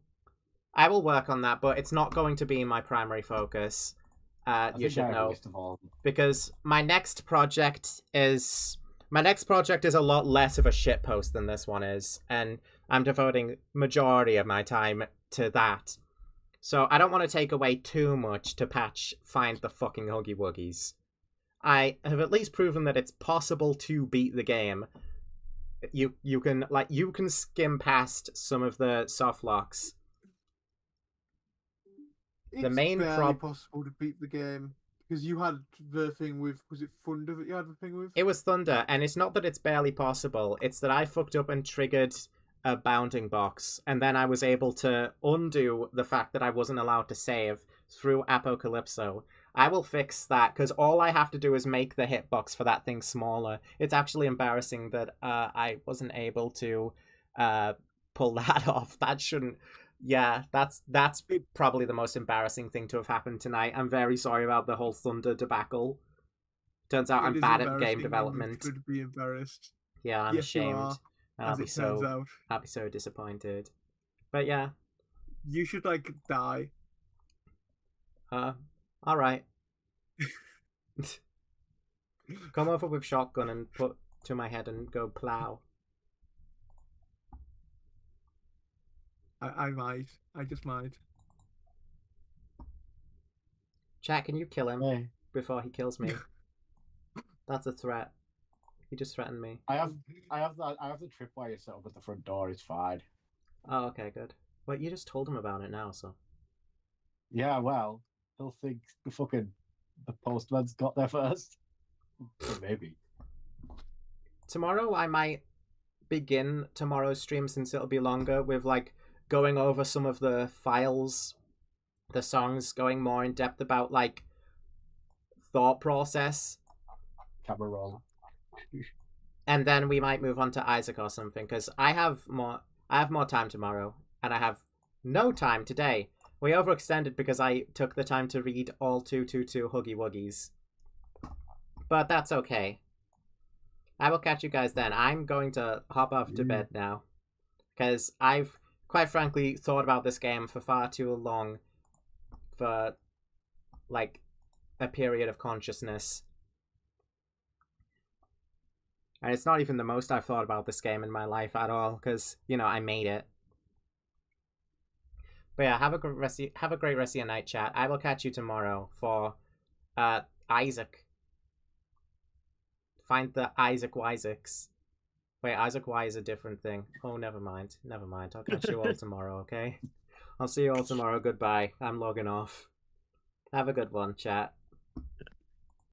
work on that, but it's not going to be my primary focus. You should know, because my next project is a lot less of a shitpost than this one is, and I'm devoting majority of my time to that. So I don't want to take away too much to patch Find the fucking Huggy Wuggies. I have at least proven that it's possible to beat the game. You can skim past some of the soft locks. It's the main barely possible to beat the game because you had the thing with, was it Thunder that you had the thing with? It was Thunder, and it's not that it's barely possible. It's that I fucked up and triggered a bounding box, and then I was able to undo the fact that I wasn't allowed to save through Apocalypso. I will fix that, because all I have to do is make the hitbox for that thing smaller. It's actually embarrassing that I wasn't able to pull that off. That shouldn't... Yeah, that's probably the most embarrassing thing to have happened tonight. I'm very sorry about the whole Thunder debacle. Turns out I'm bad at game development. You could be embarrassed. Yeah, I'm ashamed. You are, and I'll be so disappointed. But yeah. You should like die. Alright. Come over with shotgun and put to my head and go plow. I might. I just might. Chat, can you kill him before he kills me? That's a threat. He just threatened me. I have the tripwire set up at the front door. It's fine. Oh, okay, good. Well, you just told him about it now, so. Yeah, well, he'll think the postman's got there first. Maybe. Tomorrow I might begin tomorrow's stream, since it'll be longer, with like going over some of the files, the songs, going more in depth about like thought process. Camera roll. And then we might move on to Isaac or something, because I have more time tomorrow, and I have no time today. We overextended because I took the time to read all 222 Huggy Wuggies. But that's okay. I will catch you guys then. I'm going to hop off to bed now, because I've quite frankly thought about this game for far too long for like a period of consciousness. And it's not even the most I've thought about this game in my life at all, because, you know, I made it. But yeah, have a great rest of your night, chat. I will catch you tomorrow for Isaac. Find the Isaac Wiseks. Wait, Isaac Y is a different thing. Oh, never mind. Never mind. I'll catch you all tomorrow, okay? I'll see you all tomorrow. Goodbye. I'm logging off. Have a good one, chat.